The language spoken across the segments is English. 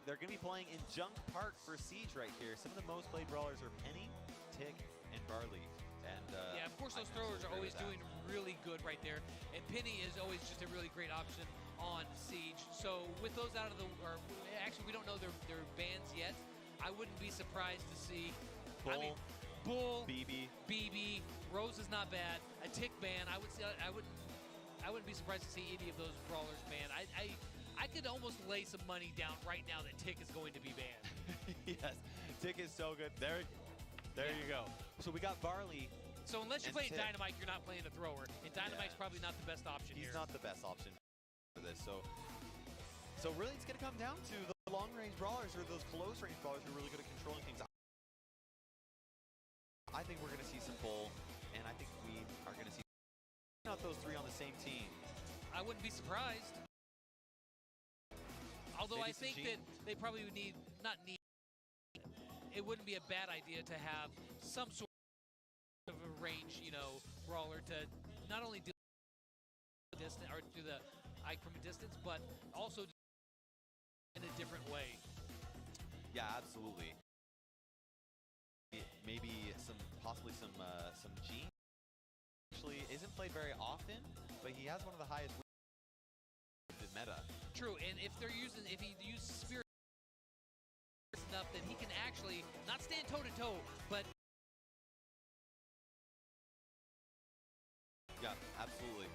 they're going to be playing in Junk Park for Siege right here. Some of the most played brawlers are Penny, Tick, and Barley. And yeah, of course those throwers are always doing really good right there. And Penny is always just a really great option on Siege. So with those out of the, or actually we don't know their bans yet. I wouldn't be surprised to see Bull, BB, Rose is not bad. A Tick ban, I wouldn't be surprised to see any of those brawlers banned. I could almost lay some money down right now that Tick is going to be banned. Yes, Tick is so good. There you go. So we got Barley. So unless you play Dynamite, you're not playing a thrower. And Dynamite's probably not the best option here. He's not the best option for this. So really it's going to come down to the long-range brawlers or those close-range brawlers who are really good at controlling things. I think we're going to see some Bull, and I think we are going to see not those three on the same team. I wouldn't be surprised. Although maybe I think that they probably would need, it wouldn't be a bad idea to have some sort of a range, brawler to not only do distance or do the ike from a distance, but also in a different way. Yeah, absolutely. Maybe possibly some Gene. Actually, isn't played very often, but he has one of the highest meta. True, and if he uses Spirit enough, then he can actually not stand toe to toe, but yeah, absolutely.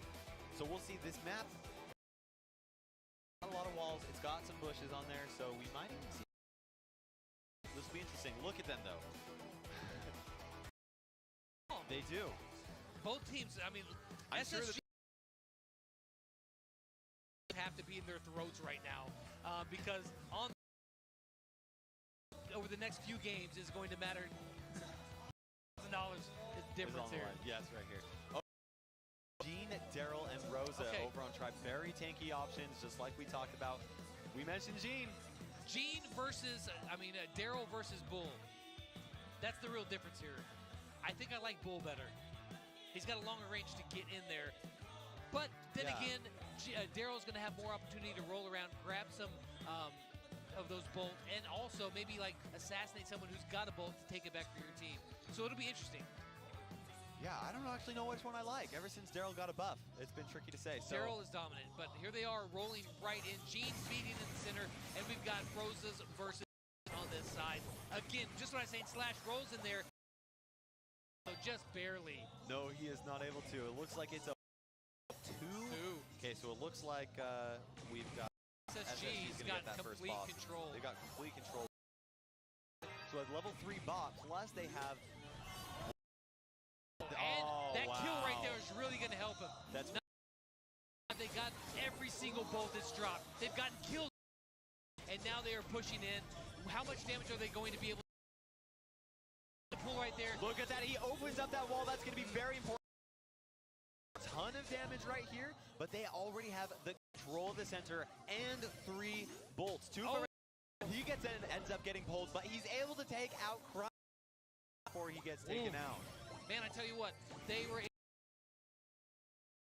So we'll see this map. Not a lot of walls. It's got some bushes on there, so we might even see. This will be interesting. Look at them though. They do. Both teams. I mean, SSG have to be in their throats right now because over the next few games is going to matter. $1,000 is difference here. Yes, right here. Oh, Gene, Daryl, and Rosa over on Tribe. Very tanky options, just like we talked about. We mentioned Gene. Gene versus, Daryl versus Bull. That's the real difference here. I think I like Bull better. He's got a longer range to get in there. But then again, Daryl's going to have more opportunity to roll around, grab some of those bolts, and also maybe like assassinate someone who's got a bolt to take it back for your team. So it'll be interesting. Yeah, I don't actually know which one I like. Ever since Daryl got a buff, it's been tricky to say. Daryl is dominant, but here they are rolling right in. Gene feeding in the center, and we've got Rosa's versus on this side. Again, just what I was saying, Slash rolls in there. So just barely. No, he is not able to. It looks like it's a 2. Okay, so it looks like we've got SSG's got complete control. They got complete control. So at level 3 bot, plus they have. And that kill right there is really going to help him. They got every single bolt that's dropped. They've gotten killed, and now they are pushing in. How much damage are they going to be able to pull right there? Look at that. He opens up that wall. That's going to be very important. A ton of damage right here, but they already have the control of the center and 3 bolts. He gets in and ends up getting pulled, but he's able to take out Crunch before he gets taken out. Man, I tell you what, they were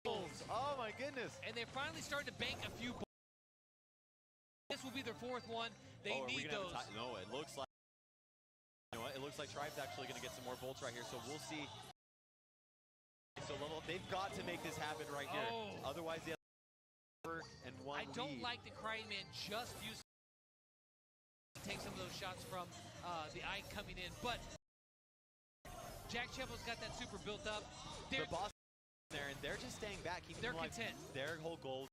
oh my goodness. And they're finally starting to bank a few bolts. This will be their 4th one. They need those. No, it looks like it looks like Tribe's actually going to get some more bolts right here, so we'll see. So they've got to make this happen right here. Otherwise, they have and one I don't like the Crying Man just use to take some of those shots from the eye coming in, but Jack Chevel's got that super built up. The boss there, and they're just staying back. They're content. Their whole goal is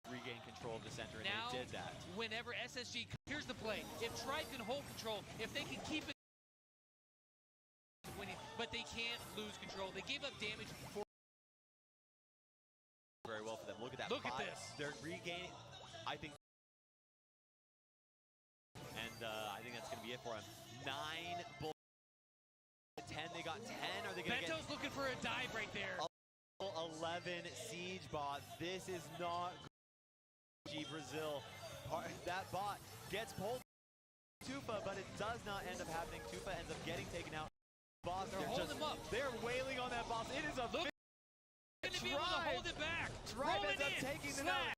to regain control of the center, and now, they did that. Whenever SSG, here's the play. If Tribe can hold control, if they can keep it winning, but they can't lose control. They gave up damage for very well for them. Look at that. Look at this. They're regaining, I think, and I think that's going to be it for them. 9 bullets. 10, they got 10. Are they going to get? Bento's looking for a dive right there. 11 Siege bot. This is not G Brazil. That bot gets pulled Tufa, but it does not end up happening. Tufa ends up getting taken out. Boss, they're holding him up. They're wailing on that boss. It is a look. Going to be able to hold it back. Tribe ends up taking them out.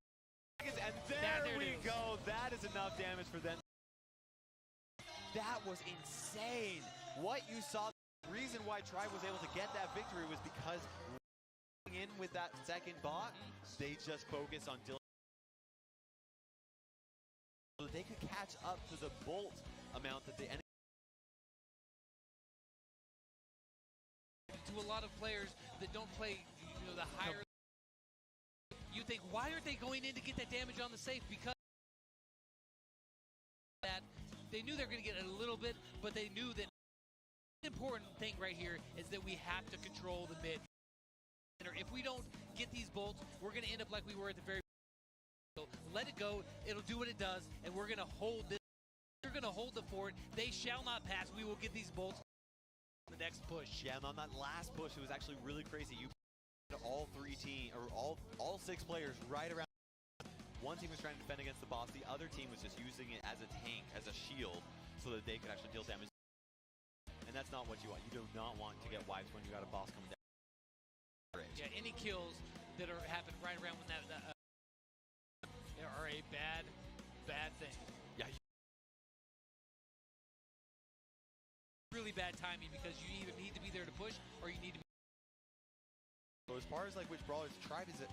And there we go. That is enough damage for them. That was insane. What you saw, the reason why Tribe was able to get that victory was because in with that second bot, they just focused on Dylan. So they could catch up to the bolt amount that the enemy. To a lot of players that don't play, the higher. You think, why aren't they going in to get that damage on the safe? Because that they knew they were going to get a little bit, but they knew that the important thing right here is that we have to control the mid. If we don't get these bolts, we're going to end up like we were at the very beginning. So let it go. It'll do what it does, and we're going to hold this. We're going to hold the fort. They shall not pass. We will get these bolts the next push. Yeah, and on that last push, it was actually really crazy. You all all 6 players right around. One team was trying to defend against the boss. The other team was just using it as a tank, as a shield, so that they could actually deal damage. And that's not what you want. You do not want to get wipes when you got a boss coming down. Yeah, any kills that happen right around when that are a bad thing. Yeah. Really bad timing because you either need to be there to push or you need to be. So as far as like which brawlers Tribe is it?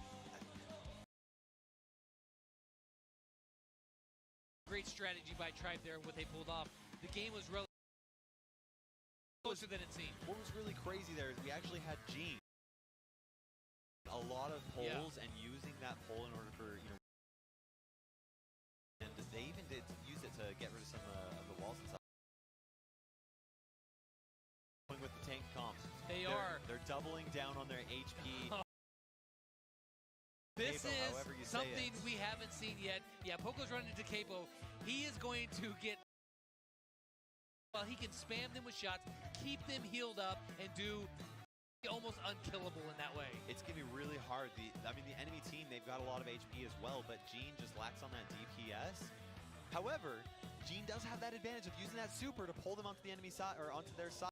Great strategy by Tribe there, what they pulled off. The game was relatively closer than it seemed. What was really crazy there is we actually had Gene. A lot of poles and using that pole in order for, and they even did use it to get rid of some of the walls and stuff. With the tank comps. They're doubling down on their HP. This Capo, is something we haven't seen yet. Yeah, Poco's running into Capo. He is going to get, well, he can spam them with shots, keep them healed up, and do almost unkillable in that way. It's going to be really hard. The enemy team, they've got a lot of HP as well, but Gene just lacks on that DPS. However, Gene does have that advantage of using that super to pull them onto the enemy side, or onto their side.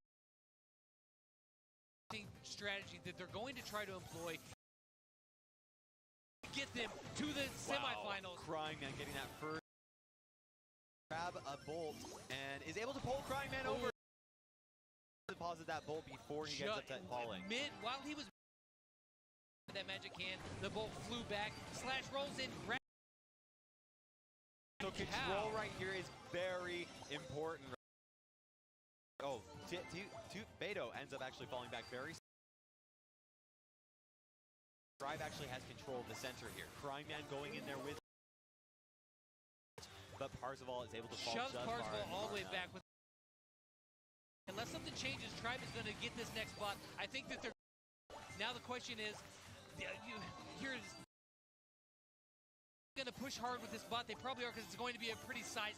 Strategy that they're going to try to employ. Get them to the semifinals. Crying Man getting that first grab a bolt and is able to pull Crying Man over. Deposit that bolt before he gets up to falling. While he was that magic hand, the bolt flew back. Slash rolls in. So control right here is very important. Oh, Beto ends up actually falling back very. Tribe actually has control of the center here. Crying Man going in there with, but Parzival is able to fall just Parzival all the way back with. Unless something changes, Tribe is going to get this next bot. I think that they're. Now the question is, here's going to push hard with this bot. They probably are because it's going to be a pretty size.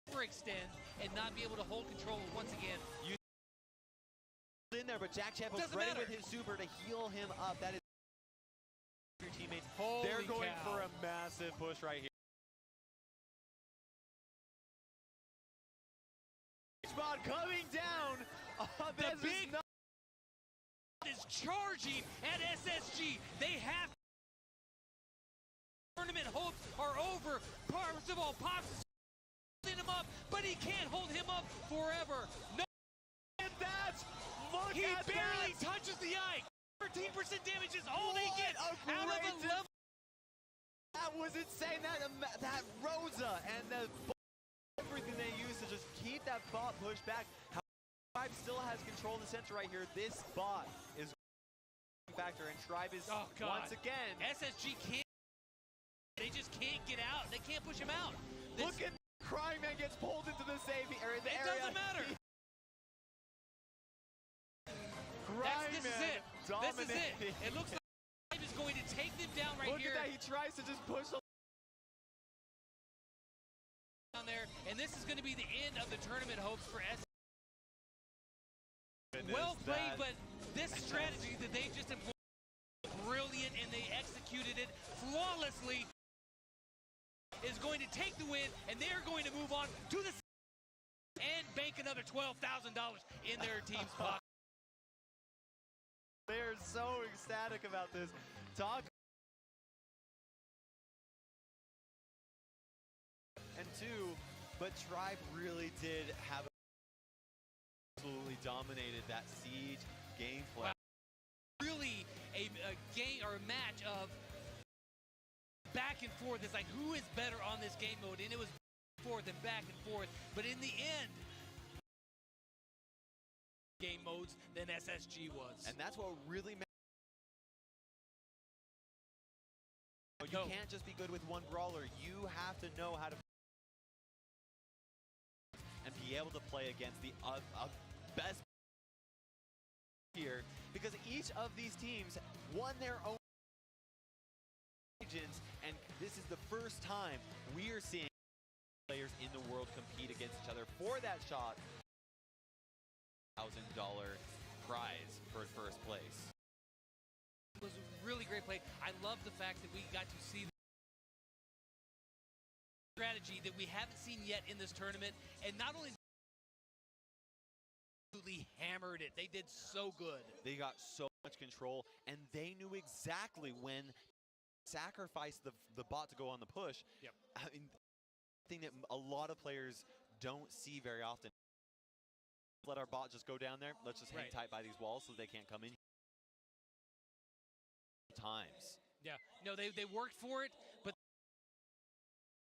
Overextend and not be able to hold control once again. In there, but Jack Champ was ready with his super to heal him up. That is your teammates. They're going for a massive push right here. Spot coming down. The big is charging at SSG. They have tournament hopes are over. Parzival pops him up, but he can't hold him up forever. No, and that's. He barely touches the eye. 13% damage is all they get out of a level. That was insane. That Rosa and everything they used to just keep that bot pushed back. Tribe still has control of the center right here. This bot is a factor, and Tribe is once again. SSG can't. They just can't get out. They can't push him out. Look at Crying Man gets pulled into the safe area. It doesn't matter. This is it. This is it. It looks like Laiv is going to take them down right here. Look at that. He tries to just push down there, and this is going to be the end of the tournament hopes for S. Well played, but this strategy that they just employed brilliant, and they executed it flawlessly. Is going to take the win, and they're going to move on to the and bank another $12,000 in their team's pocket. They're so ecstatic about this. And 2, but but Tribe really did have absolutely dominated that Siege gameplay. Wow. Really a game or a match of back and forth. It's like, who is better on this game mode? And it was forth and back and forth, but in the end, game modes than SSG was. And that's what really matters. You can't just be good with one brawler. You have to know how to and be able to play against the best here, because each of these teams won their own regions, and this is the first time we are seeing players in the world compete against each other for that shot. $1,000 prize for first place. It was a really great play. I love the fact that we got to see the strategy that we haven't seen yet in this tournament, and not only absolutely hammered it, they did so good. They got so much control, and they knew exactly when to sacrifice the bot to go on the push. Yep. I mean, thing that a lot of players don't see very often. Let our bot just go down there. Let's just hang tight by these walls so they can't come in. Times. Yeah, no, they worked for it, but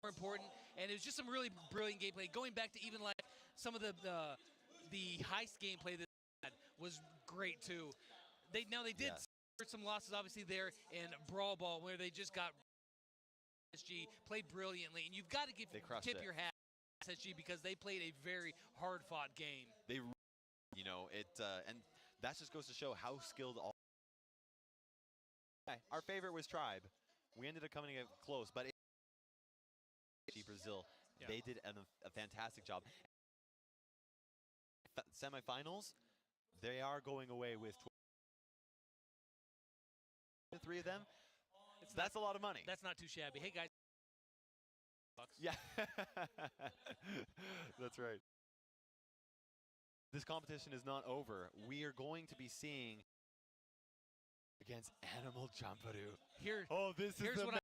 more important, and it was just some really brilliant gameplay. Going back to even like some of the heist gameplay that they had was great too. They did suffer some losses obviously there in Brawl Ball, where they just got SSG played brilliantly, and you've got to tip your hat to SSG because they played a very hard-fought game. They, you know, and that just goes to show how skilled all. Our favorite was Tribe. We ended up coming in close, but Brazil, they did a fantastic job. Semifinals, they are going away with 3 of them. That's a lot of money. That's not too shabby. Hey guys. Yeah, that's right. This competition is not over. We are going to be seeing against Animal Jumperoo. Here's what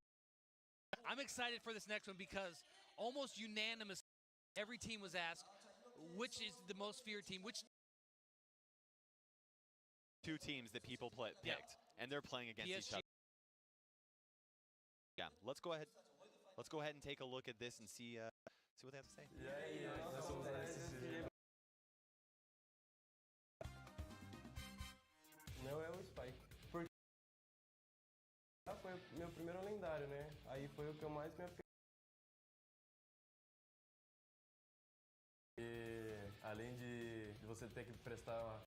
I'm excited for this next one, because almost unanimous, every team was asked, which is the most feared team? Which 2 teams that people picked, and they're playing against each other. Yeah, let's go ahead and take a look at this and see what they have to say. Meu é o Spike. Porque foi meu primeiro lendário, né? Aí foi o que eu mais me apeguei. E além de você ter que prestar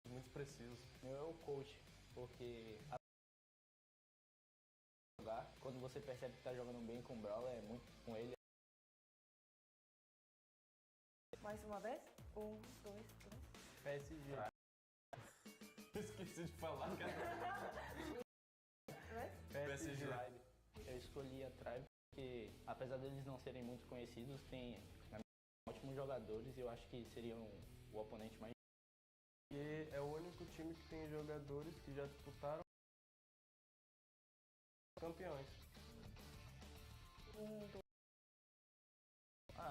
muito preciso. Meu é o coach, porque quando você percebe que tá jogando bem com o Brawl, é muito com ele. Mais uma vez? 1, 2, 3. PSG. Esqueci de falar, cara. PSG. Eu escolhi a Tribe porque, apesar deles não serem muito conhecidos, tem ótimos jogadores e eu acho que seriam o oponente mais. E é o único time que tem jogadores que já disputaram campeões.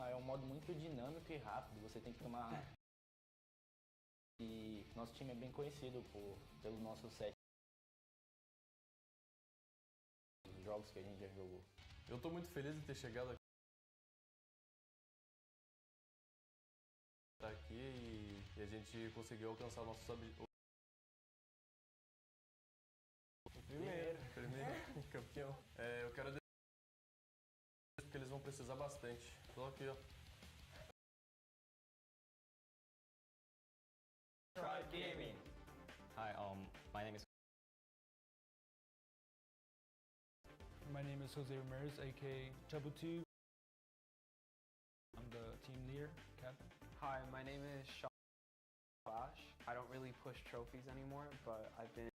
É um modo muito dinâmico e rápido, você tem que tomar. E nosso time é bem conhecido pelo nosso set. Os jogos que a gente já jogou. Eu tô muito feliz de ter chegado aqui e a gente conseguiu alcançar o nosso objetivo. Primeiro campeão. Eu quero dizer que eles vão precisar bastante. Tô aqui, ó. Tribe Gaming. Hi, my name is. My name is Jose Ramirez, aka Chabutu. I'm the team leader, captain. Hi, my name is Flash. I don't really push trophies anymore, but I've been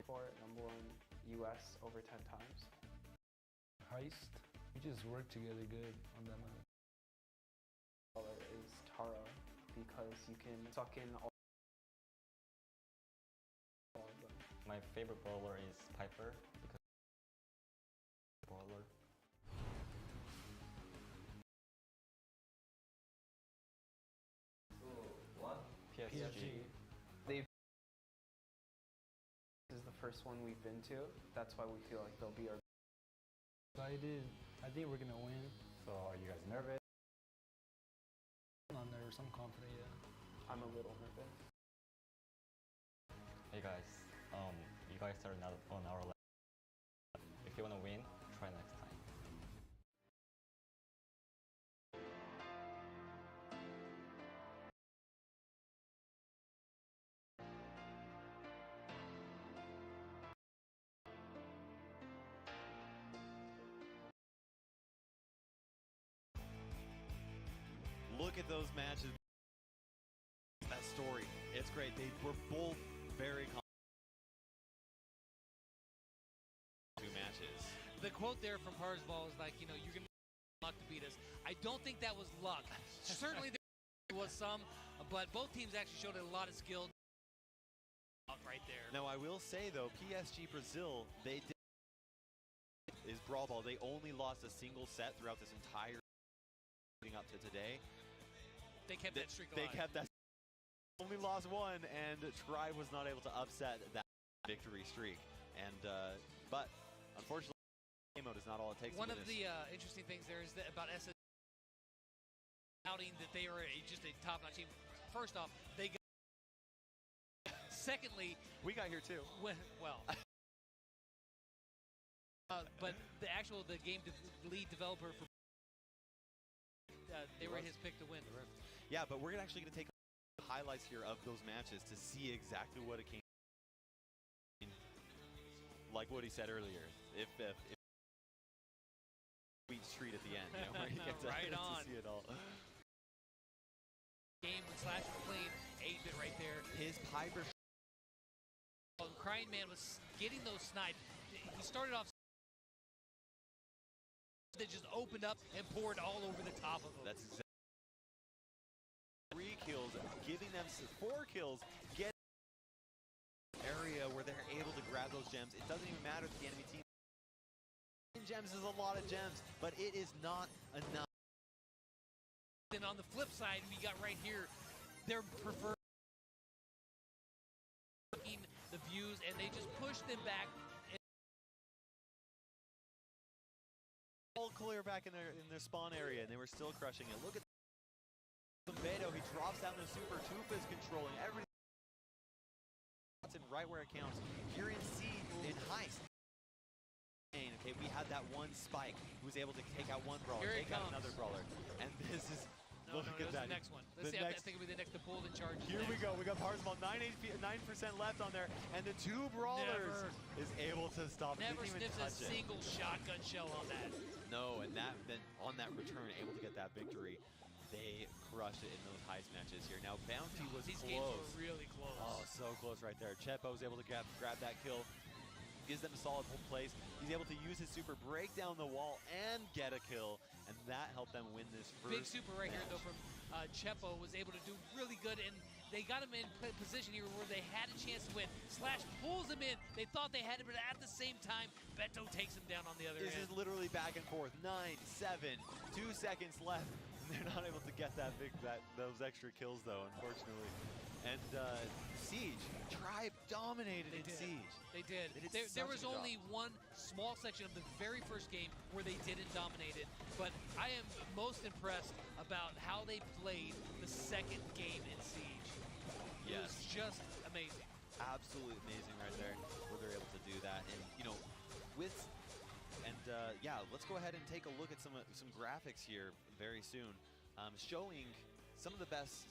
for it, number 1 US over 10 times. Heist. We just work together good on that map. Color is Tara because you can suck in all of them. My favorite brawler is Piper because brawler. first one we've been to. That's why we feel like they'll be our. Excited. I think we're gonna win. So are you guys nervous? I'm nervous. I'm confident. Yeah. I'm a little nervous. Hey guys, you guys are not on our level. If you wanna win, try next time. Look at those matches. That story, it's great. They were both very two matches. The quote there from Parsball is like, you know, you're going to luck to beat us. I don't think that was luck. Certainly there was some, but both teams actually showed a lot of skill right there. Now I will say though, PSG Brazil, they did is Brawl Ball. They only lost a single set throughout this entire leading up to today. They kept that streak alive. They kept that. Only lost one, and Tribe was not able to upset that victory streak. And but unfortunately, game mode is not all it takes. One of the interesting things there is that about SS outing that they are just a top-notch team. First off, they got. Secondly, we got here too. Well. But the game lead developer for they were his pick to win. Yeah, but we're actually going to take highlights here of those matches to see exactly what it came. Like what he said earlier, if Sweet Street at the end, you know, where you get to, right on. to see it all. Game when Slash was playing 8-bit right there. His Piper. Crying Man was getting those snipes. He started off. They just opened up and poured all over the top of them. That's exactly 3 kills, giving them 4 kills, get area where they're able to grab those gems. It doesn't even matter if the enemy team gems is a lot of gems, but it is not enough. Then on the flip side, we got right here, they're preferring the views, and they just push them back. All clear back in their spawn area, and they were still crushing it. Look at Beto, he drops down the super. Tufa is controlling everything. Right where it counts. Here in C, in Heist. Okay, we had that one Spike who was able to take out one brawler, take out another brawler. And this is, look at that. The next one. Let's see, I think it'll be the next to pull the charge. Here we go. We got Parsball, 9% left on there, and the 2 brawlers is able to stop it. Never sniffs a single shotgun shell on that. No, and then on that return, able to get that victory. They crushed it in those heist matches here. Now, Bounty was These close. games were really close. Oh, so close right there. Chepo was able to grab that kill. Gives them a solid hold place. He's able to use his super, break down the wall, and get a kill. And that helped them win this first Big super right here, though, from Chepo was able to do really good. And they got him in position here where they had a chance to win. Slash pulls him in. They thought they had it, but at the same time, Beto takes him down on the other end. This is literally back and forth. 9, 7, 2 seconds left. They're not able to get those extra kills though, unfortunately. And Siege, Tribe dominated in Siege. They did. There was only one small section of the very first game where they didn't dominate it, but I am most impressed about how they played the second game in Siege. It was just amazing. Absolutely amazing right there, where they're able to do that. And you know, yeah, let's go ahead and take a look at some graphics here very soon, showing some of the best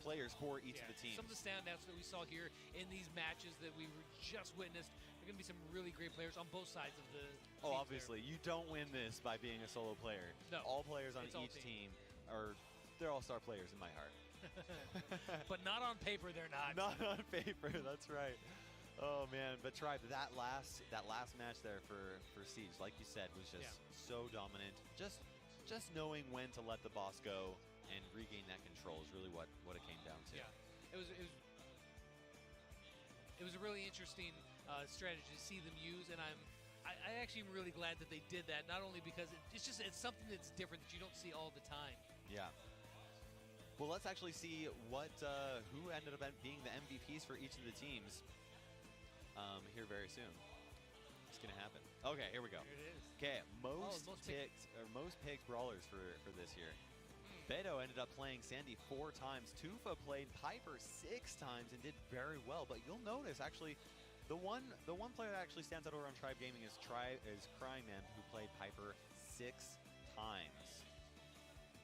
players for each of the teams. Some of the standouts that we saw here in these matches that we just witnessed. There are going to be some really great players on both sides of the Oh, obviously, you don't win this by being a solo player. No, all players on each team they're all-star players in my heart. But not on paper, they're not. Not on paper, that's right. Oh man, but Tribe, that last match there for Siege, like you said, was just so dominant. Just knowing when to let the boss go and regain that control is really what it came down to. Yeah, it was a really interesting strategy to see them use, and I actually am really glad that they did that. Not only because it's something that's different that you don't see all the time. Yeah. Well, let's actually see who ended up being the MVPs for each of the teams. here very soon. It's gonna happen. Okay, here we go. Here it is. Okay, most most picked. picked brawlers for this year. Beto ended up playing Sandy 4 times. Tufa played Piper 6 times and did very well. But you'll notice actually, the one player that actually stands out over on Tribe Gaming is Cryman, who played Piper 6 times.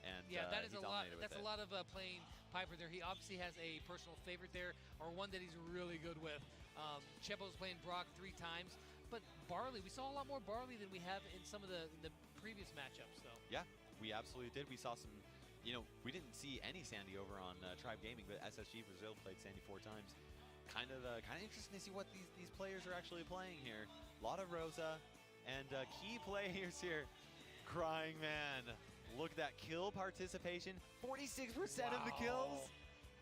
And Yeah, that is he a lot. dominated with That's it. a lot of playing Piper there. He obviously has a personal favorite there, or one that he's really good with. Chepo's playing Brock 3 times, but Barley, we saw a lot more Barley than we have in some of the previous matchups, though. Yeah, we absolutely did. We saw some, we didn't see any Sandy over on Tribe Gaming, but SSG Brazil played Sandy 4 times. Kind of interesting to see what these players are actually playing here. A lot of Rosa, and key players here. Crying Man. Look at that kill participation. 46% of the kills.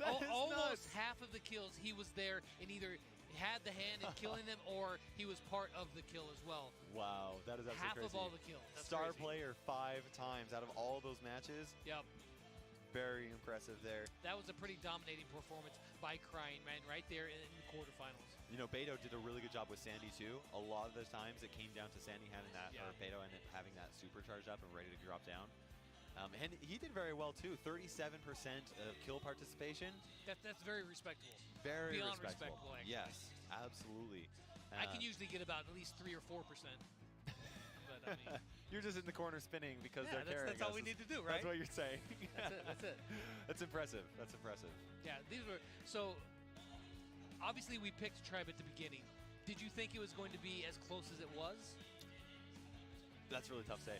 That is Almost nuts. half of the kills, he was there and either had the hand in killing them or he was part of the kill as well. Wow, that is absolutely Half crazy. of all the kills. That's Star crazy. player 5 times out of all those matches. Yep. Very impressive there. That was a pretty dominating performance by Crying Man right there in the quarterfinals. Beto did a really good job with Sandy too. A lot of the times it came down to Sandy having that, Yeah. or Beto ended up having that supercharged up and ready to drop down. And he did very well too. 37% of kill participation. That's very respectable. Very Beyond respectable. respectable, actually. Yes, absolutely. I can usually get about at least 3 or 4%. But I mean, You're just in the corner spinning because yeah, they're carrying that's all us. we need to do, right? That's what you're saying. That's it. That's impressive. That's impressive. Yeah, these were so. Obviously, we picked Tribe at the beginning. Did you think it was going to be as close as it was? That's really tough to say.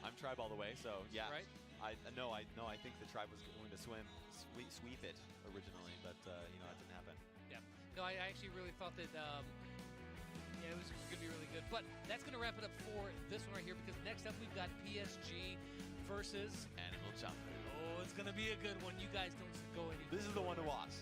I'm Tribe all the way, so yeah. Right. I think the Tribe was going to sweep it originally, but that didn't happen. Yeah. No, I actually really thought that. Yeah, it was going to be really good. But that's going to wrap it up for this one right here, because next up we've got PSG versus Animal Jumper. Oh, it's going to be a good one. You guys don't go anywhere. This is the one to watch.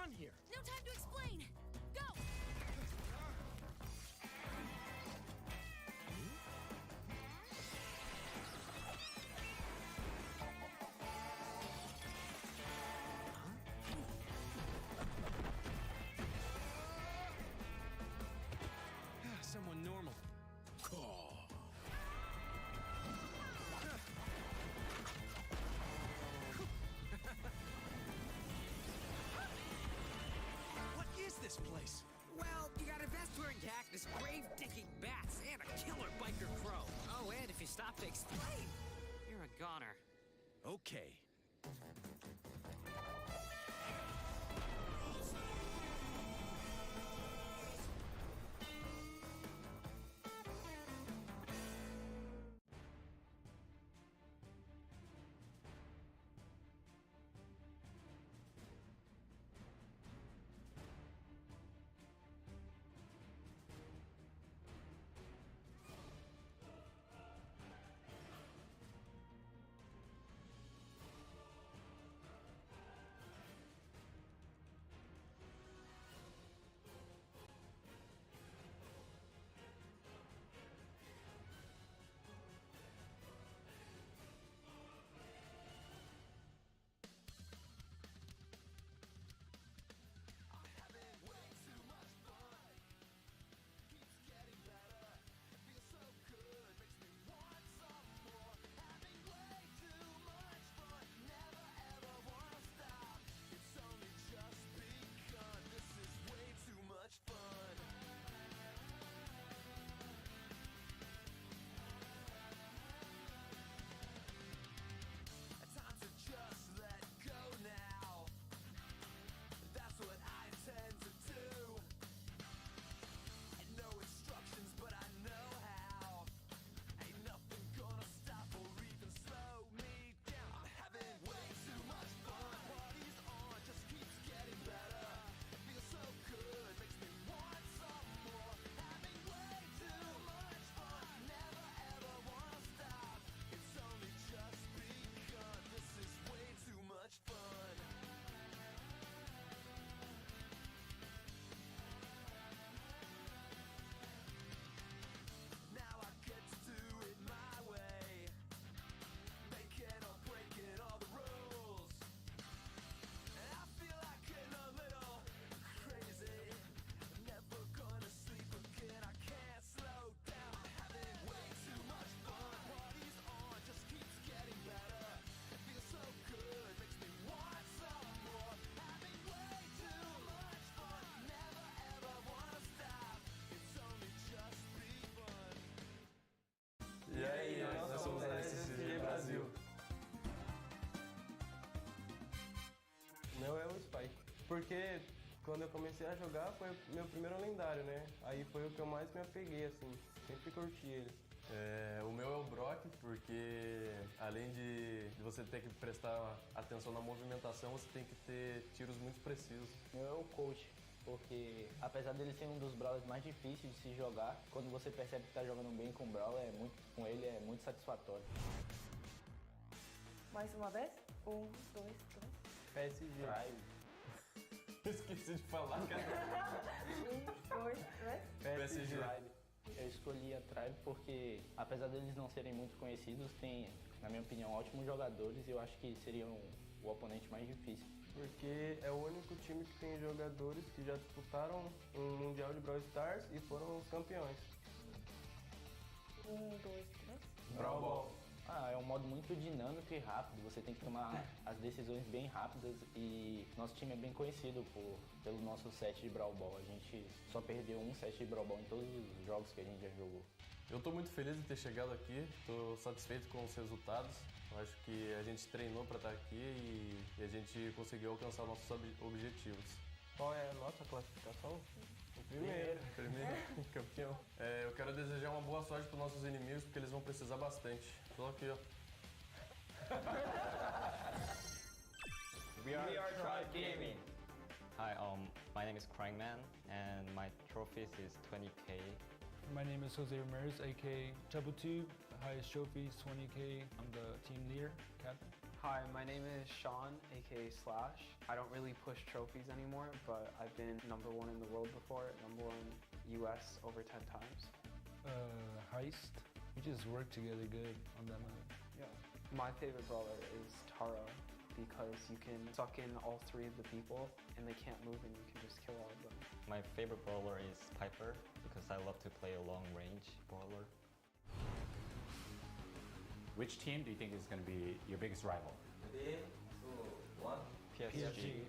on here? No time to explain. Go! Someone normal. What is this place? Well, you got a vest-wearing cactus, grave-digging bats, and a killer biker crow. Oh, and if you stop to explain, you're a goner. Okay. E aí, nós somos da SCG Brasil. O meu é o Spike. Porque quando eu comecei a jogar foi o meu primeiro lendário, né? Aí foi o que eu mais me apeguei, assim. Sempre curti ele. O meu é o Brock, porque além de você ter que prestar atenção na movimentação, você tem que ter tiros muito precisos. O meu é o Coach, porque apesar dele ser um dos brawlers mais difíceis de se jogar, quando você percebe que tá jogando bem com o Brawl, com ele é muito satisfatório. Mais uma vez? 1, 2, 3. PSG. Esqueci de falar, cara. 1, 2, 3. PSG. Eu escolhi a Tribe porque, apesar deles não serem muito conhecidos, tem, na minha opinião, ótimos jogadores e eu acho que seriam o oponente mais difícil. Porque é o único time que tem jogadores que já disputaram um Mundial de Brawl Stars e foram os campeões. 1, 2, 3. Brawl. É um modo muito dinâmico e rápido, você tem que tomar as decisões bem rápidas e nosso time é bem conhecido pelo nosso set de Brawl Ball. A gente só perdeu um set de Brawl Ball em todos os jogos que a gente já jogou. Eu tô muito feliz de ter chegado aqui, tô satisfeito com os resultados. Eu acho que a gente treinou para estar aqui e a gente conseguiu alcançar nossos objetivos. Qual é a nossa classificação? O primeiro campeão. Eu quero desejar uma boa sorte para nossos inimigos, porque eles vão precisar bastante. Tô aqui, ó. We are Tribe Gaming. Hi, my name is Crankman, and my trophies is 20k. My name is Jose Ramirez, aka ToubleTube. Highest trophy is 20k. I'm the team leader, captain. Hi, my name is Sean, aka Slash. I don't really push trophies anymore, but I've been #1 in the world before, #1 US over 10 times. Heist. We just work together good on that map. Yeah. My favorite brawler is Tara because you can suck in all 3 of the people and they can't move and you can just kill all of them. My favorite brawler is Piper because I love to play a long-range brawler. Which team do you think is going to be your biggest rival? 3, 2, 1. PSG.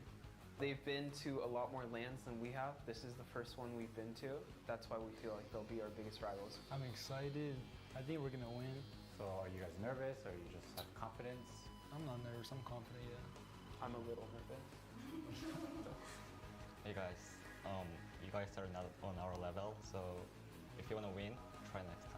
They've been to a lot more lands than we have. This is the first one we've been to. That's why we feel like they'll be our biggest rivals. I'm excited. I think we're gonna win. So are you guys nervous or you just have confidence? I'm not nervous. I'm confident. Yeah. I'm a little nervous. Hey guys, you guys are not on our level, so if you want to win, try next time.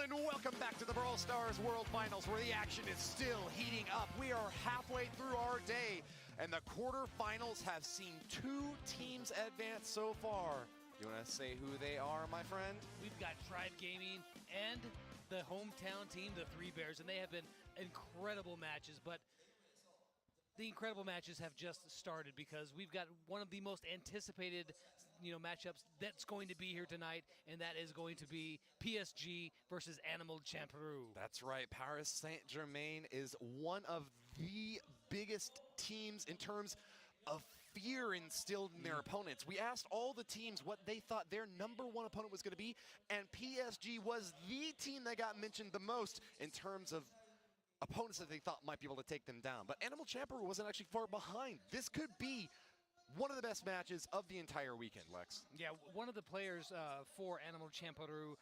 And welcome back to the Brawl Stars World Finals, where the action is still heating up. We are halfway through our day, and the quarterfinals have seen 2 teams advance so far. You want to say who they are, my friend? We've got Tribe Gaming and the hometown team, the Three Bears, and they have been incredible matches, but the incredible matches have just started because we've got one of the most anticipated matchups that's going to be here tonight, and that is going to be PSG versus Animal Champeroo. That's right. Paris Saint-Germain is one of the biggest teams in terms of fear instilled in their opponents. We asked all the teams what they thought their #1 opponent was going to be, and PSG was the team that got mentioned the most in terms of opponents that they thought might be able to take them down. But Animal Champeroo wasn't actually far behind. This could be one of the best matches of the entire weekend, Lex. Yeah, one of the players for Animal Champeroo,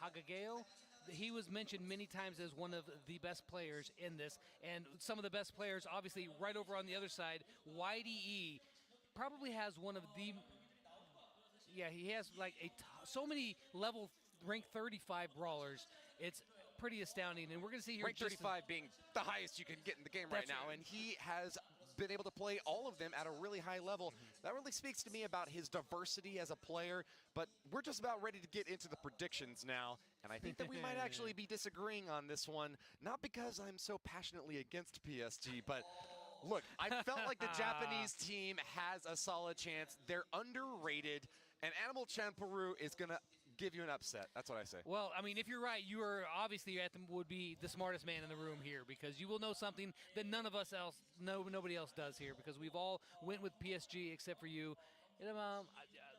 Hagageo, he was mentioned many times as one of the best players in this. And some of the best players, obviously, right over on the other side, YDE probably has one of the... Yeah, he has like so many level rank 35 brawlers. It's pretty astounding. And we're going to see here... Rank 35 being the highest you can get in the game right now. And he has been able to play all of them at a really high level. That really speaks to me about his diversity as a player, but we're just about ready to get into the predictions now, and I think that we might actually be disagreeing on this one, not because I'm so passionately against PSG, but look, I felt like the Japanese team has a solid chance. They're underrated, and Animal Champeru is going to give you an upset. That's what I say. Well, I mean, if you're right, you are obviously would be the smartest man in the room here, because you will know something that nobody else does here, because we've all went with PSG except for you. And,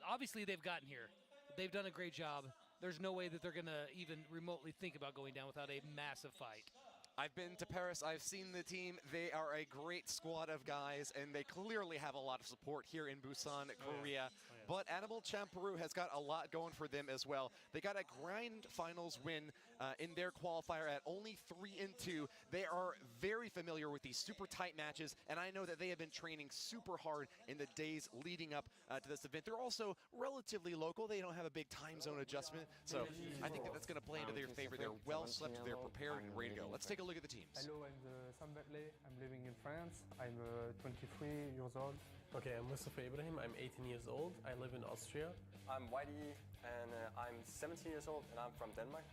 obviously, they've gotten here. They've done a great job. There's no way that they're going to even remotely think about going down without a massive fight. I've been to Paris. I've seen the team. They are a great squad of guys, and they clearly have a lot of support here in Busan, Korea. But Animal Champeru has got a lot going for them as well. They got a grand finals win in their qualifier at only 3-2. They are very familiar with these super tight matches, and I know that they have been training super hard in the days leading up to this event. They're also relatively local. They don't have a big time zone adjustment, so I think that that's going to play into their favor. They're well slept, they're prepared, and ready to go. Let's take a look at the teams. Hello, I'm Sam Bertley. I'm living in France. I'm 23 years old. Okay, I'm Mustafa Ibrahim. I'm 18 years old. I live in Austria. I'm Whitey, and I'm 17 years old, and I'm from Denmark.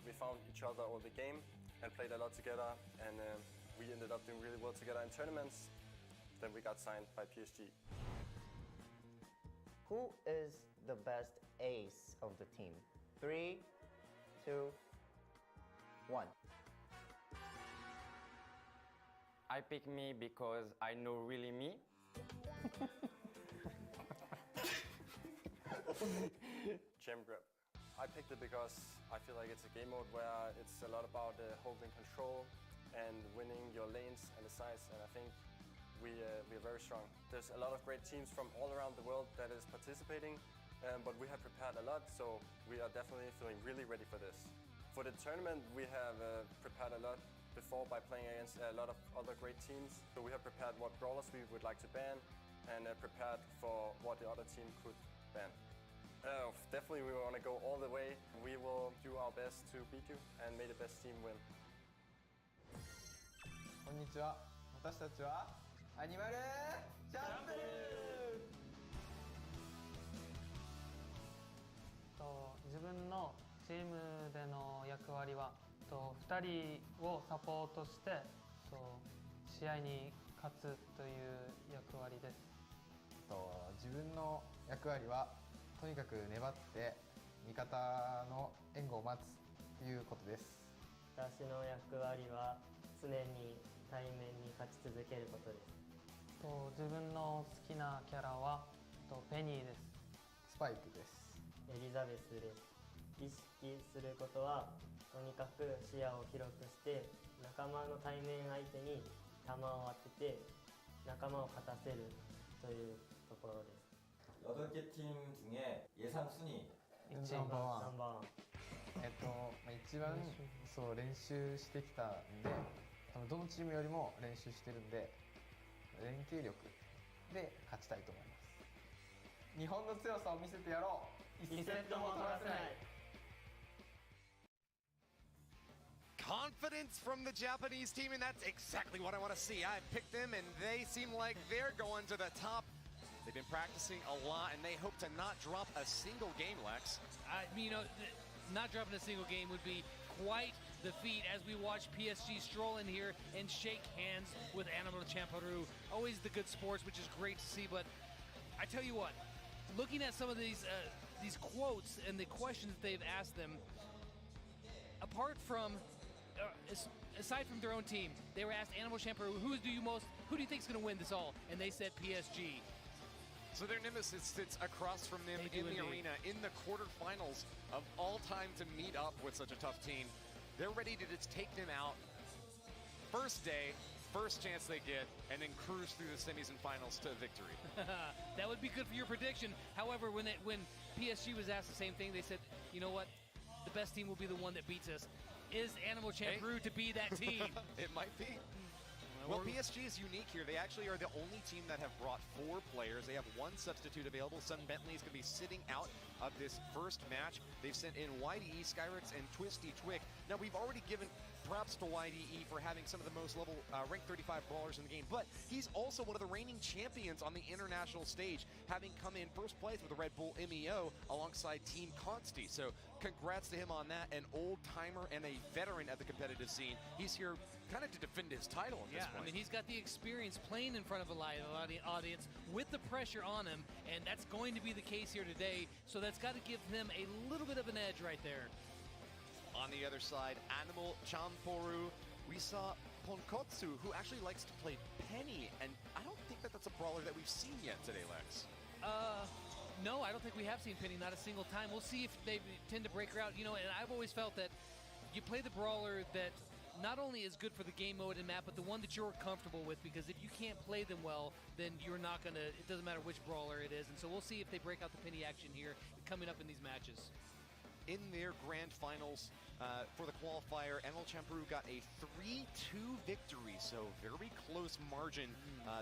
We found each other over the game and played a lot together, and we ended up doing really well together in tournaments. Then we got signed by PSG. Who is the best ace of the team? 3, 2, 1. I pick me because I know really me. Gem grip. I picked it because I feel like it's a game mode where it's a lot about holding control and winning your lanes and the sides, and I think we're very strong. There's a lot of great teams from all around the world that is participating, but we have prepared a lot, so we are definitely feeling really ready for this. For the tournament, we have prepared a lot before by playing against a lot of other great teams. So we have prepared what brawlers we would like to ban, and prepared for what the other team could ban. Definitely we want to go all the way. We will do our best to beat you and make the best team win. こんにちは。私たちはアニマルチャンプル自分のチームでの役割は2人をサポートして試合に勝つという役割です。自分の役割はとにかく粘って味方の援護を待つということです。私の役割は常に対面に勝ち続けることです。自分の好きなキャラはペニーです。スパイクです。エリザベスです。意識することはとにかく視野を広くして仲間の対面相手に弾を当てて仲間を勝たせるというところです。 8개 팀 중에 예상 순위 1番一番そう練習してきたんで多分どのチームよりも練習してるんで連携力で勝ちたいと思います。日本の強さを見せてやろう。1セットも取らせない。 Confidence from the Japanese team, and that's exactly what I want to see. I picked them, and they seem like they're going to the top. They've been practicing a lot, and they hope to not drop a single game, Lex. Not dropping a single game would be quite the feat as we watch PSG stroll in here and shake hands with Animal Champeru. Always the good sports, which is great to see, but I tell you what, looking at some of these quotes and the questions that they've asked them, apart from aside from their own team, they were asked Animal Champeru, who do you think is going to win this all? And they said PSG. So their nemesis sits across from them in the arena in the quarterfinals of all time to meet up with such a tough team. They're ready to just take them out. First day, first chance they get, and then cruise through the semis and finals to victory. That would be good for your prediction. However, when PSG was asked the same thing, they said, you know what? The best team will be the one that beats us. Is Animal Champeru to be that team? It might be. Well, PSG is unique here. They actually are the only team that have brought 4 players. They have 1 substitute available. Sun Bentley is going to be sitting out of this first match. They've sent in YDE, Skyrix, and Twisty Twick. Now, we've already given props to YDE for having some of the most level ranked 35 brawlers in the game, but he's also one of the reigning champions on the international stage, having come in first place with the Red Bull MEO alongside Team Consti. So congrats to him on that, an old-timer and a veteran at the competitive scene. He's here kind of to defend his title at this point. I mean, he's got the experience playing in front of a live audience with the pressure on him, and that's going to be the case here today, so that's got to give him a little bit of an edge right there. On the other side, Animal Champoru, we saw Ponkotsu, who actually likes to play Penny, and I don't think that that's a brawler that we've seen yet today, Lex. No, I don't think we have seen Penny, not a single time. We'll see if they tend to break her out. You know, and I've always felt that you play the brawler that not only is good for the game mode and map, but the one that you're comfortable with, because if you can't play them well, then you're not going to, it doesn't matter which brawler it is. And so we'll see if they break out the Penny action here coming up in these matches. In their grand finals for the qualifier, Animal Champoru got a 3-2 victory, so very close margin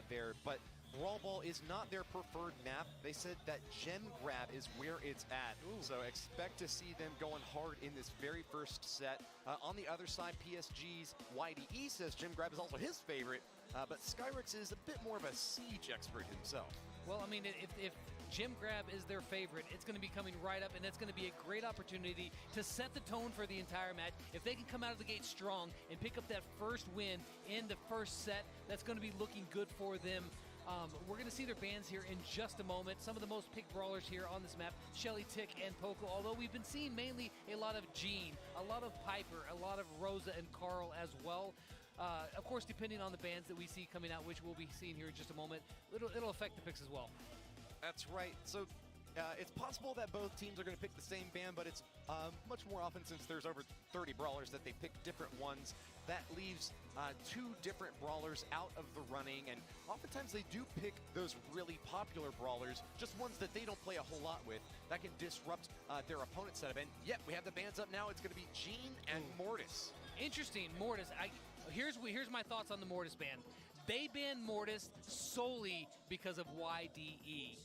there. But Brawl Ball is not their preferred map. They said that Gem Grab is where it's at. So expect to see them going hard in this very first set. On the other side, PSG's YDE says Gem Grab is also his favorite, but Skyrix is a bit more of a siege expert himself. Well, I mean, if Gem Grab is their favorite, it's going to be coming right up, and it's going to be a great opportunity to set the tone for the entire match. If they can come out of the gate strong and pick up that first win in the first set, that's going to be looking good for them. We're going to see their bans here in just a moment. Some of the most picked brawlers here on this map, Shelly, Tick, and Poco, although we've been seeing mainly a lot of Jean, a lot of Piper, a lot of Rosa and Carl as well. Of course, depending on the bans that we see coming out, which we'll be seeing here in just a moment, it'll affect the picks as well. That's right. So it's possible that both teams are going to pick the same ban, but it's much more often, since there's over 30 brawlers, that they pick different ones. That leaves two different brawlers out of the running, and oftentimes they do pick those really popular brawlers, just ones that they don't play a whole lot with, that can disrupt their opponent's setup. And yep, we have the bans up now. It's going to be Jean and Mortis. Interesting, Mortis. Here's my thoughts on the Mortis ban. They banned Mortis solely because of YDE.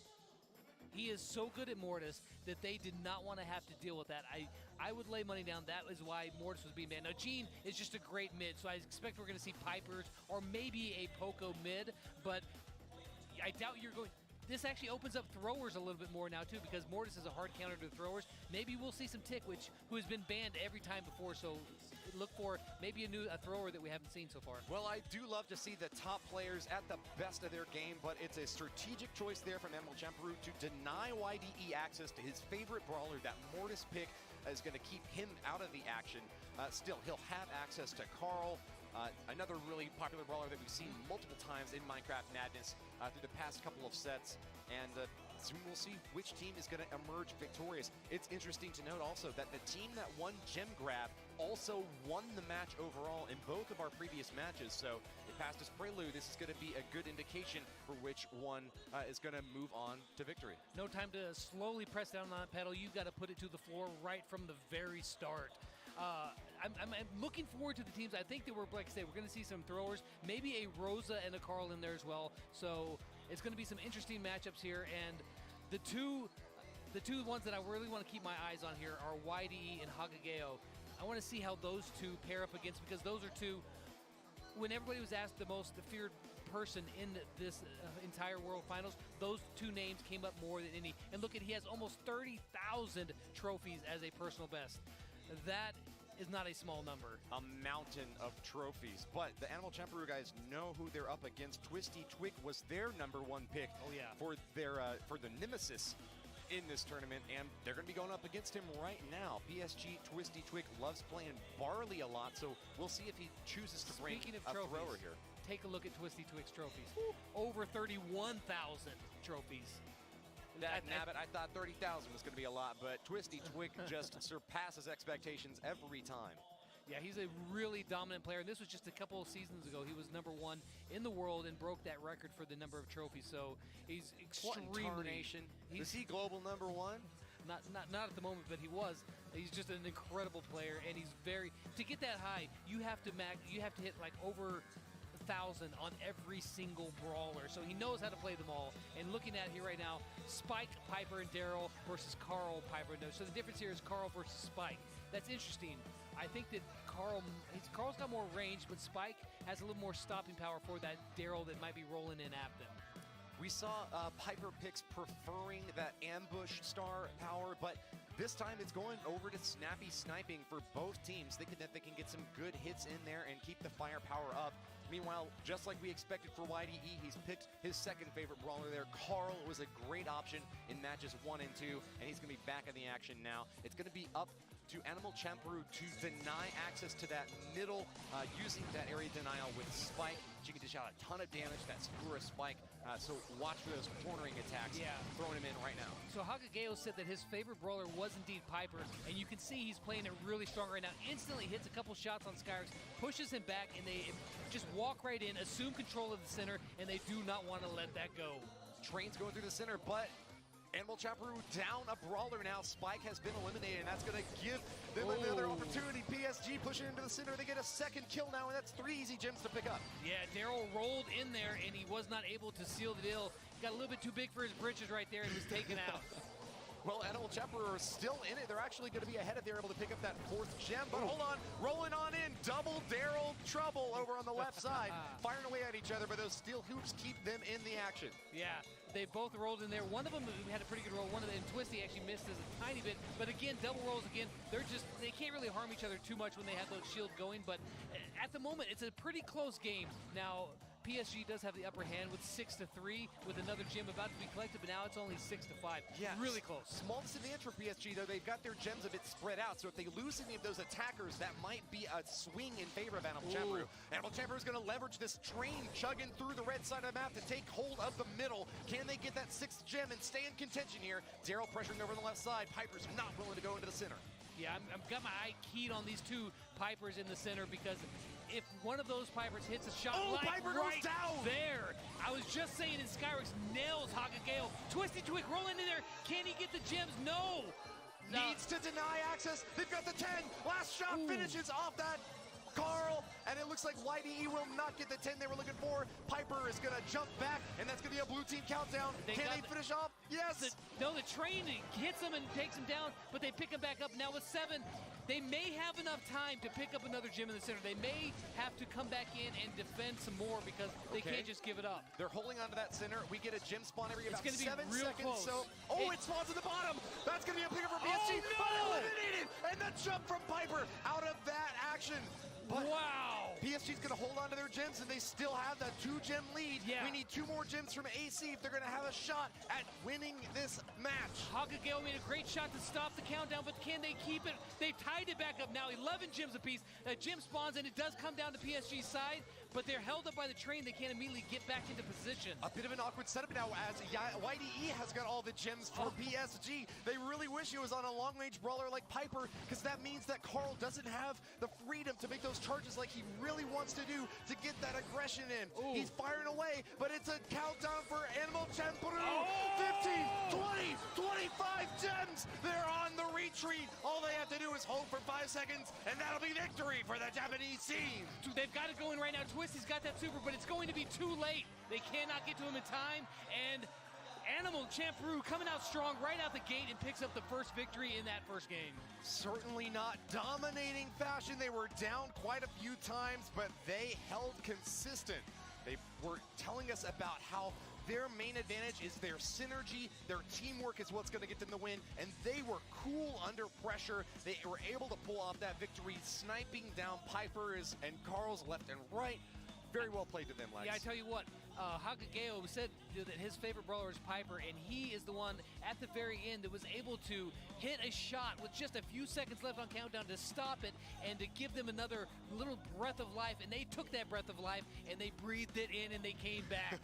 He is so good at Mortis that they did not want to have to deal with that. I would lay money down that is why Mortis was being banned. Now, Jean is just a great mid, so I expect we're going to see Pipers or maybe a Poco mid, but I doubt you're going... This actually opens up throwers a little bit more now, too, because Mortis is a hard counter to throwers. Maybe we'll see some Tick, who has been banned every time before, so look for maybe a thrower that we haven't seen so far. Well, I do love to see the top players at the best of their game, but it's a strategic choice there from Animal Champoru to deny YDE access to his favorite brawler. That Mortis pick is going to keep him out of the action. Still, he'll have access to Carl, another really popular brawler that we've seen multiple times in Minecraft Madness through the past couple of sets, and soon we'll see which team is going to emerge victorious. It's interesting to note also that the team that won Gem Grab also won the match overall in both of our previous matches, so it passed as prelude. This is going to be a good indication for which one is going to move on to victory. No time to slowly press down on that pedal. You've got to put it to the floor right from the very start. I'm looking forward to the teams. I think that we're, like I say, we're going to see some throwers, maybe a Rosa and a Carl in there as well. So it's going to be some interesting matchups here. And the two ones that I really want to keep my eyes on here are YDE and Hagageo. I want to see how those two pair up against, because those are two, when everybody was asked the most feared person in this entire World Finals, those two names came up more than any. And look at, he has almost 30,000 trophies as a personal best. That is not a small number. A mountain of trophies. But the Animal Champoru guys know who they're up against. Twisty Twig was their #1 pick for the Nemesis in this tournament, and they're going to be going up against him right now. PSG Twisty Twig loves playing Barley a lot, so we'll see if he chooses to bring a thrower here. Take a look at Twisty Twig's trophies. Over 31,000 trophies. Nabbit, I thought 30,000 was going to be a lot, but Twisty Twig just surpasses expectations every time. Yeah, he's a really dominant player, and this was just a couple of seasons ago. He was #1 in the world and broke that record for the number of trophies, so he's extremely... Is he global #1? Not at the moment, but he was. He's just an incredible player, and he's very... To get that high, you have to hit like over 1,000 on every single brawler, so he knows how to play them all. And looking at here right now, Spike, Piper, and Daryl versus Carl, Piper, and Daryl. So the difference here is Carl versus Spike. That's interesting. I think that Carl's got more range, but Spike has a little more stopping power for that Daryl that might be rolling in at them. We saw Piper picks preferring that ambush star power, but this time it's going over to snappy sniping for both teams, thinking that they can get some good hits in there and keep the firepower up. Meanwhile, just like we expected for YDE, he's picked his second favorite brawler there. Carl was a great option in matches 1 and 2, and he's going to be back in the action now. It's going to be up to Animal Champeroo to deny access to that middle using that area denial with Spike. She can dish out a ton of damage, that Sakura Spike, so watch for those cornering attacks. Yeah. Throwing him in right now. So Hakageo said that his favorite brawler was indeed Piper, and you can see he's playing it really strong right now. Instantly hits a couple shots on Skyrex, pushes him back, and they just walk right in, assume control of the center, and they do not want to let that go. Train's going through the center, but Animal Champeroo down a brawler now. Spike has been eliminated, and that's going to give them another opportunity. PSG pushing into the center. They get a second kill now, and that's 3 easy gems to pick up. Yeah, Daryl rolled in there, and he was not able to seal the deal. Got a little bit too big for his britches right there and was taken out. Well, Animal Champeroo are still in it. They're actually going to be ahead if they're able to pick up that 4th gem. But hold on, rolling on in. Double Daryl trouble over on the left side. Firing away at each other, but those steel hoops keep them in the action. Yeah, they both rolled in there. One of them had a pretty good roll. One of them, Twisty, actually missed as a tiny bit. But again, double rolls again. They can't really harm each other too much when they have those shields going. But at the moment, it's a pretty close game. Now, PSG does have the upper hand with 6-3 with another gem about to be collected, but now it's only 6-5. Yeah, really close. Small disadvantage for PSG, though. They've got their gems a bit spread out, so if they lose any of those attackers, that might be a swing in favor of Animal Champeroo. Animal Champeroo is going to leverage this train chugging through the red side of the map to take hold of the middle. Can they get that 6th gem and stay in contention here? Daryl pressuring over the left side. Piper's not willing to go into the center. Yeah, I've got my eye keyed on these 2 Pipers in the center because if one of those Pipers hits a shot Piper right goes down there, I was just saying, and Skyrex nails Hakageo. Twisty Twig rolling in there. Can he get the gems? No. Needs to deny access. They've got the 10. Last shot finishes off that Carl, and it looks like YDE will not get the 10 they were looking for. Piper is going to jump back, and that's going to be a blue team countdown. Can they finish off? Yes! No, the train hits him and takes him down, but they pick him back up. Now with 7, they may have enough time to pick up another gem in the center. They may have to come back in and defend some more because they can't just give it up. They're holding onto that center. We get a gem spawn every about 7 real seconds. close. So, it spawns at the bottom. That's going to be a pickup for PSG. But eliminated! And the jump from Piper out of that action. But wow! PSG's going to hold on to their gems, and they still have that 2-gem lead. Yeah. We need 2 more gems from AC if they're going to have a shot at winning this match. Hakageo made a great shot to stop the countdown, but can they keep it? They've tied it back up now. 11 gems apiece. That gem spawns, and it does come down to PSG's side, but they're held up by the train. They can't immediately get back into position. A bit of an awkward setup now as YDE has got all the gems for PSG. They really wish it was on a long-range brawler like Piper, because that means that Carl doesn't have the freedom to make those charges like he really wants to do to get that aggression in. He's firing away, but it's a countdown for Animal Champeroo. 15, 20, 25 gems. They're on the retreat. All they have to do is hold for 5 seconds, and that'll be victory for the Japanese team. They've got it going right now. Twisty's got that super, but it's going to be too late. They cannot get to him in time, and Animal Champeroo coming out strong right out the gate and picks up the first victory in that first game. Certainly not dominating fashion. They were down quite a few times, but they held consistent. They were telling us about how their main advantage is their synergy, their teamwork is what's going to get them the win, and they were cool under pressure. They were able to pull off that victory, sniping down Piper's and Carl's left and right. Very well played to them, lads. Yeah, I tell you what, Hakageo said that his favorite brawler is Piper, and he is the one at the very end that was able to hit a shot with just a few seconds left on countdown to stop it and to give them another little breath of life, and they took that breath of life and they breathed it in and they came back.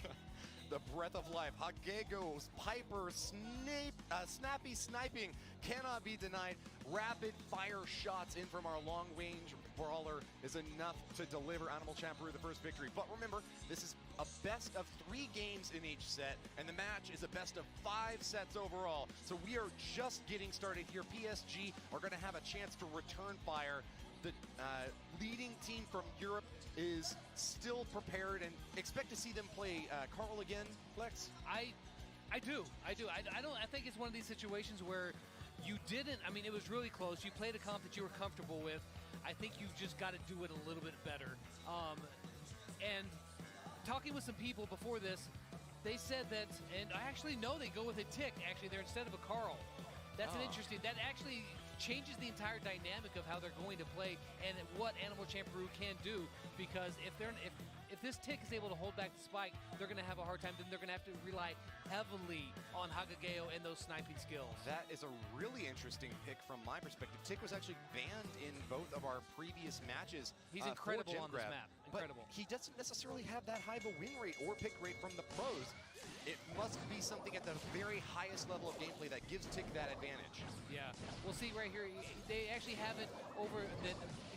The breath of life. Hagego's Piper snappy sniping cannot be denied. rapid fire shots in from our long range brawler is enough to deliver Animal Champeroo the first victory. But remember, this is a best of 3 games in each set, and the match is a best of 5 sets overall. So we are just getting started here. PSG are going to have a chance to return fire. The leading team from Europe is still prepared, and expect to see them play Carl again, Lex? I do. I think it's one of these situations where you didn't, I mean, it was really close. You played a comp that you were comfortable with. I think you've just got to do it a little bit better. And talking with some people before this, they said that, and I actually know they go with a tick, actually, there instead of a Carl. That's an interesting, that actually changes the entire dynamic of how they're going to play and what Animal Champeroo can do, because if this tick is able to hold back the spike, they're going to have a hard time. Then they're going to have to rely heavily on Hagageo and those sniping skills. That is a really interesting pick from my perspective. Tick was actually banned in both of our previous matches. He's incredible on this map. Incredible. But he doesn't necessarily have that high of a win rate or pick rate from the pros. It must be something at the very highest level of gameplay that gives Tick that advantage. Yeah, we'll see right here. They actually have it over,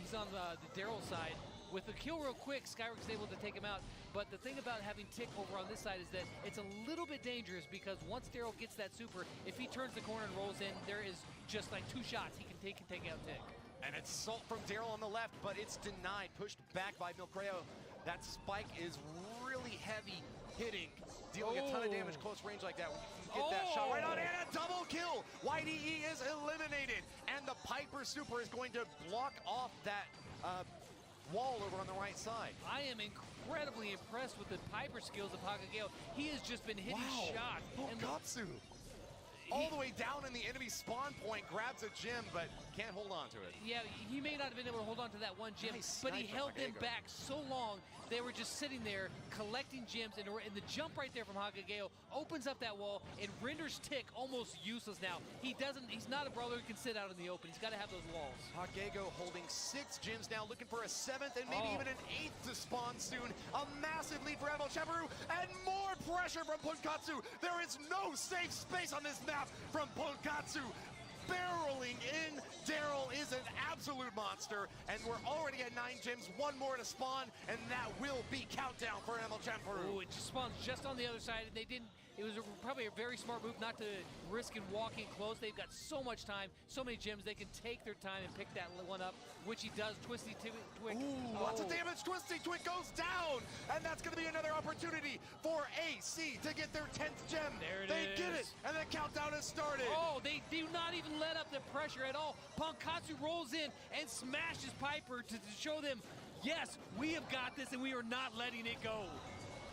he's on the Daryl side. With the kill real quick, Skyrock's able to take him out. But the thing about having Tick over on this side is that it's a little bit dangerous, because once Daryl gets that super, if he turns the corner and rolls in, there is just like 2 shots he can take out Tick. And it's Salt from Daryl on the left, but it's denied, pushed back by Milcreo. That spike is really heavy hitting, dealing a ton of damage close range like that. When you get that shot right on, and a double kill! YDE is eliminated, and the Piper super is going to block off that wall over on the right side. I am incredibly impressed with the Piper skills of Hagageo. He has just been hitting shots. Bonkatsu! All the way down in the enemy spawn point, grabs a gem, but can't hold on to it. Yeah, he may not have been able to hold on to that one gem, but he held them back so long. They were just sitting there collecting gems, and the jump right there from Hagageo opens up that wall and renders Tick almost useless now. He's not a brawler who can sit out in the open. He's got to have those walls. Hagageo holding 6 gems now, looking for a 7th and maybe even an 8th to spawn soon. A massive lead for Animal Champeroo, and more pressure from Bonkatsu. There is no safe space on this map from Bonkatsu. Barreling in, Daryl is an absolute monster, and we're already at 9 gems, 1 more to spawn, and that will be countdown for Animal Champeroo. Oh, it just spawns just on the other side, and they didn't. It was probably a very smart move not to risk and walk in close. They've got so much time, so many gems, they can take their time and pick that one up, which he does. Twisty Twig. Lots of damage. Twisty Twig goes down, and that's going to be another opportunity for AC to get their 10th gem. There it is. They get it, and the countdown has started. Oh, they do not even let up the pressure at all. Bonkatsu rolls in and smashes Piper to show them, yes, we have got this, and we are not letting it go.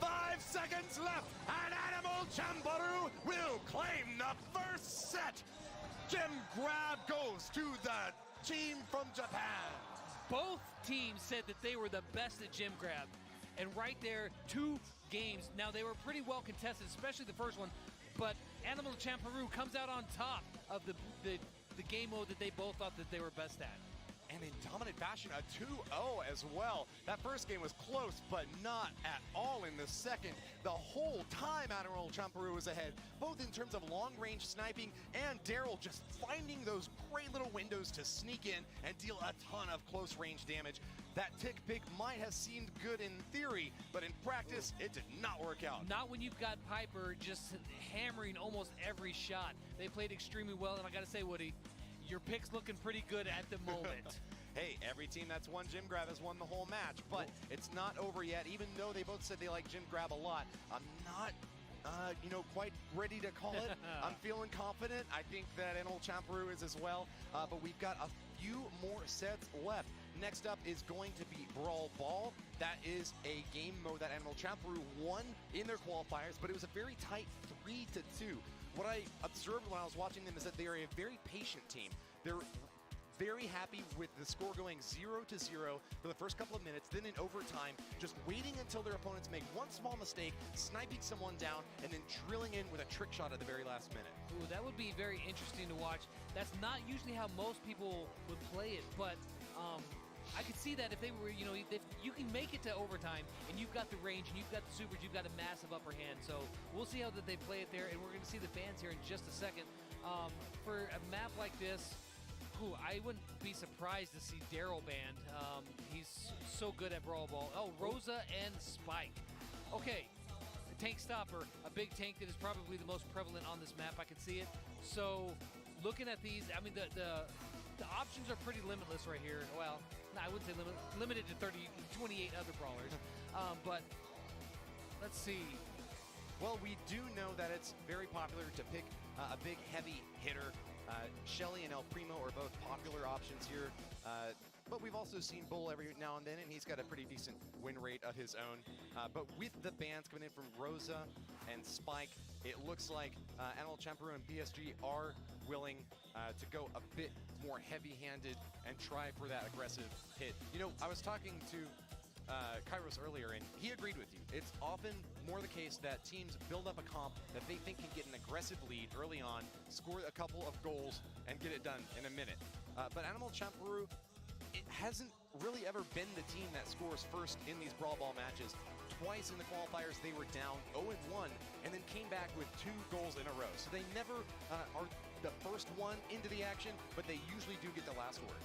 5 seconds left, and Animal Champeroo will claim the first set. Gem grab goes to the team from Japan. Both teams said that they were the best at gem grab. And right there, 2 games. Now, they were pretty well contested, especially the first one, but Animal Champeroo comes out on top of the game mode that they both thought that they were best at. And in dominant fashion, a 2-0 as well. That first game was close, but not at all in the second. The whole time Animal Champeroo was ahead, both in terms of long-range sniping and Daryl just finding those great little windows to sneak in and deal a ton of close-range damage. That tick pick might have seemed good in theory, but in practice, it did not work out. Not when you've got Piper just hammering almost every shot. They played extremely well, and I gotta say, Woody, your pick's looking pretty good at the moment. Hey, every team that's won Gem Grab has won the whole match, but it's not over yet. Even though they both said they like Gem Grab a lot, I'm not, quite ready to call it. I'm feeling confident. I think that Animal Champeroo is as well, but we've got a few more sets left. Next up is going to be Brawl Ball. That is a game mode that Animal Champeroo won in their qualifiers, but it was a very tight 3-2. What I observed when I was watching them is that they are a very patient team. They're very happy with the score going 0-0 for the first couple of minutes, then in overtime, just waiting until their opponents make one small mistake, sniping someone down, and then drilling in with a trick shot at the very last minute. Ooh, that would be very interesting to watch. That's not usually how most people would play it, but I could see that if they were, if you can make it to overtime and you've got the range and you've got the supers, you've got a massive upper hand. So we'll see how that they play it there, and we're going to see the fans here in just a second. For a map like this, I wouldn't be surprised to see Daryl banned. He's so good at Brawl Ball. Oh, Rosa and Spike. Okay, the Tank Stopper, a big tank that is probably the most prevalent on this map. I can see it. So, looking at these, I mean, the options are pretty limitless right here. Well, no, I wouldn't say limited to 28 other brawlers. But let's see. Well, we do know that it's very popular to pick a big, heavy hitter. Shelly and El Primo are both popular options here. But we've also seen Bull every now and then, and he's got a pretty decent win rate of his own. But with the bans coming in from Rosa and Spike, it looks like Animal Champeru and PSG are willing to go a bit more heavy-handed and try for that aggressive hit. You know, I was talking to Kairos earlier, and he agreed with you. It's often more the case that teams build up a comp that they think can get an aggressive lead early on, score a couple of goals, and get it done in a minute. But Animal Champeru, it hasn't really ever been the team that scores first in these Brawl Ball matches. Twice in the qualifiers, they were down 0-1, and then came back with 2 goals in a row. So they never are the first one into the action, but they usually do get the last word.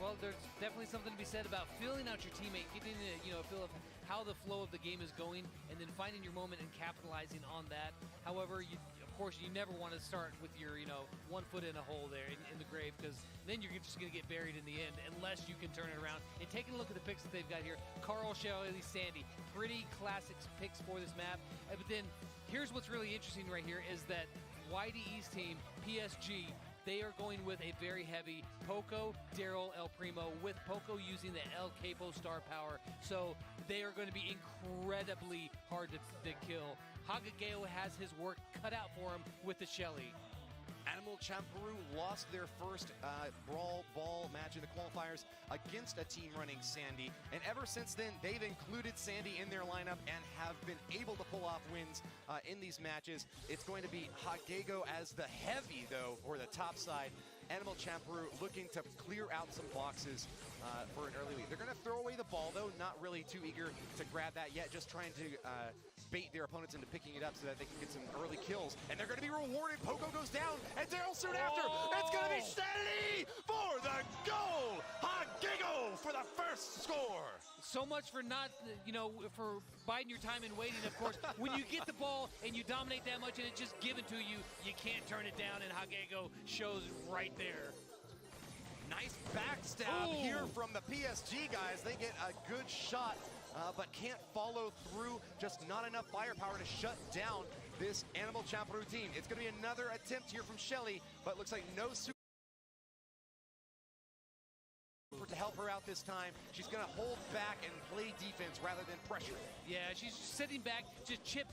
Well, there's definitely something to be said about feeling out your teammate, getting a feel of how the flow of the game is going, and then finding your moment and capitalizing on that. However, of course, you never want to start with your 1 foot in a hole there in the grave, because then you're just going to get buried in the end unless you can turn it around. And taking a look at the picks that they've got here, Carl, Shelly, Sandy, pretty classic picks for this map. But then here's what's really interesting right here is that YDE's team, PSG, they are going with a very heavy Poco, Daryl, El Primo, with Poco using the El Capo star power. So they are going to be incredibly hard to kill. Hagageo has his work cut out for him with the Shelly. Animal Champeru lost their first Brawl Ball match in the qualifiers against a team running Sandy, and ever since then they've included Sandy in their lineup and have been able to pull off wins in these matches. It's going to be Hagego as the heavy, though, or the top side. Animal Champeru looking to clear out some boxes for an early lead. They're going to throw away the ball, though, not really too eager to grab that yet, just trying to bait their opponents into picking it up so that they can get some early kills. And they're going to be rewarded. Poco goes down, and Daryl soon after. It's going to be Shelly for the goal. Hagego for the first score. So much for not, for biding your time and waiting, of course. When you get the ball and you dominate that much and it's just given to you, you can't turn it down, and Hagego shows right there. Nice backstab here from the PSG guys. They get a good shot, but can't follow through. Just not enough firepower to shut down this Animal Champeru team. It's going to be another attempt here from Shelly, but looks like no super to help her out this time. She's going to hold back and play defense rather than pressure. Yeah, she's sitting back, just chip,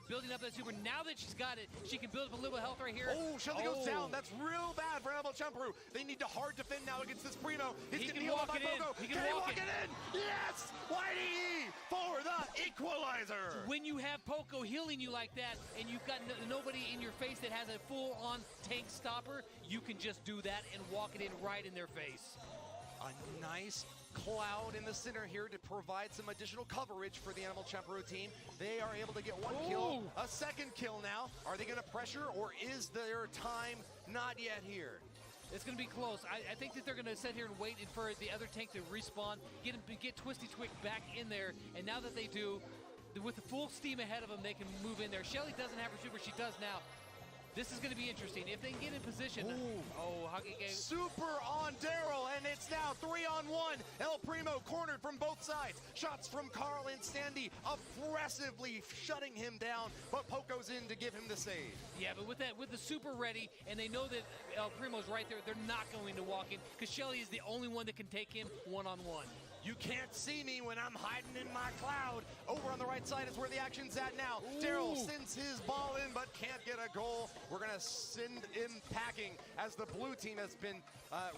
building up that super. Now that she's got it, she can build up a little health right here. Oh, Shelly goes down. That's real bad for Animal Champeru. They need to hard defend now against this Primo. He's getting healed by Poco. He can walk it in. Yes! YDE for the equalizer. When you have Poco healing you like that, and you've got nobody in your face that has a full-on tank stopper, you can just do that and walk it in right in their face. A nice cloud in the center here to provide some additional coverage for the Animal Champeru team. They are able to get 1 kill, a second kill now. Are they going to pressure, or is their time not yet here? It's going to be close. I think that they're going to sit here and wait for the other tank to respawn, get Twisty Twig back in there, and now that they do, with the full steam ahead of them, they can move in there. Shelly doesn't have her super, she does now. This is going to be interesting. If they can get in position. Hagege. Super on Daryl, and it's now 3-on-1. El Primo cornered from both sides. Shots from Carl and Sandy aggressively shutting him down, but Poco's in to give him the save. Yeah, but with the super ready, and they know that El Primo's right there, they're not going to walk in, because Shelly is the only one that can take him one-on-one. You can't see me when I'm hiding in my cloud. Over on the right side is where the action's at now. Daryl sends his ball in, but can't get a goal. We're going to send him packing as the blue team has been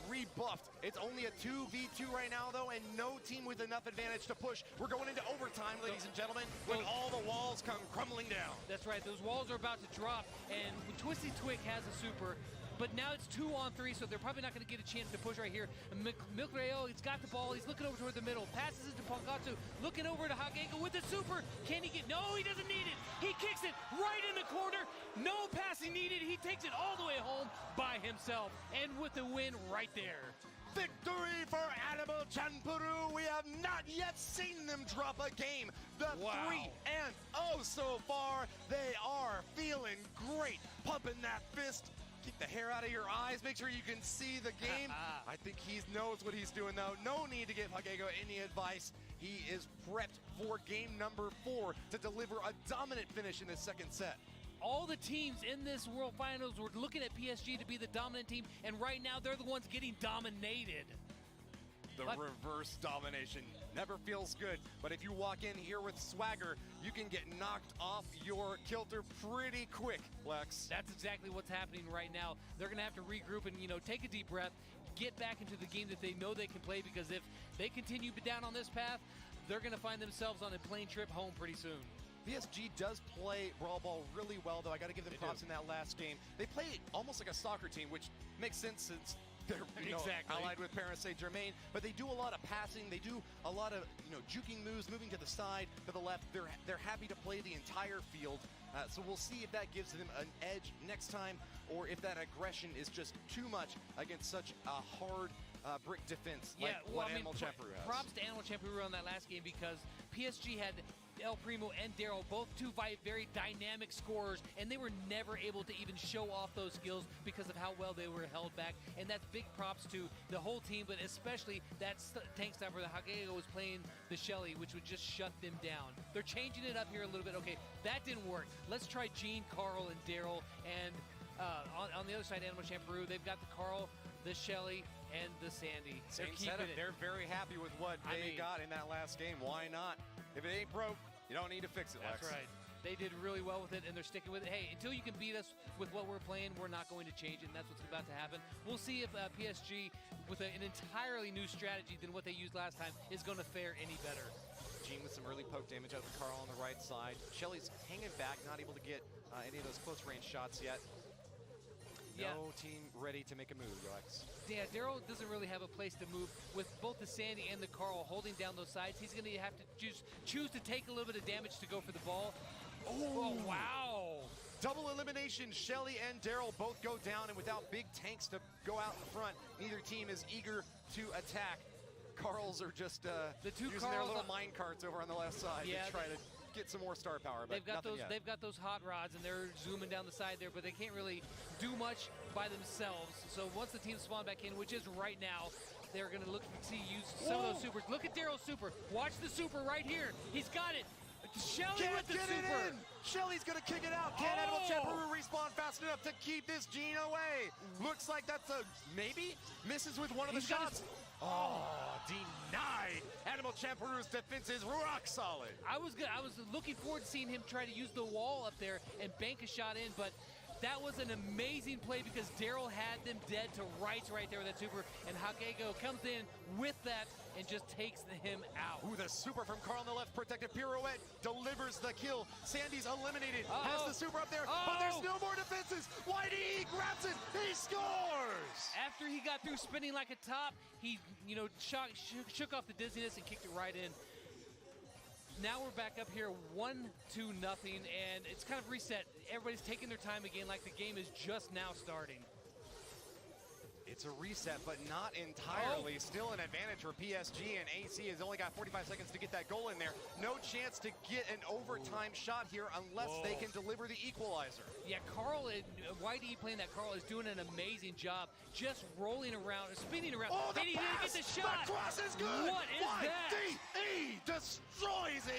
rebuffed. It's only a 2v2 right now, though, and no team with enough advantage to push. We're going into overtime, ladies and gentlemen, when all the walls come crumbling down. That's right. Those walls are about to drop, and when Twisty Twig has a super, but now it's 2-on-3, so they're probably not going to get a chance to push right here. Milkreo, he's got the ball. He's looking over toward the middle. Passes it to Pongatsu. Looking over to Hagego with the super. Can he get? No, he doesn't need it. He kicks it right in the corner. No passing needed. He takes it all the way home by himself, and with the win right there. Victory for Animal Chanpuru. We have not yet seen them drop a game. The 3-0 so far. They are feeling great. Pumping that fist. Keep the hair out of your eyes. Make sure you can see the game. I think he knows what he's doing, though. No need to give Hagego any advice. He is prepped for game number 4 to deliver a dominant finish in the second set. All the teams in this World Finals were looking at PSG to be the dominant team, and right now they're the ones getting dominated. The reverse domination never feels good, but if you walk in here with swagger, you can get knocked off your kilter pretty quick, Lex. That's exactly what's happening right now. They're going to have to regroup and, take a deep breath, get back into the game that they know they can play, because if they continue down on this path, they're going to find themselves on a plane trip home pretty soon. PSG does play Brawl Ball really well, though. I got to give them props in that last game. They play almost like a soccer team, which makes sense since they're allied with Paris Saint-Germain. But they do a lot of passing. They do a lot of juking moves, moving to the side, to the left. They're happy to play the entire field. So we'll see if that gives them an edge next time, or if that aggression is just too much against such a hard brick defense like what Animal Champeru has. Props to Animal Champeru on that last game, because PSG had El Primo and Daryl, both two very dynamic scorers, and they were never able to even show off those skills because of how well they were held back. And that's big props to the whole team, but especially that tank stopper that Hagego was playing the Shelly, which would just shut them down. They're changing it up here a little bit. Okay, that didn't work. Let's try Gene, Carl, and Daryl. And on the other side, Animal Champeru, they've got the Carl, the Shelly, and the Sandy. Same setup. They're very happy with what they got in that last game. Why not? If it ain't broke, you don't need to fix it, Lex. That's right. They did really well with it, and they're sticking with it. Hey, until you can beat us with what we're playing, we're not going to change it, and that's what's about to happen. We'll see if PSG, with an entirely new strategy than what they used last time, is going to fare any better. Gene with some early poke damage out of Carl on the right side. Shelly's hanging back, not able to get any of those close-range shots yet. No team ready to make a move, Lex. Yeah, Daryl doesn't really have a place to move with both the Sandy and the Carl holding down those sides. He's going to have to choose to take a little bit of damage to go for the ball. Oh, wow. Double elimination. Shelly and Daryl both go down, and without big tanks to go out in front, neither team is eager to attack. Carls are just using their little mine carts over on the left side to try to get some more star power, but they've got those hot rods, and they're zooming down the side there, but they can't really do much by themselves. So once the team spawn back in, which is right now, they're going to look to use some of those supers. Look at Daryl's super. Watch the super right here. He's got it. Shelly with the super. Shelly's going to kick it out. Can Animal Champeru respawn fast enough to keep this Gene away? Looks like that's a maybe. Misses with one of the shots. Denied. Animal Champeru's defense is rock solid. I was looking forward to seeing him try to use the wall up there and bank a shot in, but that was an amazing play because Daryl had them dead to rights right there with that super, and Hagego comes in with that and just takes him out. Ooh, the super from Carl on the left, protective pirouette, delivers the kill. Sandy's eliminated, has the super up there, but there's no more defenses. YDE grabs it, he scores! After he got through spinning like a top, he, shook off the dizziness and kicked it right in. Now we're back up here 1-0, and it's kind of reset. Everybody's taking their time again like the game is just now starting. It's a reset, but not entirely. Still an advantage for PSG, and AC has only got 45 seconds to get that goal in there. No chance to get an overtime shot here unless they can deliver the equalizer. Yeah, Carl, YDE playing that Carl is doing an amazing job, just rolling around, spinning around. Oh, the pass! He didn't get the shot! The cross is good! What is that? YDE destroys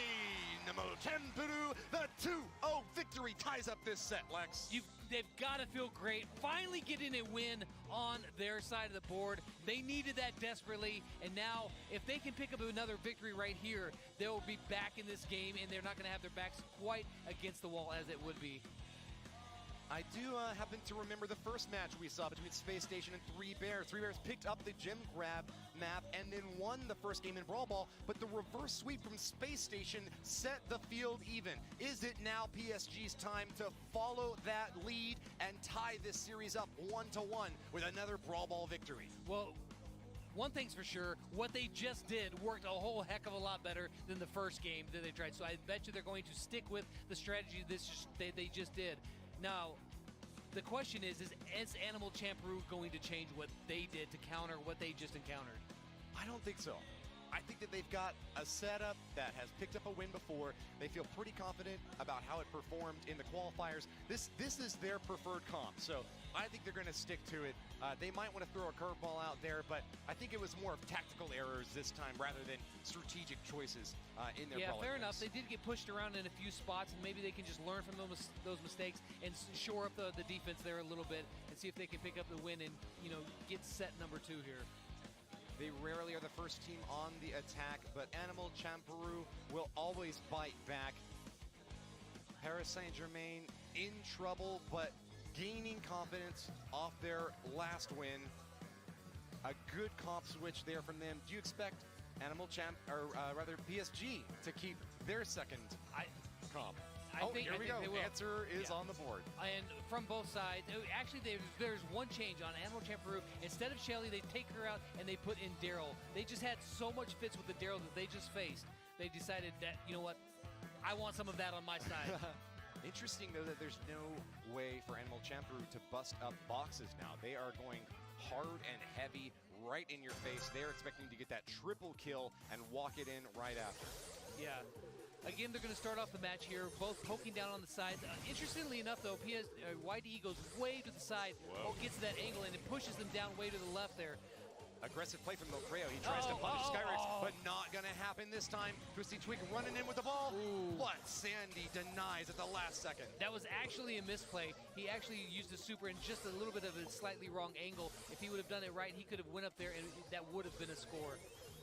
Animal Champeru. The 2-0 victory ties up this set, Lex. They've got to feel great, finally getting a win on their side of the board. They needed that desperately, and now if they can pick up another victory right here, they'll be back in this game, and they're not going to have their backs quite against the wall as it would be. I do happen to remember the first match we saw between Space Station and Three Bears. Three Bears picked up the gem grab map and then won the first game in Brawl Ball, but the reverse sweep from Space Station set the field even. Is it now PSG's time to follow that lead and tie this series up 1-1 with another Brawl Ball victory? Well, one thing's for sure, what they just did worked a whole heck of a lot better than the first game that they tried. So I bet you they're going to stick with the strategy they just did. Now, the question is Animal Champeroo going to change what they did to counter what they just encountered? I don't think so. I think that they've got a setup that has picked up a win before. They feel pretty confident about how it performed in the qualifiers. This is their preferred comp, so I think they're going to stick to it. They might want to throw a curveball out there, but I think it was more of tactical errors this time rather than strategic choices in their brawling fair mix. enough. They did get pushed around in a few spots, and maybe they can just learn from those mistakes and shore up the defense there a little bit and see if they can pick up the win and get set number 2 here. They rarely are the first team on the attack, but Animal Champeroo will always bite back. Paris Saint-Germain in trouble, but gaining confidence off their last win. A good comp switch there from them. Do you expect PSG to keep their second comp? I think we go. they will. Answer is on the board. And from both sides, actually, there's one change on Animal Champeroo. Instead of Shelly, they take her out and they put in Daryl. They just had so much fits with the Daryl that they just faced. They decided that, you know what, I want some of that on my side. Interesting, though, that there's no way for Animal Champeroo to bust up boxes now. They are going hard and heavy right in your face. They're expecting to get that triple kill and walk it in right after. Yeah. Again, they're going to start off the match here, both poking down on the sides. Interestingly enough, though, YDE goes way to the side, gets that angle, and it pushes them down way to the left there. Aggressive play from Locreo. He tries to punish Skyrex, but not going to happen this time. Twisty Twig running in with the ball, but Sandy denies at the last second. That was actually a misplay. He actually used the super in just a little bit of a slightly wrong angle. If he would have done it right, he could have went up there, and that would have been a score.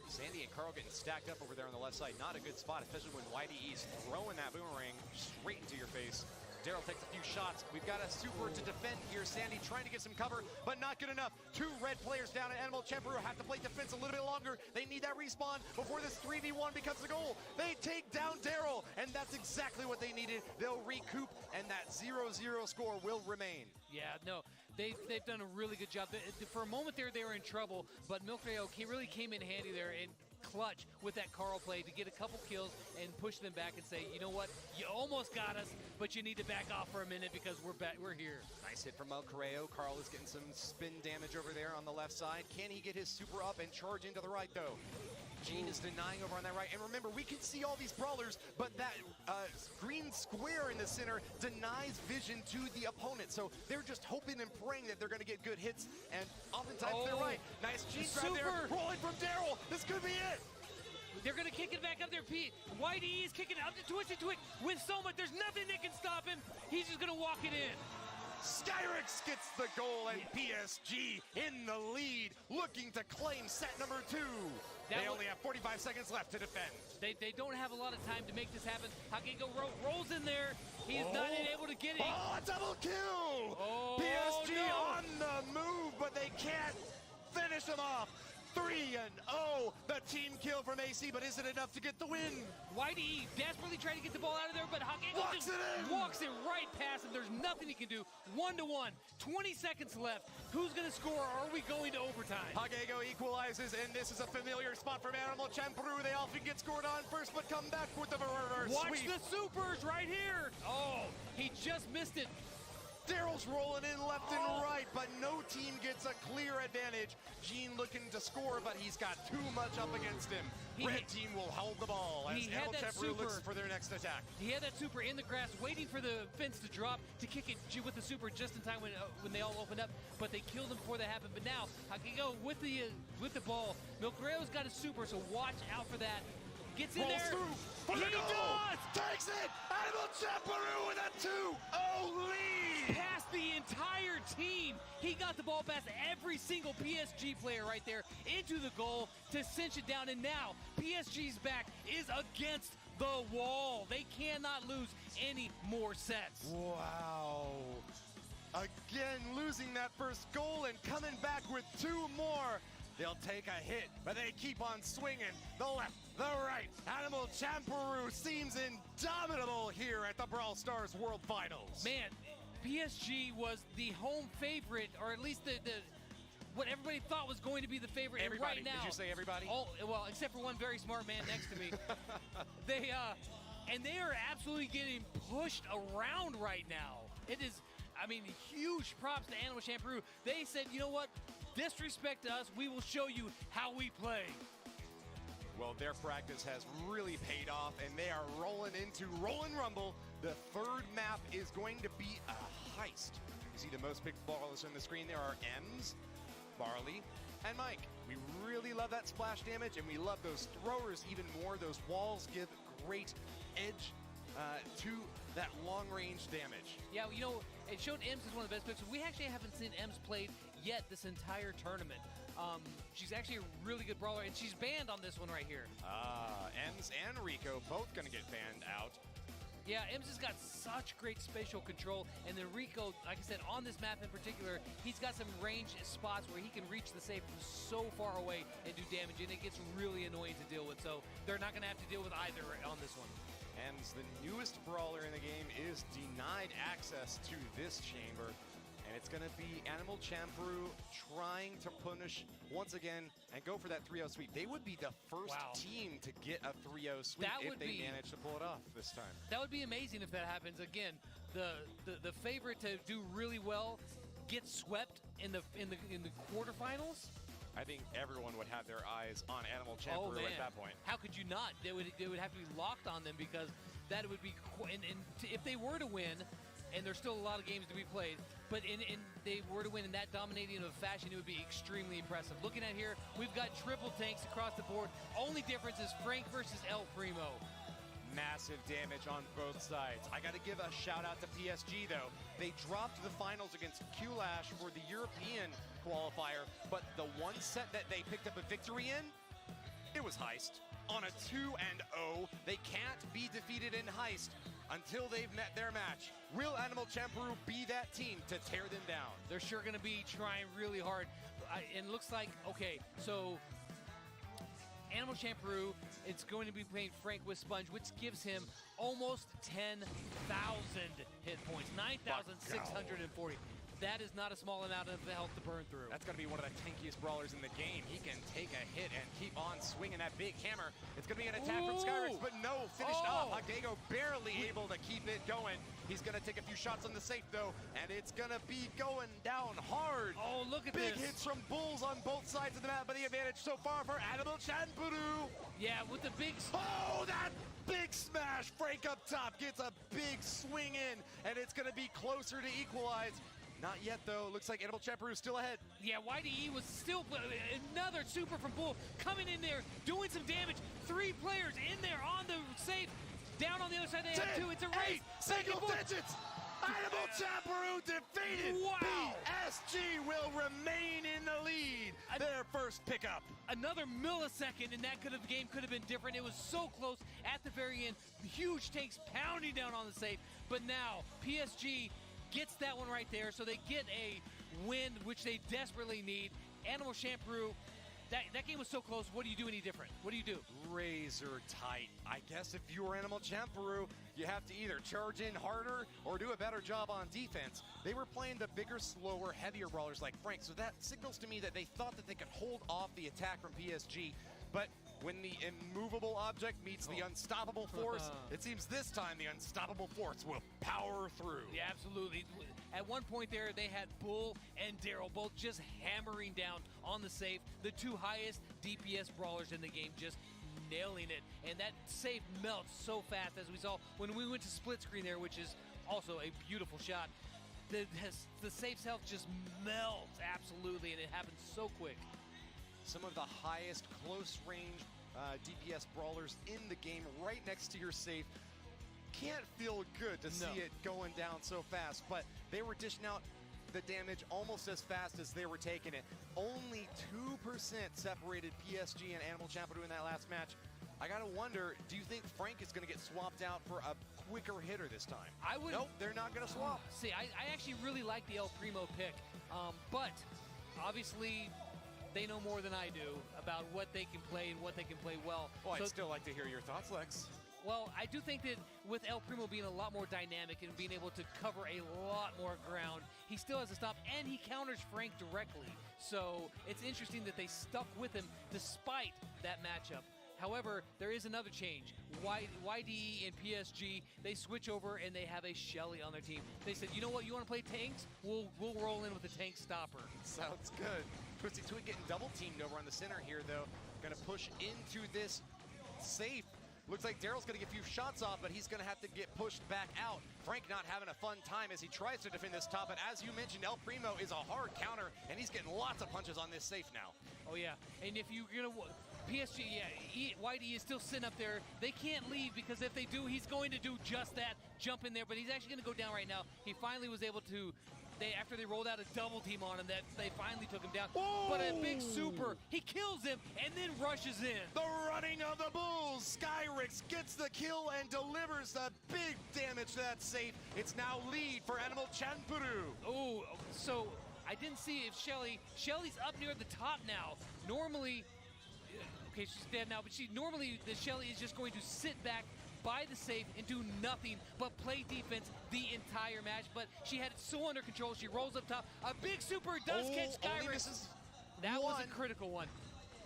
Sandy and Carl getting stacked up over there on the left side. Not a good spot, especially when YDE's throwing that boomerang straight into your face. Daryl takes a few shots. We've got a super to defend here. Sandy trying to get some cover, but not good enough. 2 red players down, and Animal Champeroo have to play defense a little bit longer. They need that respawn before this 3v1 becomes the goal. They take down Daryl, and that's exactly what they needed. They'll recoup, and that 0-0 score will remain. Yeah, no, they've done a really good job. For a moment there, they were in trouble, but Milkreo really came in handy there and clutch with that Carl play to get a couple kills and push them back and say, you know what, you almost got us, but you need to back off for a minute because we're here. Nice hit from Milkreo. Carl is getting some spin damage over there on the left side. Can he get his super up and charge into the right, though? Gene is denying over on that right. And remember, we can see all these brawlers, but that green square in the center denies vision to the opponent. So they're just hoping and praying that they're going to get good hits. And oftentimes they're right. Nice Gene grab there. Rolling from Daryl. This could be it. They're going to kick it back up there, Pete. YDE is kicking it up to Twisty Twig with so much. There's nothing that can stop him. He's just going to walk it in. Skyrex gets the goal, and PSG in the lead, looking to claim set number 2. They only have 45 seconds left to defend. They don't have a lot of time to make this happen. Hagigo rolls in there. He's not able to get it. Oh, a double kill! PSG on the move, but they can't finish him off. 3-0, the team kill from AC, but is it enough to get the win? YDE desperately trying to get the ball out of there, but Hagigo walks it right past him. There's nothing he can do. 1-1, 20 seconds left. Who's going to score? Are we going to overtime? Hagigo equalizes, and this is a familiar spot from Animal Champeroo. They often get scored on first, but come back with the reverse Watch sweep. the supers right here. Oh, he just missed it. Daryl's rolling in left and right, but no team gets a clear advantage. Gene looking to score, but he's got too much up against him. Red team will hold the ball as Animal Champeroo looks for their next attack. He had that super in the grass, waiting for the fence to drop to kick it with the super just in time when they all opened up, but they killed him before that happened. But now, Hagigo with the ball. Milcreo's got a super, so watch out for that. Gets in there. He does! Takes it! Animal Champeroo with a 2-0 lead! Past the entire team. He got the ball past every single PSG player right there into the goal to cinch it down. And now PSG's back is against the wall. They cannot lose any more sets. Wow. again losing that first goal and coming back with 2 more. They'll take a hit, but they keep on swinging. The left, the right. Animal Champeroo seems indomitable here at the Brawl Stars World Finals. Man, PSG was the home favorite, or at least the what everybody thought was going to be the favorite. Everybody. And right now, did you say everybody? Oh, well, except for one very smart man next to me. They are absolutely getting pushed around right now. It is, I mean, huge props to Animal Champeroo. They said, you know what? Disrespect us, we will show you how we play. Well, their practice has really paid off, and they are rolling into Rollin' Rumble. The third map is going to be a heist. You see the most picked brawlers on the screen. There are Ems, Barley, and Mike. We really love that splash damage, and we love those throwers even more. Those walls give great edge to that long-range damage. Yeah, you know, it showed Ems as one of the best picks. We actually haven't seen Ems played yet this entire tournament. She's actually a really good brawler, and she's banned on this one right here. Ems and Rico both going to get banned out. Yeah, Ems has got such great spatial control, and then Rico, like I said, on this map in particular, he's got some range spots where he can reach the safe from so far away and do damage, and it gets really annoying to deal with, so they're not going to have to deal with either on this one. Ems, the newest brawler in the game, is denied access to this chamber. And it's going to be Animal Champeroo trying to punish once again and go for that 3-0 sweep. They would be the first team to get a 3-0 sweep if they manage to pull it off this time. That would be amazing if that happens. Again, the favorite to do really well gets swept in the quarterfinals. I think everyone would have their eyes on Animal Champeroo at that point. How could you not? They would have to be locked on them, because that would be and if they were to win. And there's still a lot of games to be played, but if they were to win in that dominating of a fashion, it would be extremely impressive. Looking at here, we've got triple tanks across the board. Only difference is Frank versus El Primo. Massive damage on both sides. I got to give a shout out to PSG though. They dropped the finals against Q-Lash for the European qualifier, but the one set that they picked up a victory in, it was Heist. On a 2-0, they can't be defeated in Heist until they've met their match. Will Animal Champeroo be that team to tear them down? They're sure going to be trying really hard. And it looks like, okay, so Animal Champeroo, it's going to be playing Frank with Sponge, which gives him almost 10,000 hit points, 9,640. That is not a small amount of health to burn through. That's going to be one of the tankiest brawlers in the game. He can take a hit and keep on swinging that big hammer. It's going to be an attack from Skyrix, but no, finished off. Hagego barely able to keep it going. He's going to take a few shots on the safe, though, and it's going to be going down hard. Oh, look at big this. Big hits from Bulls on both sides of the map, but the advantage so far for Animal Champeroo. Yeah, with the big... Oh, that big smash. Frank up top gets a big swing in, and it's going to be closer to equalize. Not yet, though. Looks like Animal Champeroo is still ahead. Yeah, YDE was still... Another super from Bull coming in there, doing some damage. 3 players in there on the safe. Down on the other side, they have 2. It's a race. Single digits. Animal Champeroo defeated. Wow. PSG will remain in the lead. Their first pickup. Another millisecond, and that game could have been different. It was so close at the very end. Huge tanks pounding down on the safe. But now, PSG gets that one right there, so they get a win, which they desperately need. Animal Champeroo, that game was so close. What do you do any different? What do you do? Razor tight. I guess if you were Animal Champeroo, you have to either charge in harder or do a better job on defense. They were playing the bigger, slower, heavier brawlers like Frank, so that signals to me that they thought that they could hold off the attack from PSG. But when the immovable object meets the unstoppable force, it seems this time the unstoppable force will power through. Yeah, absolutely. At one point there, they had Bull and Daryl both just hammering down on the safe. The 2 highest DPS brawlers in the game, just nailing it. And that safe melts so fast, as we saw when we went to split screen there, which is also a beautiful shot. The safe's health just melts, absolutely, and it happens so quick. Some of the highest close range DPS brawlers in the game right next to your safe. Can't feel good to see it going down so fast, but they were dishing out the damage almost as fast as they were taking it. Only 2% separated PSG and Animal Champeroo in that last match. I gotta wonder, do you think Frank is gonna get swapped out for a quicker hitter this time. I would. Nope, they're not going to swap. See, I actually really like the El Primo pick, but obviously they know more than I do about what they can play and what they can play well. Well, I'd still like to hear your thoughts, Lex. Well, I do think that with El Primo being a lot more dynamic and being able to cover a lot more ground, he still has a stop, and he counters Frank directly. So it's interesting that they stuck with him despite that matchup. However, there is another change. YDE and PSG, they switch over and they have a Shelly on their team. They said, you know what, you want to play tanks? We'll roll in with the tank stopper. Sounds good. Twisty Twig getting double teamed over on the center here, though. Going to push into this safe. Looks like Daryl's going to get a few shots off, but he's going to have to get pushed back out. Frank not having a fun time as he tries to defend this top, but as you mentioned, El Primo is a hard counter, and he's getting lots of punches on this safe now. Oh, yeah. And if you're going to... PSG, yeah, YD is still sitting up there. They can't leave because if they do, he's going to do just that, jump in there. But he's actually going to go down right now. He finally was able to... after they rolled out a double team on him, that they finally took him down. Whoa! But a big super, he kills him and then rushes in. The running of the Bulls. Skyrix gets the kill and delivers the big damage to that safe. It's now lead for Animal Chanpuru. Oh, so I didn't see if Shelly's up near the top now. Normally, okay, she's dead now, but normally the Shelly is just going to sit back by the safe and do nothing but play defense the entire match, but she had it so under control. She rolls up top. A big super does catch Skyrix. That was a critical one.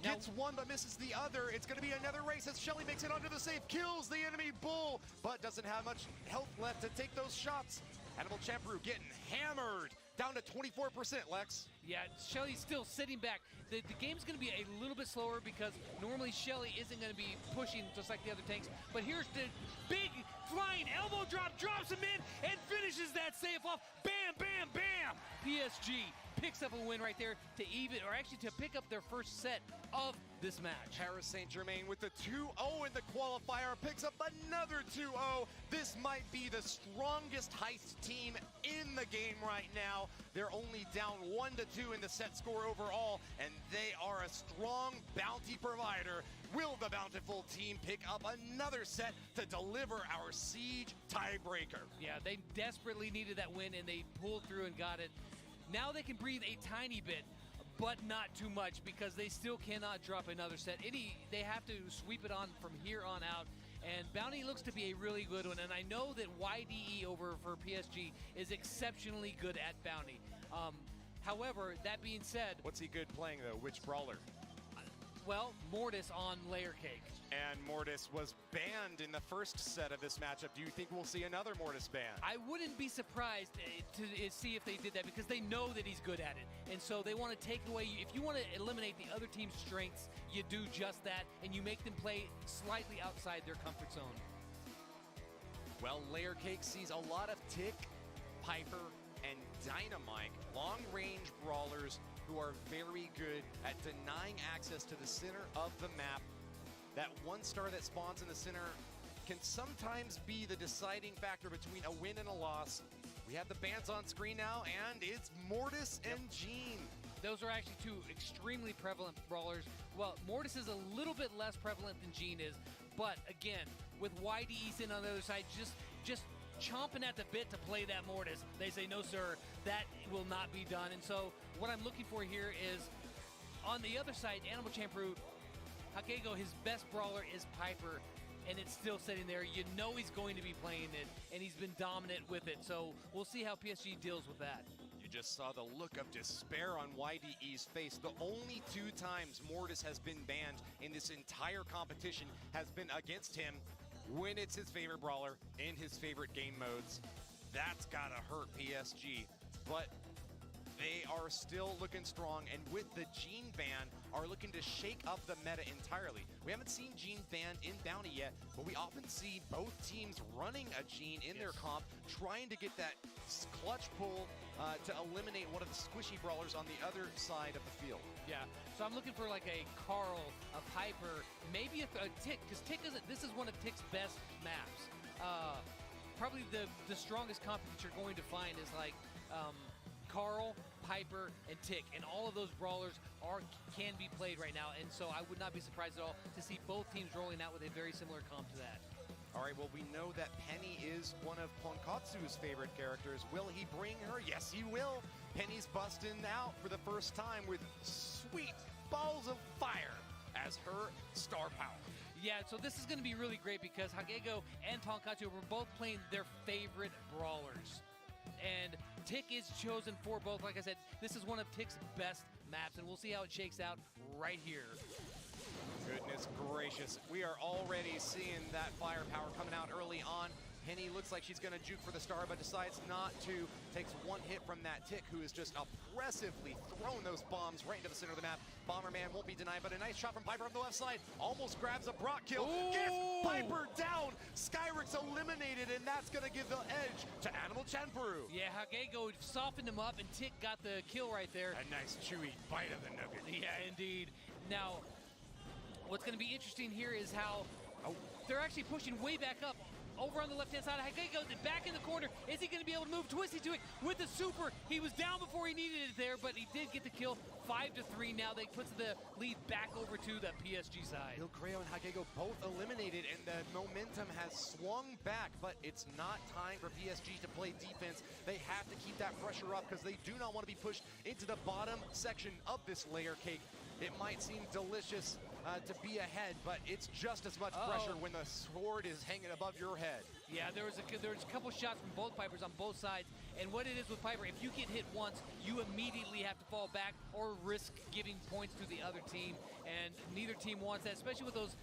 Gets one but misses the other. It's going to be another race as Shelly makes it onto the safe, kills the enemy Bull, but doesn't have much health left to take those shots. Animal Champroo getting hammered. Down to 24%, Lex. Yeah, Shelly's still sitting back. The game's going to be a little bit slower because normally Shelly isn't going to be pushing just like the other tanks. But here's the big flying elbow drop, drops him in, and finishes that safe off. Bam, bam, bam! PSG picks up a win right there to pick up their first set of this match. Paris Saint-Germain with the 2-0 in the qualifier picks up another 2-0. This might be the strongest Heist team in the game right now. They're only down 1-2 in the set score overall, and they are a strong bounty provider. Will the Bountiful team pick up another set to deliver our Siege tiebreaker? Yeah, they desperately needed that win, and they pulled through and got it. Now they can breathe a tiny bit, but not too much because they still cannot drop another set. They have to sweep it on from here on out. And Bounty looks to be a really good one, and I know that YDE over for PSG is exceptionally good at Bounty. However, that being said... What's he good playing, though? Which brawler? Well, Mortis on Layer Cake. And Mortis was banned in the first set of this matchup. Do you think we'll see another Mortis ban? I wouldn't be surprised to see if they did that because they know that he's good at it. And so they want to take away, if you want to eliminate the other team's strengths, you do just that, and you make them play slightly outside their comfort zone. Well, Layer Cake sees a lot of Tick, Piper, and Dynamite, long-range brawlers who are very good at denying access to the center of the map. That one star that spawns in the center can sometimes be the deciding factor between a win and a loss. We have the bans on screen now, and it's Mortis and Jean. Those are actually two extremely prevalent brawlers. Well, Mortis is a little bit less prevalent than Jean is, but again, with YDE sitting on the other side, just chomping at the bit to play that Mortis, they say, no, sir, that will not be done. And so what I'm looking for here is, on the other side, Animal Champroo, Hakego, his best brawler is Piper, and it's still sitting there. You know he's going to be playing it, and he's been dominant with it. So we'll see how PSG deals with that. You just saw the look of despair on YDE's face. The only 2 times Mortis has been banned in this entire competition has been against him when it's his favorite brawler in his favorite game modes. That's gotta hurt PSG, but they are still looking strong, and with the Jean ban, are looking to shake up the meta entirely. We haven't seen Jean banned in Bounty yet, but we often see both teams running a Jean in their comp, trying to get that clutch pull to eliminate one of the squishy brawlers on the other side of the field. Yeah, so I'm looking for like a Carl, a Piper, maybe a Tick, because Tick this is one of Tick's best maps. Probably the strongest comp that you're going to find is like Carl, Piper, and Tick, and all of those brawlers can be played right now, and so I would not be surprised at all to see both teams rolling out with a very similar comp to that. All right, well, we know that Penny is one of Ponkatsu's favorite characters. Will he bring her? Yes, he will. Penny's busting out for the first time with sweet balls of fire as her star power. Yeah, so this is going to be really great because Hagego and Ponkatsu were both playing their favorite brawlers. And Tick is chosen for both. Like I said, this is one of Tick's best maps, and we'll see how it shakes out right here. Goodness gracious. We are already seeing that firepower coming out early on. Penny looks like she's going to juke for the star, but decides not to. Takes one hit from that Tick, who is just oppressively throwing those bombs right into the center of the map. Bomberman won't be denied, but a nice shot from Piper on the left side. Almost grabs a Brock kill. Ooh. Gets Piper down. Skyrix eliminated, and that's going to give the edge to Animal Chanperu. Yeah, Hagego softened him up, and Tick got the kill right there. A nice chewy bite of the nugget. Yeah, indeed. Now, what's going to be interesting here is how they're actually pushing way back up. Over on the left-hand side, Hagego back in the corner. Is he going to be able to move Twisty to it with the super? He was down before he needed it there, but he did get the kill. 5-3 now. That puts the lead back over to the PSG side. Milcreo and Hagego both eliminated, and the momentum has swung back, but it's not time for PSG to play defense. They have to keep that pressure up because they do not want to be pushed into the bottom section of this layer cake. It might seem delicious to be ahead, but it's just as much pressure when the sword is hanging above your head. Yeah, there was a couple shots from both Pipers on both sides, and what it is with Piper, if you get hit once, you immediately have to fall back or risk giving points to the other team, and neither team wants that, especially with those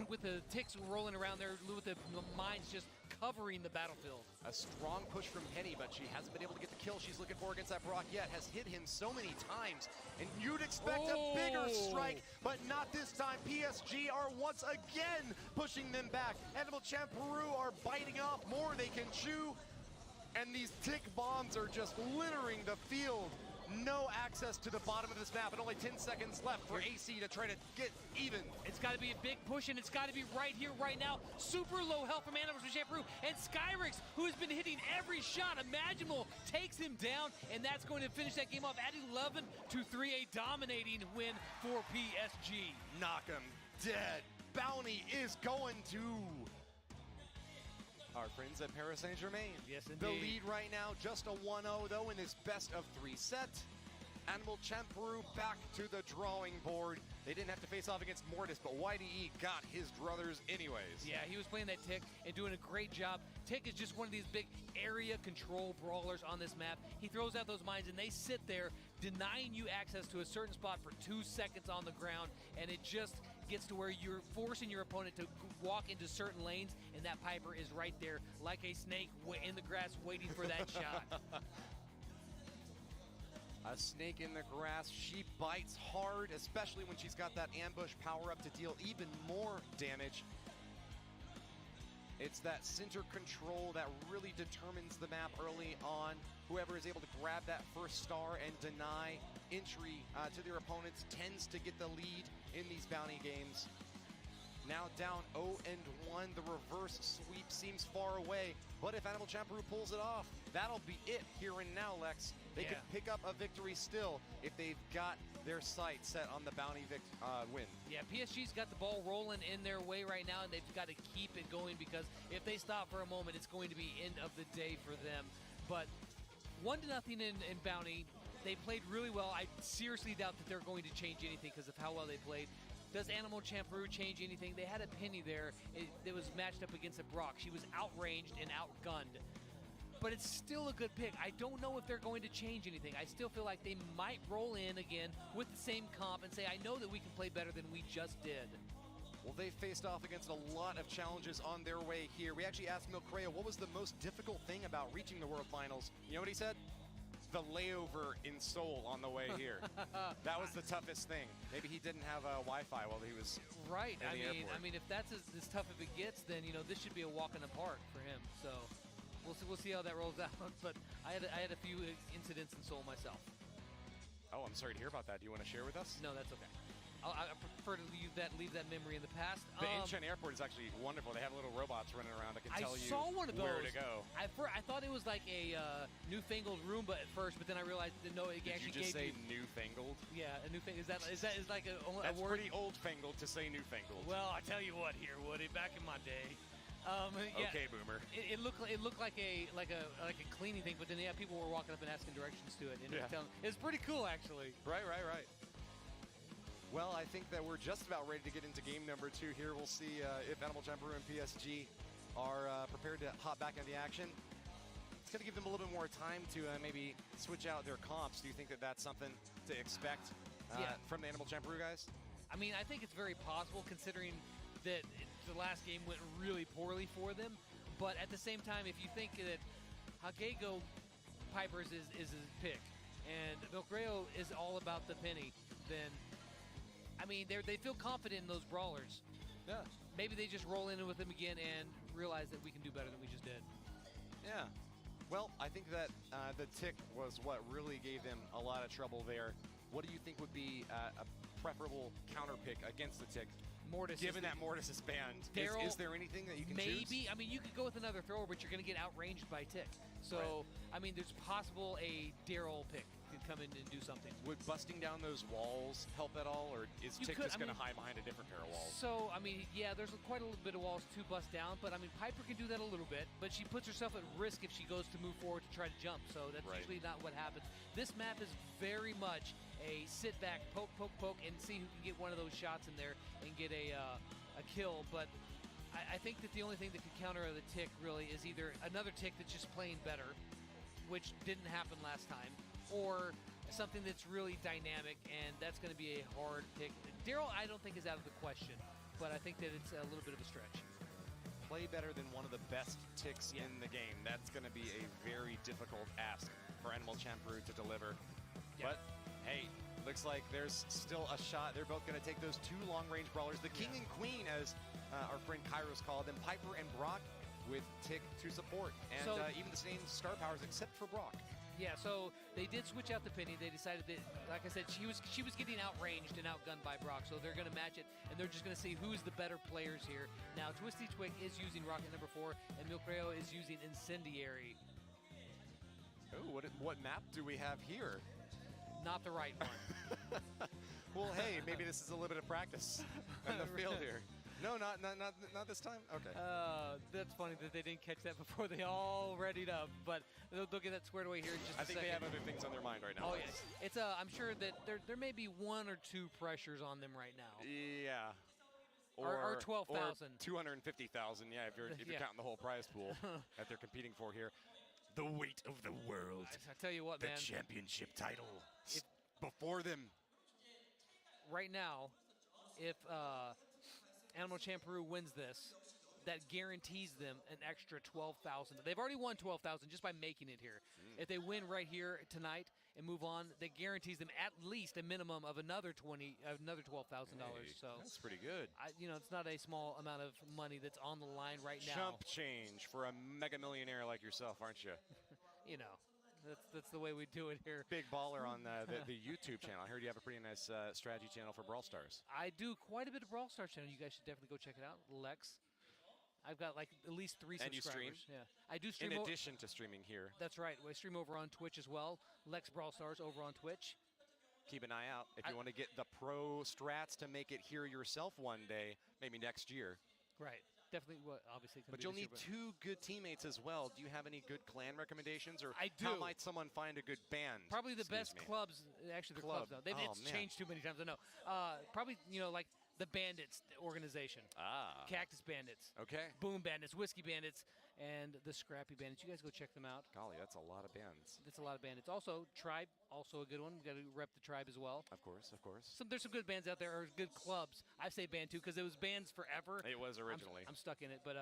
with the Ticks rolling around there, with the mines just covering the battlefield. A strong push from Penny, but she hasn't been able to get the kill she's looking for against that Brock yet. Has hit him so many times, and you'd expect a bigger strike, but not this time. PSG are once again pushing them back. Animal Chanperu are biting off more they can chew, and these Tick bombs are just littering the field. No access to the bottom of this map, and only 10 seconds left for AC to try to get even. It's got to be a big push, and it's got to be right here, right now. Super low health from Animal Chanperu, and Skyrix, who has been hitting every shot imaginable, takes him down, and that's going to finish that game off at 11-3, a dominating win for PSG. Knock him dead. Bounty is going to our friends at Paris Saint-Germain. Yes, indeed. The lead right now, just a 1-0 though in this best of 3 set. Animal Chanperu back to the drawing board. They didn't have to face off against Mortis, but YDE got his druthers anyways. Yeah, he was playing that Tick and doing a great job. Tick is just one of these big area control brawlers on this map. He throws out those mines and they sit there denying you access to a certain spot for 2 seconds on the ground, and it just gets to where you're forcing your opponent to walk into certain lanes, and that Piper is right there like a snake in the grass waiting for that shot. A snake in the grass. She bites hard, especially when she's got that ambush power up to deal even more damage. It's that center control that really determines the map early on. Whoever is able to grab that first star and deny entry to their opponents tends to get the lead in these bounty games. Now down 0-1, the reverse sweep seems far away, but if Animal Chanperu pulls it off, that'll be it here and now, Lex. They could pick up a victory still if they've got their sights set on the bounty win. Yeah, PSG's got the ball rolling in their way right now, and they've got to keep it going because if they stop for a moment, it's going to be end of the day for them. But 1-0 in bounty. They played really well. I seriously doubt that they're going to change anything because of how well they played. Does Animal Chanperu change anything? They had a Penny there. It was matched up against a Brock. She was outranged and outgunned. But it's still a good pick. I don't know if they're going to change anything. I still feel like they might roll in again with the same comp and say, I know that we can play better than we just did. Well, they faced off against a lot of challenges on their way here. We actually asked Milcreo what was the most difficult thing about reaching the World Finals. You know what he said? The layover in Seoul on the way here. That was the toughest thing. Maybe he didn't have Wi-Fi while he was right. in the airport. I mean, if that's as tough as it gets, then this should be a walk in the park for him. So we'll see how that rolls out. But I had a few incidents in Seoul myself. Oh, I'm sorry to hear about that. Do you want to share with us? No, that's okay. I prefer to leave that memory in the past. The Incheon Airport is actually wonderful. They have little robots running around that can tell you saw one of those. where to go. I thought it was like a newfangled Roomba at first, but then I realized that no, it Did actually you just gave say newfangled? Yeah, a newfangled. Is that like a That's word? pretty old-fangled to say newfangled. Well, I tell you what, here, Woody, back in my day. Yeah, Okay, boomer. It looked like a cleaning thing, but then people were walking up and asking directions to it, and it's pretty cool actually. Right. Well, I think that we're just about ready to get into game number 2 here. We'll see if Animal Jam Peru and PSG are prepared to hop back into the action. It's going to give them a little bit more time to maybe switch out their comps. Do you think that that's something to expect from the Animal Jam Peru guys? I mean, I think it's very possible considering that the last game went really poorly for them. But at the same time, if you think that Hagego Pipers is his pick and Milcreo is all about the penny, then I mean, they feel confident in those brawlers. Yeah. Maybe they just roll in with them again and realize that we can do better than we just did. Yeah. Well, I think that the tick was what really gave them a lot of trouble there. What do you think would be a preferable counter pick against the tick? Mortis. Given that Mortis is banned, is there anything that you can choose? Maybe. I mean, you could go with another thrower, but you're going to get outranged by tick. So, I mean, there's possible a Daryl pick could come in and do something. Would busting down those walls help at all, or is Tick just going to hide behind a different pair of walls? So, I mean, yeah, there's quite a little bit of walls to bust down, but I mean, Piper can do that a little bit, but she puts herself at risk if she goes to move forward to try to jump, so that's usually not what happens. This map is very much a sit back, poke, poke, poke, and see who can get one of those shots in there and get a kill, but I think that the only thing that could counter the tick really is either another tick that's just playing better, which didn't happen last time, or something that's really dynamic, and that's going to be a hard pick. Daryl, I don't think is out of the question, but I think that it's a little bit of a stretch. Play better than one of the best ticks in the game. That's going to be a very difficult ask for Animal Jam Peru to deliver. But, hey, looks like there's still a shot. They're both going to take those two long-range brawlers. The King and Queen, as our friend Kairos called them, Piper and Brock, with Tick to support. And even the same star powers except for Brock. Yeah, so they did switch out the Penny. They decided that, like I said, she was getting outranged and outgunned by Brock, so they're going to match it, and they're just going to see who's the better players here. Now, Twisty Twig is using Rocket number 4, and Milcreo is using Incendiary. Oh, what map do we have here? Not the right one. Well, hey, maybe this is a little bit of practice in the field here. No, not this time? Okay. That's funny that they didn't catch that before they all readied up, but they'll get that squared away here in just a second. I think they have other things on their mind right now. Oh, yes. It's I'm sure that there may be 1 or 2 pressures on them right now. Yeah. Or 12,000. Or 250,000, yeah, if you're counting the whole prize pool that they're competing for here. The weight of the world. I tell you what, man. The championship title before them. Right now, if Animal Jam Peru wins this, that guarantees them an extra 12,000. They've already won 12,000 just by making it here. If they win right here tonight and move on, that guarantees them at least a minimum of another $12,000. So that's pretty good. It's not a small amount of money that's on the line right now. Chump change for a mega millionaire like yourself, aren't you? That's the way we do it here. Big baller on the YouTube channel. I heard you have a pretty nice strategy channel for Brawl Stars. I do quite a bit of Brawl Stars channel. You guys should definitely go check it out. Lex. I've got like at least 3 subscribers. And you stream? Yeah. I do stream. In addition to streaming here. That's right. I stream over on Twitch as well. Lex Brawl Stars over on Twitch. Keep an eye out if you want to get the pro strats to make it here yourself one day, maybe next year. Right. Definitely, obviously. But you'll need 2 good teammates as well. Do you have any good clan recommendations, or I do. How might someone find a good band? Probably the best clubs. Actually, the clubs. Though. It's changed too many times. I know. Probably like the Bandits organization. Cactus Bandits. Okay. Boom Bandits, Whiskey Bandits, and the Scrappy Bandits. You guys go check them out. Golly, that's a lot of bands. That's a lot of bandits. Also, Tribe, also a good one. We got to rep the Tribe as well. Of course. There's some good bands out there, or good clubs. I say band too because it was bands forever. It was originally. I'm stuck in it, but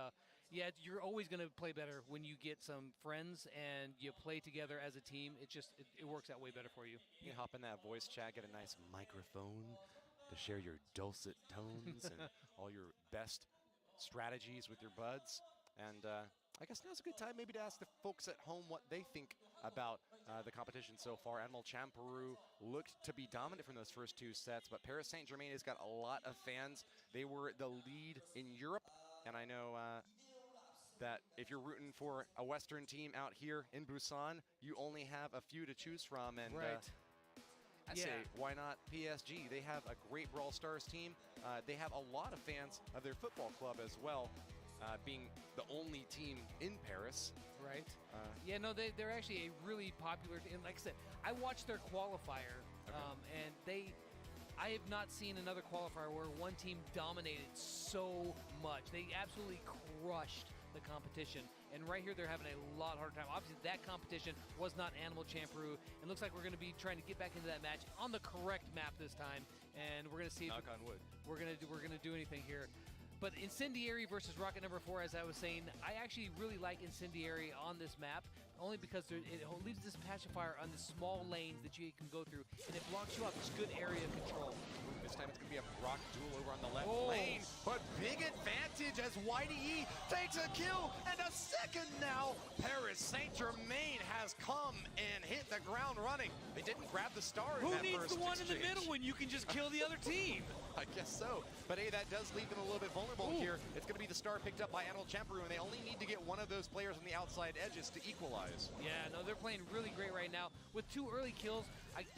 yeah, you're always going to play better when you get some friends and you play together as a team. It works out way better for you. You hop in that voice chat, get a nice microphone to share your dulcet tones and all your best strategies with your buds. And I guess now's a good time maybe to ask the folks at home what they think about the competition so far. Animal Champ Peru looked to be dominant from those first 2 sets, but Paris Saint-Germain has got a lot of fans. They were the lead in Europe, and I know that if you're rooting for a Western team out here in Busan, you only have a few to choose from, and I say, why not PSG? They have a great Brawl Stars team. They have a lot of fans of their football club as well, being the only team in Paris. Right. Yeah, no, they're actually a really popular, and like I said, I watched their qualifier, and I have not seen another qualifier where one team dominated so much. They absolutely crushed the competition. And right here, they're having a lot harder time. Obviously, that competition was not Animal Champ Peru. It looks like we're going to be trying to get back into that match on the correct map this time. And we're going to see if knock on wood. We're going to do anything here. But Incendiary versus Rocket number 4, as I was saying, I actually really like Incendiary on this map, only because it leaves this pacifier on the small lanes that you can go through, and it blocks you off. It's good area control. This time it's going to be a Brock duel over on the left lane, but big advantage as YDE takes a kill, and a second now. Paris Saint-Germain has come and hit the ground running. They didn't grab the star in that first exchange. Who needs the one in the middle when you can just kill the other team? I guess so. But hey, that does leave them a little bit vulnerable here. It's going to be the star picked up by Animal Champ Peru, and they only need to get one of those players on the outside edges to equalize. Yeah, no, they're playing really great right now. With 2 early kills,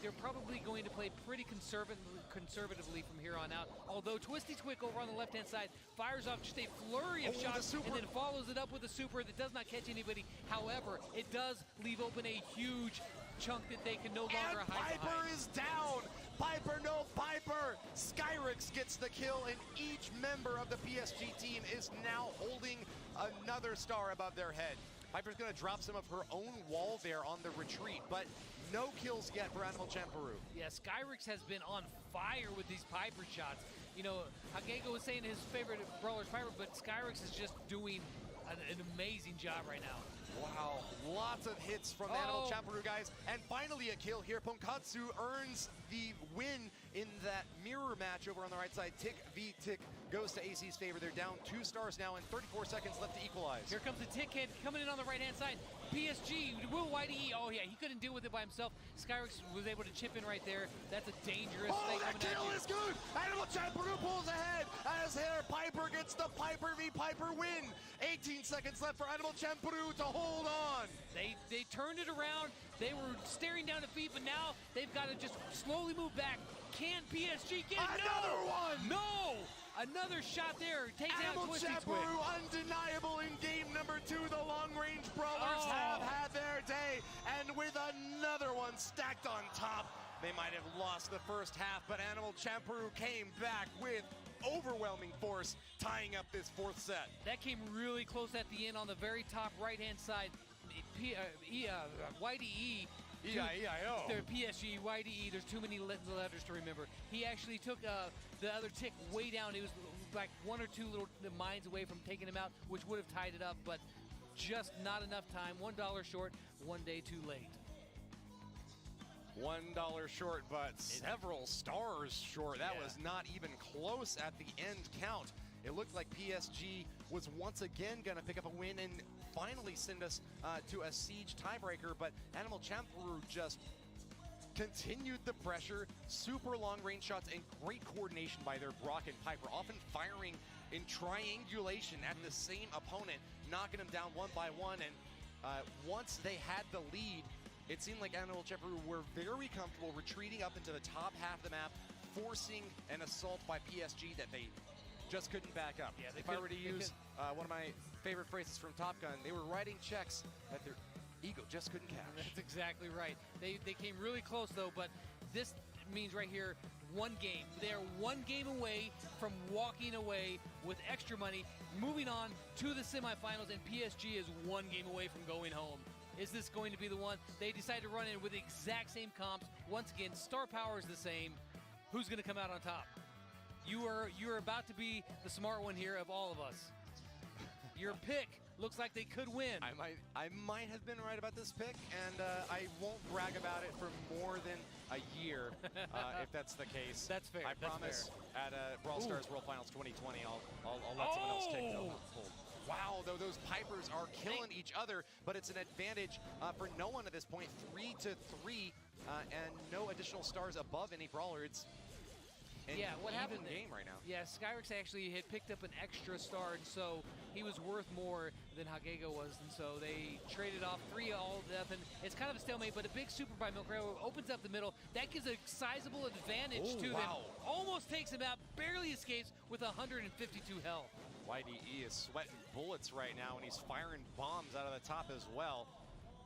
they're probably going to play pretty conservatively from here on out. Although Twisty Twick over on the left-hand side fires off just a flurry of shots and then follows it up with a super that does not catch anybody. However, it does leave open a huge chunk that they can no longer hide behind. Piper is down. Piper, no Piper. Skyrix gets the kill, and each member of the PSG team is now holding another star above their head. Piper's going to drop some of her own wall there on the retreat, but no kills yet for Animal Champ Peru. Yeah, Skyrix has been on fire with these Piper shots. You know, Hagego was saying his favorite brawler is Piper, but Skyrix is just doing an amazing job right now. Wow, lots of hits from the Animal Champ Peru guys, and finally a kill here. Ponkatsu earns the win in that mirror match over on the right side. Tick v Tick goes to AC's favor. They're down 2 stars now and 34 seconds left to equalize. Here comes the Tick Head coming in on the right-hand side. PSG, will YDE, oh yeah, he couldn't deal with it by himself. Skyrix was able to chip in right there. That's a dangerous thing. That kill is good! Animal Champ Peru pulls ahead as here Piper gets the Piper v Piper win. 18 seconds left for Animal Champ Peru to hold on. They turned it around. They were staring down defeat, but now they've got to just slowly move back. Can PSG get it? Another one! No! Another shot there. Takes out Twisty Twick. Animal Champ Peru undeniable in game number 2. The long-range brawlers have had their day, and with another one stacked on top, they might have lost the first half, but Animal Champ Peru came back with overwhelming force, tying up this 4th set. That came really close at the end on the very top right-hand side. YDE. E-I-E-I-O. They're PSG, YDE, there's too many letters to remember. He actually took the other Tick way down. He was like 1 or 2 little mines away from taking him out, which would have tied it up, but just not enough time. $1 short, 1 day too late. $1 short, but several stars short. That was not even close at the end count. It looked like PSG was once again going to pick up a win and finally send us to a siege tiebreaker, but Animal Champ Peru just continued the pressure, super long-range shots, and great coordination by their Brock and Piper, often firing in triangulation at the same opponent, knocking them down one by one, and once they had the lead, it seemed like Animal Champ Peru were very comfortable retreating up into the top half of the map, forcing an assault by PSG that they just couldn't back up. Yeah, if I were to use one of my favorite phrases from Top Gun, they were writing checks that their ego just couldn't cash. That's exactly right. They came really close, though, but this means right here, 1 game. They are 1 game away from walking away with extra money, moving on to the semifinals, and PSG is 1 game away from going home. Is this going to be the one? They decide to run in with the exact same comps. Once again, star power is the same. Who's going to come out on top? You are about to be the smart one here of all of us. Your pick looks like they could win. I might have been right about this pick, and I won't brag about it for more than a year if that's the case. That's fair. I promise at Brawl Stars World Finals 2020, I'll let someone else take the hold. Wow, though those Pipers are killing each other, but it's an advantage for no one at this point. 3-3, and no additional stars above any brawler. It's an what happened game right now. Yeah, Skyrix actually had picked up an extra star, and so he was worth more than Hagego was, and so they traded off 3-all up, and it's kind of a stalemate, but a big super by Milkreo opens up the middle. That gives a sizable advantage to them. Almost takes him out, barely escapes with 152 health. YDE is sweating bullets right now, and he's firing bombs out of the top as well.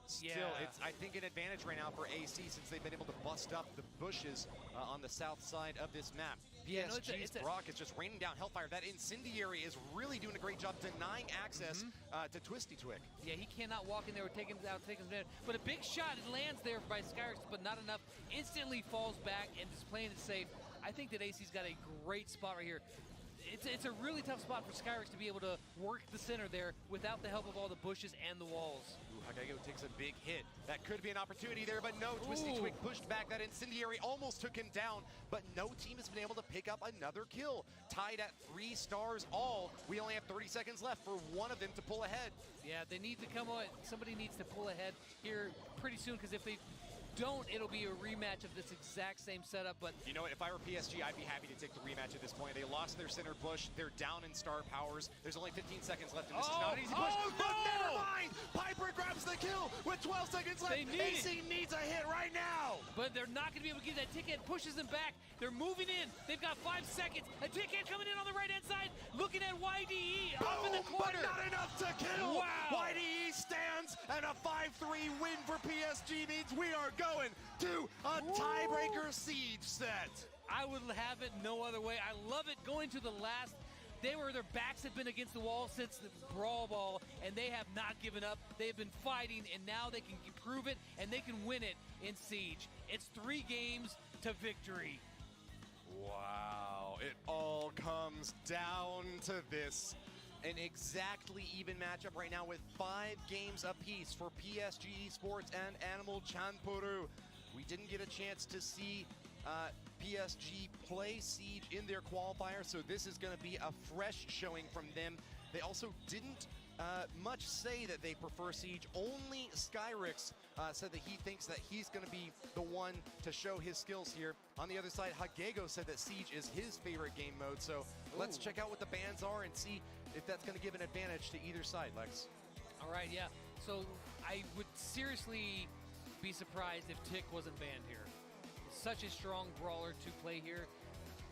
Still, it's, I think, an advantage right now for AC since they've been able to bust up the bushes on the south side of this map. PSG's Brock is just raining down Hellfire. That Incendiary is really doing a great job denying access to Twisty Twig. Yeah, he cannot walk in there with taking him down. But a big shot, it lands there by Skyrix, but not enough. Instantly falls back and is playing it safe. I think that AC's got a great spot right here. It's a really tough spot for Skyrix to be able to work the center there without the help of all the bushes and the walls. Hagego takes a big hit. That could be an opportunity there, but no. Twisty Twig pushed back. That Incendiary almost took him down, but no team has been able to pick up another kill. Tied at 3 stars all. We only have 30 seconds left for one of them to pull ahead. Yeah, they need to come on. Somebody needs to pull ahead here pretty soon, because if they don't, it'll be a rematch of this exact same setup. But you know what, if I were PSG, I'd be happy to take the rematch at this point. They lost their center push. They're down in star powers. There's only 15 seconds left, and this is not an easy push. But never mind! Piper grabs the kill with 12 seconds left. AC needs a hit right now. But they're not going to be able to get that ticket. Pushes them back. They're moving in. They've got 5 seconds. A ticket coming in on the right-hand side. Looking at YDE up in the corner. But not enough to kill. Wow. YDE stands, and a 5-3 win for PSG means we are going to a tiebreaker siege set. I would have it no other way. I love it going to the last. Their backs have been against the wall since the Brawl Ball, and they have not given up. They've been fighting, and now they can prove it, and they can win it in Siege. It's 3 games to victory. Wow, it all comes down to this. An exactly even matchup right now with 5 games apiece for PSG Esports and Animal Chanpuru. We didn't get a chance to see PSG play Siege in their qualifier, so this is going to be a fresh showing from them. They also didn't much say that they prefer Siege. Only Skyrix said that he thinks that he's going to be the one to show his skills here. On the other side, Hagego said that Siege is his favorite game mode, so let's check out what the bans are and see if that's going to give an advantage to either side, Lex. All right, yeah. So I would seriously be surprised if Tick wasn't banned here. Such a strong brawler to play here.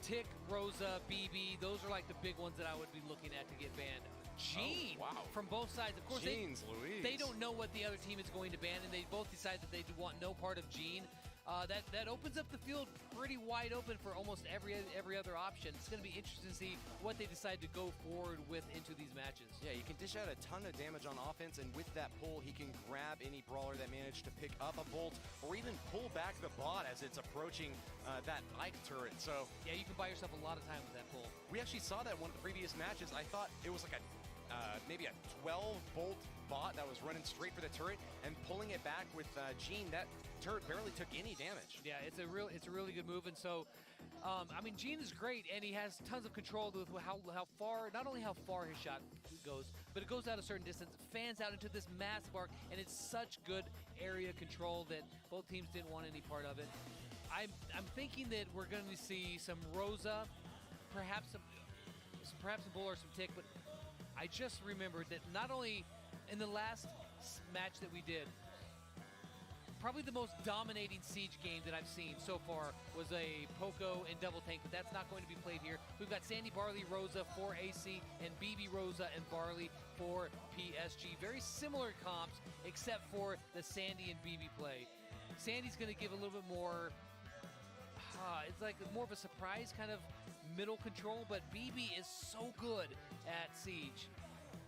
Tick, Rosa, BB, those are like the big ones that I would be looking at to get banned. Gene from both sides. Of course, they don't know what the other team is going to ban, and they both decide that they want no part of Gene. That opens up the field pretty wide open for almost every other option. It's going to be interesting to see what they decide to go forward with into these matches. Yeah, he can dish out a ton of damage on offense, and with that pull, he can grab any brawler that managed to pick up a bolt or even pull back the bot as it's approaching that Ike turret. So yeah, you can buy yourself a lot of time with that pull. We actually saw that in one of the previous matches. I thought it was like maybe a 12-bolt bot that was running straight for the turret and pulling it back with Gene. That turret barely took any damage. Yeah, it's a really good move, and so I mean, Gene is great, and he has tons of control with how far, not only how far his shot goes, but it goes out a certain distance, fans out into this massive arc, and it's such good area control that both teams didn't want any part of it. I'm thinking that we're going to see some Rosa, perhaps some Bull or some Tick, but I just remembered that not only in the last match that we did, probably the most dominating Siege game that I've seen so far was a Poco and Double Tank, but that's not going to be played here. We've got Sandy, Barley, Rosa for AC, and BB, Rosa, and Barley for PSG. Very similar comps, except for the Sandy and BB play. Sandy's going to give a little bit more, it's like more of a surprise kind of middle control, but BB is so good at Siege.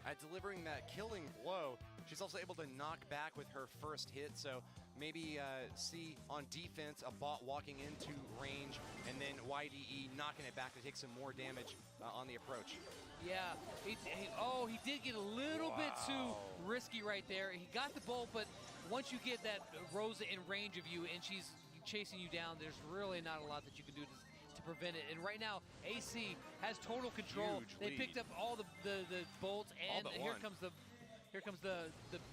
At delivering that killing blow, she's also able to knock back with her first hit, so maybe see on defense a bot walking into range and then YDE knocking it back to take some more damage on the approach. Yeah, he did get a little bit too risky right there. He got the bolt, but once you get that Rosa in range of you and she's chasing you down, there's really not a lot that you can do to prevent it. And right now, AC has total control. Huge They lead. picked up all the bolts, All and but here one. comes the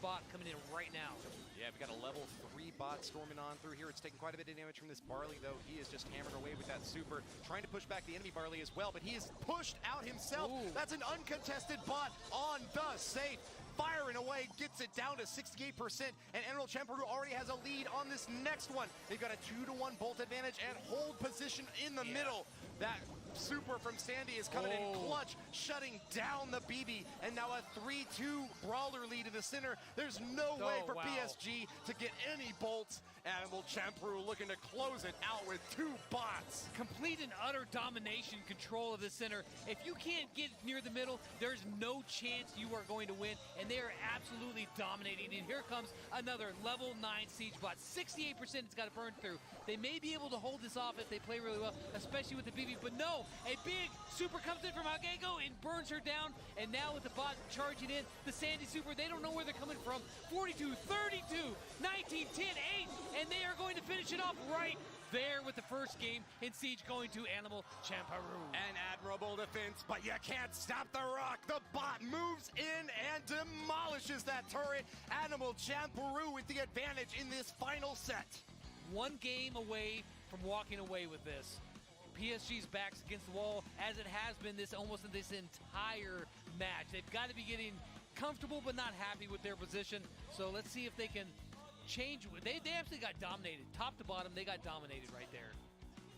bot coming in right now. Yeah, we got a level 3 bot storming on through here. It's taking quite a bit of damage from this Barley, though. He is just hammering away with that super, trying to push back the enemy Barley as well, but he is pushed out himself. Ooh. That's an uncontested bot on the safe. Firing away, gets it down to 68%, and Emerald Champeroo already has a lead on this next one. They've got a 2-to-1 bolt advantage and hold position in the middle. That super from Sandy is coming in clutch, shutting down the BB, and now a 3-2 Brawler lead in the center. There's no way for PSG to get any bolts. Animal Champeroo looking to close it out with 2 bots. Complete and utter domination control of the center. If you can't get near the middle, there's no chance you are going to win, and they are absolutely dominating. And here comes another level 9 siege bot. 68% it's got to burn through. They may be able to hold this off if they play really well, especially with the BB, but no, a big super comes in from Agego and burns her down, and now with the bot charging in, the Sandy super, they don't know where they're coming from. 42, 32, 19, 10, 8, and they are going to finish it off right there with the first game in Siege going to Animal Champeroo. An admirable defense, but you can't stop the rock. The bot moves in and demolishes that turret. Animal Champeroo with the advantage in this final set. One game away from walking away with this. PSG's back's against the wall, as it has been this entire match. They've got to be getting comfortable but not happy with their position. So let's see if they can change. They actually got dominated. Top to bottom, they got dominated right there.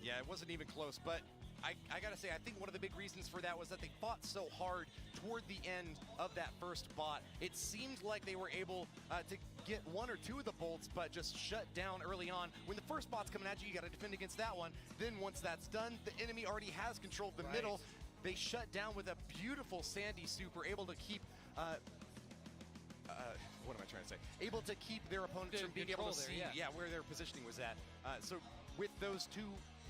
Yeah, it wasn't even close, but I gotta say, I think one of the big reasons for that was that they fought so hard toward the end of that first bot. It seemed like they were able to get 1 or 2 of the bolts, but just shut down early on. When the first bot's coming at you, you gotta defend against that one. Then once that's done, the enemy already has control of the middle. They shut down with a beautiful Sandy super, able to keep what am I trying to say? Able to keep their opponents from being able to see where their positioning was at. So with those 2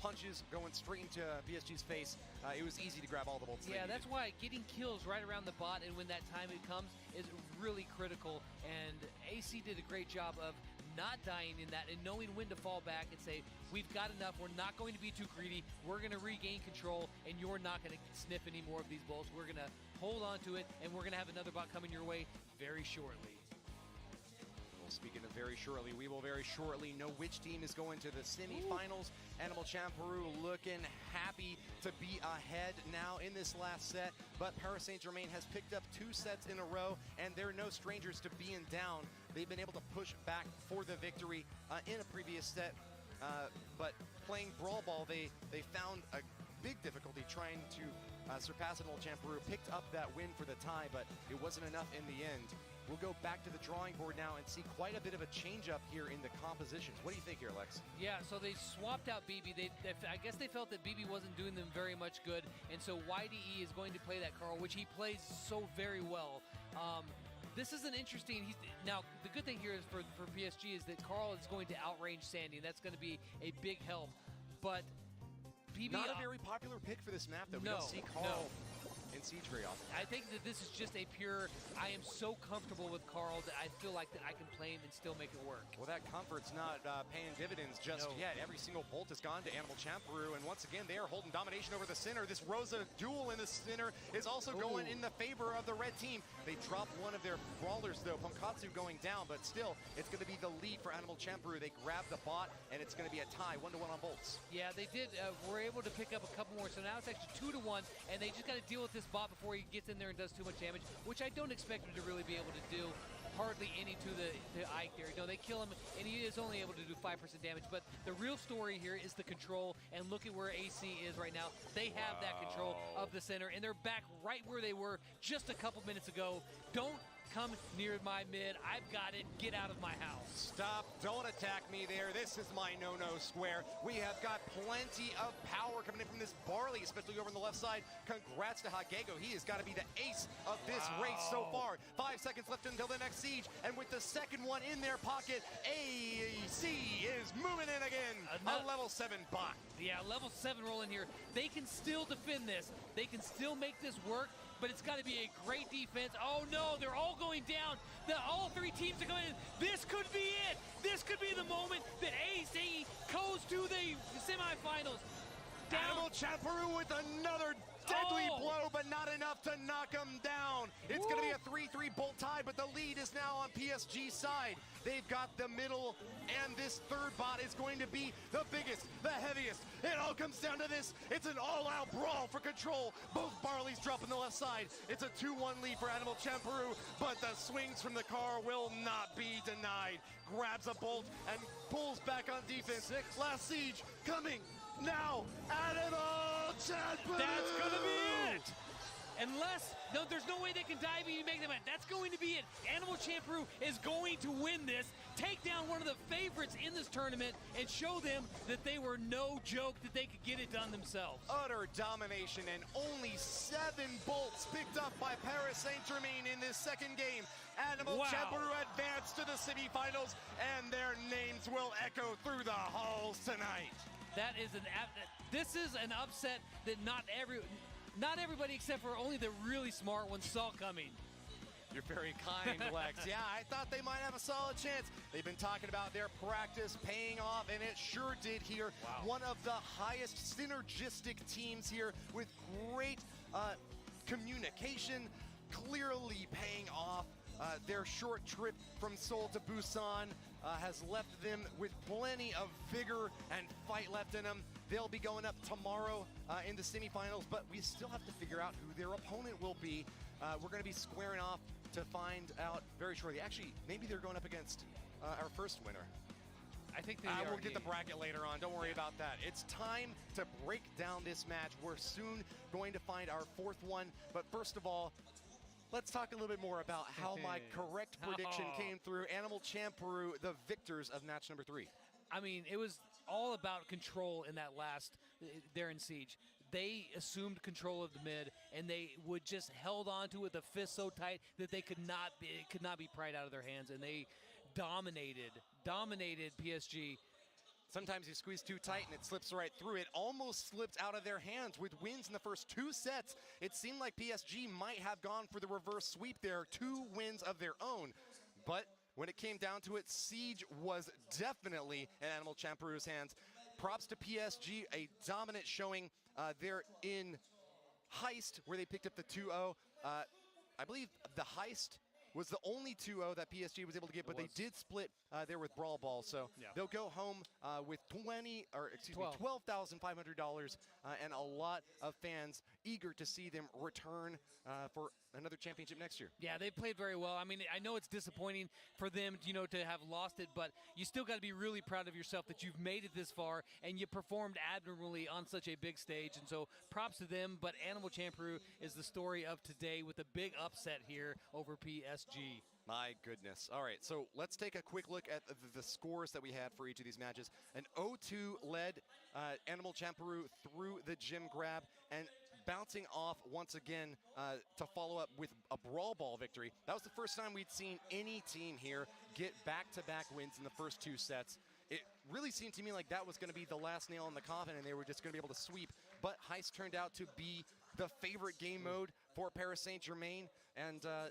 punches going straight into PSG's face, it was easy to grab all the bolts. Yeah, that's why getting kills right around the bot and when that time it comes is really critical. And AC did a great job of not dying in that and knowing when to fall back and say, we've got enough, we're not going to be too greedy, we're going to regain control, and you're not going to sniff any more of these bolts. We're going to hold on to it, and we're going to have another bot coming your way very shortly. Well, speaking of very shortly, we will very shortly know which team is going to the semifinals. Animal Champeroo looking happy to be ahead now in this last set, but Paris Saint-Germain has picked up 2 sets in a row, and they're no strangers to being down. They've been able to push back for the victory in a previous set, but playing Brawl Ball, they found a big difficulty trying to surpass Animal Champeroo. Picked up that win for the tie, but it wasn't enough in the end. We'll go back to the drawing board now and see quite a bit of a change-up here in the compositions. What do you think here, Lex? Yeah, so they swapped out BB. I guess they felt that BB wasn't doing them very much good, and so YDE is going to play that Carl, which he plays so very well. This is an interesting. Now, the good thing here is for PSG is that Carl is going to outrange Sandy, and that's going to be a big help. But BB, not a very popular pick for this map, though. We don't see Carl in Siege very often. I think that this is just a pure, I am so comfortable with Carl that I feel like that I can play him and still make it work. Well, that comfort's not paying dividends just yet. Every single bolt has gone to Animal Champeroo, and once again, they are holding domination over the center. This Rosa duel in the center is also going in the favor of the red team. They dropped one of their brawlers, though, Punkatsu going down, but still, it's going to be the lead for Animal Champeroo. They grab the bot, and it's going to be a tie, 1-1 on bolts. Yeah, they did. Were able to pick up a couple more, so now it's actually 2-1, and they just got to deal with this bot before he gets in there and does too much damage, which I don't expect him to really be able to do. Hardly any to the Ike there. No, they kill him, and he is only able to do 5% damage. But the real story here is the control, and look at where AC is right now. They have that control of the center, and they're back right where they were just a couple minutes ago. Don't come near my mid. I've got it. Get out of my house. Stop. Don't attack me there. This is my no-no square. We have got plenty of power coming in from this Barley, especially over on the left side. Congrats to Hagego. He has got to be the ace of this race so far. 5 seconds left until the next siege, and with the second one in their pocket, AC is moving in again. A level 7 bot. Yeah, level 7 roll in here. They can still defend this. They can still make this work, but it's got to be a great defense. Oh no, they're all going down. All 3 teams are going in. This could be it. This could be the moment that AC goes to the semifinals. Animal Chaparoo with another deadly blow, but not enough to knock him down. It's going to be a 3-3 bolt tie, but the lead is now on PSG's side. They've got the middle, and this third bot is going to be the biggest, the heaviest. It all comes down to this. It's an all-out brawl for control. Both Barleys drop on the left side. It's a 2-1 lead for Animal Chaparoo, but the swings from the car will not be denied. Grabs a bolt and pulls back on defense. Last siege coming now. Animal Chaparoo! That's gonna be it! No, there's no way they can dive and make them out. That's going to be it. Animal Chaparoo is going to win this, take down one of the favorites in this tournament, and show them that they were no joke, that they could get it done themselves. Utter domination, and only 7 bolts picked up by Paris Saint-Germain in this second game. Animal Chaparoo advanced to the semifinals, and their names will echo through the halls tonight. This is an upset that not everybody except for only the really smart ones saw coming. You're very kind, Lex. Yeah, I thought they might have a solid chance. They've been talking about their practice paying off, and it sure did here. One of the highest synergistic teams here with great communication, clearly paying off. Their short trip from Seoul to Busan has left them with plenty of vigor and fight left in them. They'll be going up tomorrow in the semifinals, but we still have to figure out who their opponent will be. We're going to be squaring off to find out very shortly. Actually, maybe they're going up against our first winner. I think they We'll get the bracket later on. Don't worry about that. It's time to break down this match. We're soon going to find our 4th one, but first of all, let's talk a little bit more about how my correct prediction came through. Animal Chaparoo, the victors of match number 3. I mean, it was all about control in that last, there in Siege. They assumed control of the mid, and they would just held on to it with a fist so tight that they could not be pried out of their hands, and they dominated PSG. Sometimes you squeeze too tight and it slips right through. It almost slipped out of their hands with wins in the first 2 sets. It seemed like PSG might have gone for the reverse sweep there, 2 wins of their own. But when it came down to it, Siege was definitely in Animal Chaparoo's hands. Props to PSG, a dominant showing there in Heist, where they picked up the 2-0. I believe the Heist was the only 2-0 that PSG was able to get, but they did split there with Brawl Ball. So they'll go home with $12,500 and a lot of fans eager to see them return for another championship next year. Yeah, they played very well. I mean, I know it's disappointing for them, to have lost it, but you still got to be really proud of yourself that you've made it this far and you performed admirably on such a big stage. And so props to them, but Animal Chaparoo is the story of today with a big upset here over PSG. My goodness. All right, so let's take a quick look at the scores that we had for each of these matches. An 0-2 led Animal Chaparoo through the gym grab, and bouncing off once again to follow up with a Brawl Ball victory. That was the first time we'd seen any team here get back-to-back wins in the first 2 sets. It really seemed to me like that was going to be the last nail in the coffin and they were just going to be able to sweep. But Heist turned out to be the favorite game mode for Paris Saint-Germain. And I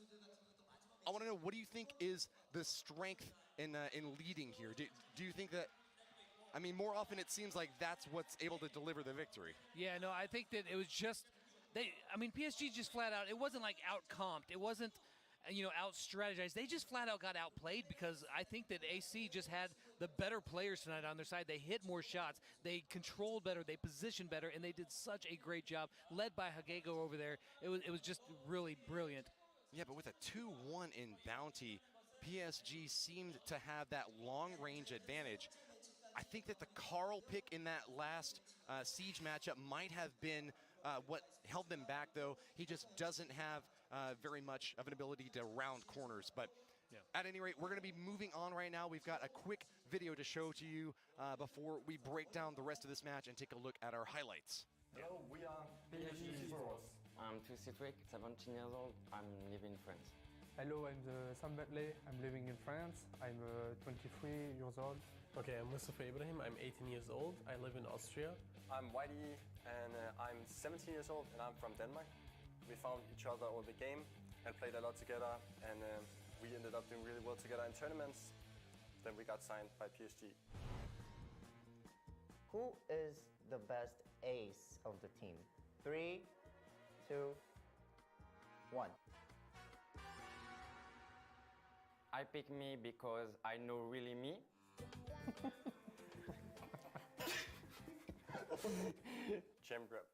want to know, what do you think is the strength in leading here? Do you think that, I mean, more often it seems like that's what's able to deliver the victory. Yeah, no, I think that it was just, PSG just flat out, it wasn't like out-comped. It wasn't, out-strategized. They just flat out got outplayed because I think that AC just had the better players tonight on their side. They hit more shots. They controlled better. They positioned better, and they did such a great job, led by Hagego over there. It was just really brilliant. Yeah, but with a 2-1 in Bounty, PSG seemed to have that long-range advantage. I think that the Carl pick in that last Siege matchup might have been what held them back, though. He just doesn't have very much of an ability to round corners. But at any rate, we're going to be moving on right now. We've got a quick video to show to you before we break down the rest of this match and take a look at our highlights. Hello, we are PSG Sports. I'm Citric, 17 years old. I'm living in France. Hello, I'm Sam Bentley. I'm living in France. I'm 23 years old. Okay, I'm Mustafa Ibrahim. I'm 18 years old. I live in Austria. I'm Whitey, and I'm 17 years old, and I'm from Denmark. We found each other over the game and played a lot together, and we ended up doing really well together in tournaments. Then we got signed by PSG. Who is the best ace of the team. 3, 2, 1. I pick me because I know really me. Gem grab.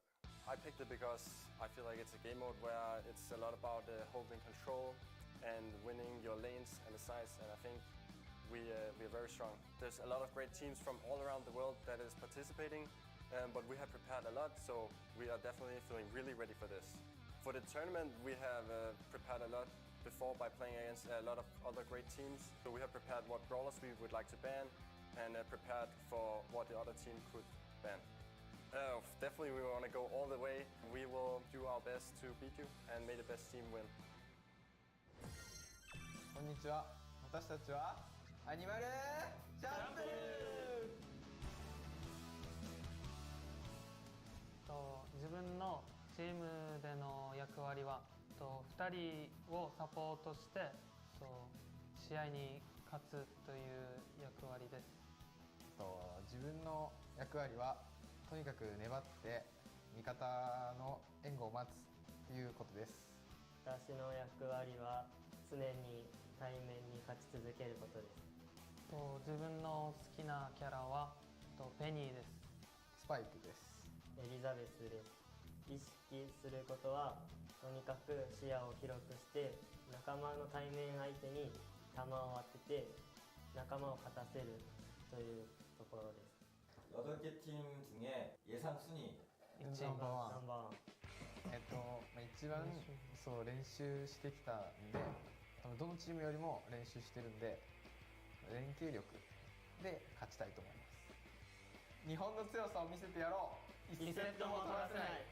I picked it because I feel like it's a game mode where it's a lot about holding control and winning your lanes and the sides, and I think we're very strong. There's a lot of great teams from all around the world that is participating, but we have prepared a lot, so we are definitely feeling really ready for this. For the tournament, we have prepared a lot before by playing against a lot of other great teams. So we have prepared what brawlers we would like to ban and prepared for what the other team could ban. Definitely we want to go all the way. We will do our best to beat you and make the best team win. こんにちは。私たちはアニマルジャンプ。自分のチームでの役割は2人をサポートして試合に勝つという役割です。自分の役割はとにかく粘って味方の援護を待つということです。私の役割は常に対面に勝ち続けることです。自分の好きなキャラはペニーです。スパイクです。エリザベスです。意識することはとにかく視野を広くして仲間の対面相手に弾を当てて仲間を勝たせるというところです。 8개 팀 중에 예상 순위 ナンバーワン。一番そう練習してきたんで、どのチームよりも練習してるんで、連携力で勝ちたいと思います。日本の強さを見せてやろう。1セットも取らせない。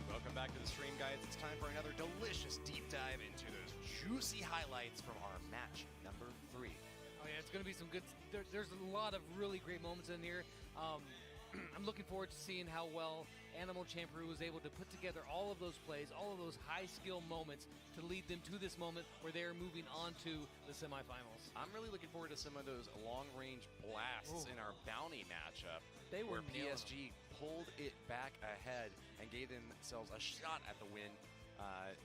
Welcome back to the stream, guys. It's time for another delicious deep dive into those juicy highlights from our match number 3. Oh yeah, it's going to be some good. There's a lot of really great moments in here. I'm looking forward to seeing how well Animal Champeroo was able to put together all of those plays, all of those high skill moments to lead them to this moment where they're moving on to the semifinals. I'm really looking forward to some of those long-range blasts in our bounty matchup. They were where PSG pulled it back ahead and gave themselves a shot at the win.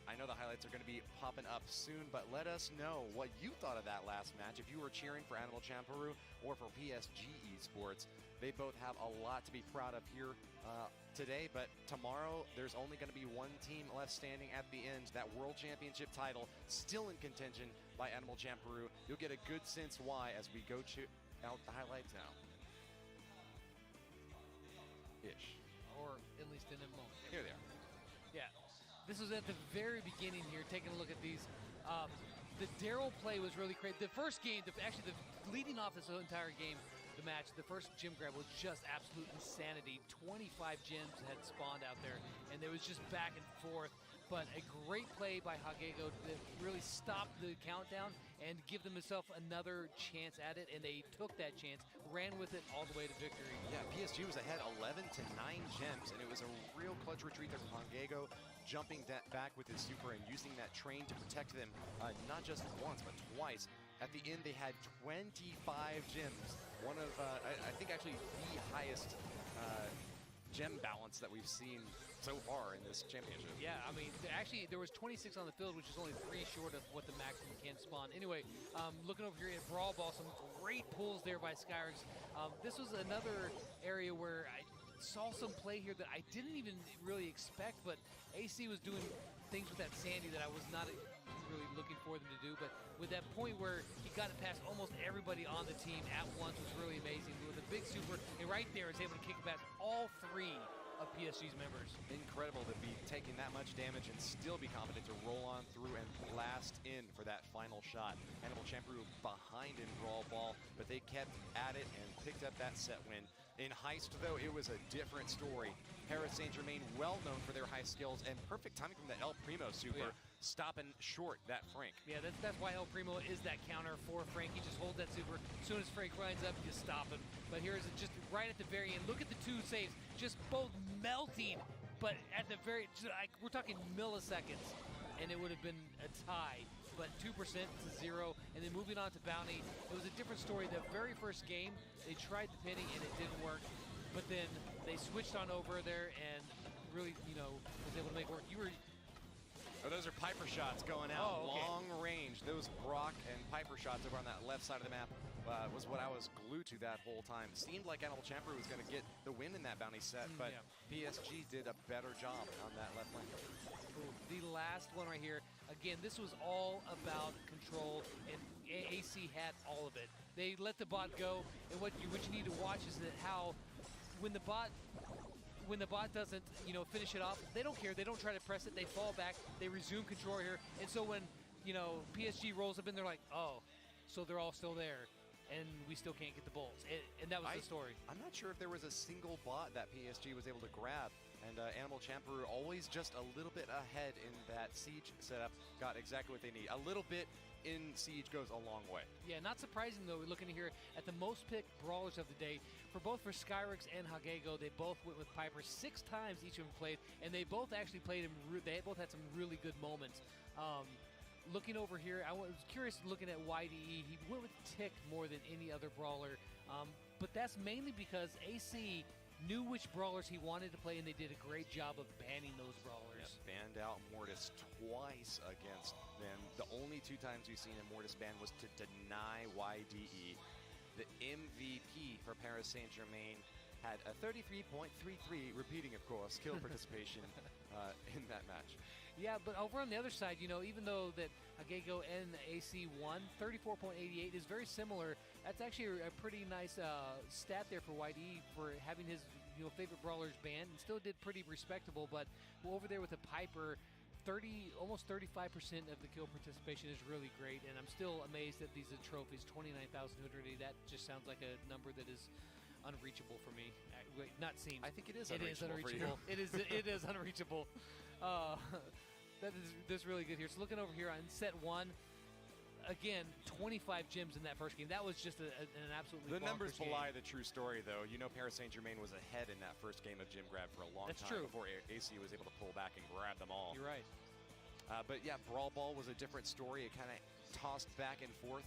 I know the highlights are going to be popping up soon, but let us know what you thought of that last match. If you were cheering for Animal Champeroo or for PSG Esports, they both have a lot to be proud of here today, but tomorrow there's only going to be one team left standing at the end. That World Championship title still in contention by Animal Champeroo. You'll get a good sense why as we go out the highlights now. Ish. Or at least in a moment. Here they are. Yeah. This was at the very beginning here, taking a look at these. The Daryl play was really great. The first game, actually leading off this entire game, the match, the first gem grab was just absolute insanity. 25 gems had spawned out there, and there was just back and forth. But a great play by Hagego to really stop the countdown and give themselves another chance at it, and they took that chance, ran with it all the way to victory. Yeah, PSG was ahead 11 to 9 gems, and it was a real clutch retreat there from Hagego, jumping back with his super and using that train to protect them, not just once, but twice. At the end, they had 25 gems. One of, I think actually the highest gem balance that we've seen so far in this championship. Yeah, I mean, actually, there was 26 on the field, which is only 3 short of what the maximum can spawn. Anyway, looking over here at Brawl Ball, some great pulls there by Skyrix. This was another area where I saw some play here that I didn't even really expect, but AC was doing things with that Sandy that I was not really looking for them to do, but with that point where he got it past almost everybody on the team at once was really amazing. With a big super, and right there is able to kick past all 3 of PSG's members. Incredible to be taking that much damage and still be confident to roll on through and blast in for that final shot. Animal Champeroo behind in Brawl Ball, but they kept at it and picked up that set win. In Heist, though, it was a different story. Paris Saint-Germain, well known for their high skills and perfect timing from the El Primo super, stopping short that Frank. Yeah, that's why El Primo is that counter for Frank. He just holds that super. As soon as Frank runs up, you stop him. But here's just right at the very end. Look at the two saves, just both melting. But at the very, we're talking milliseconds, and it would have been a tie. But 2% to 0, and then moving on to Bounty, it was a different story. The very first game, they tried the penny and it didn't work. But then they switched on over there and really, was able to make it work. Oh, those are Piper shots going out, long range. Those Brock and Piper shots over on that left side of the map was what I was glued to that whole time. Seemed like Animal Champer was going to get the win in that Bounty set, but PSG did a better job on that left lane. The last one right here, again, this was all about control, and AC had all of it. They let the bot go, and what you need to watch is that how when the bot doesn't, finish it off, they don't care. They don't try to press it. They fall back. They resume control here. And so when, PSG rolls up in, they're like, oh, so they're all still there, and we still can't get the bolts. And that was the story. I'm not sure if there was a single bot that PSG was able to grab. And Animal Champer always just a little bit ahead in that Siege setup. Got exactly what they need. A little bit in Siege goes a long way. Yeah, not surprising though. We're looking here at the most picked brawlers of the day. For Skyrix and Hagego, they both went with Piper 6 times each of them played, and they both actually played him. They both had some really good moments. Looking over here, I was curious looking at YDE. He went with Tick more than any other brawler, but that's mainly because AC knew which brawlers he wanted to play, and they did a great job of banning those brawlers. Yes, banned out Mortis twice against them. The only 2 times we've seen a Mortis ban was to deny YDE. The MVP for Paris Saint-Germain had a 33.33, repeating, of course, kill participation in that match. Yeah, but over on the other side, even though that Hagego and AC won, 34.88 is very similar. That's actually a pretty nice stat there for YDE for having his favorite brawlers banned, and still did pretty respectable. But over there with the Piper, almost 35% of the kill participation is really great, and I'm still amazed at these trophies. 29,280. That just sounds like a number that is unreachable for me. Wait, not seems. I think it is unreachable. For you. It is unreachable. That's really good here. So looking over here on set 1, again, 25 gems in that first game. That was just an absolutely The numbers bonkers belie game. the true story, though. Paris Saint-Germain was ahead in that first game of Gem Grab for a long That's time true. before AC was able to pull back and grab them all. You're right. But yeah, Brawl Ball was a different story. It kind of tossed back and forth.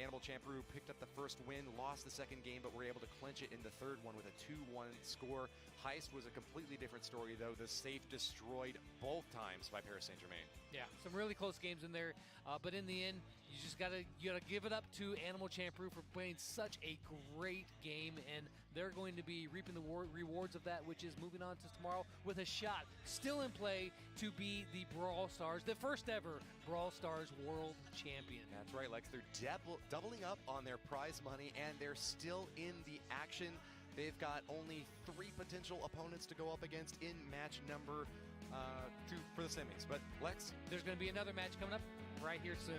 Animal Champeroo picked up the first win, lost the second game, but were able to clinch it in the third one with a 2-1 score. Heist was a completely different story, though. The safe destroyed both times by Paris Saint-Germain. Yeah, some really close games in there, but in the end, you just gotta give it up to Animal Champeroo for playing such a great game, and they're going to be reaping the rewards of that, which is moving on to tomorrow with a shot still in play to be the Brawl Stars, the first ever Brawl Stars World Champion. That's right, Lex. They're doubling up on their prize money, and they're still in the action. They've got only 3 potential opponents to go up against in match number 2 for the semis. But Lex, there's going to be another match coming up right here soon.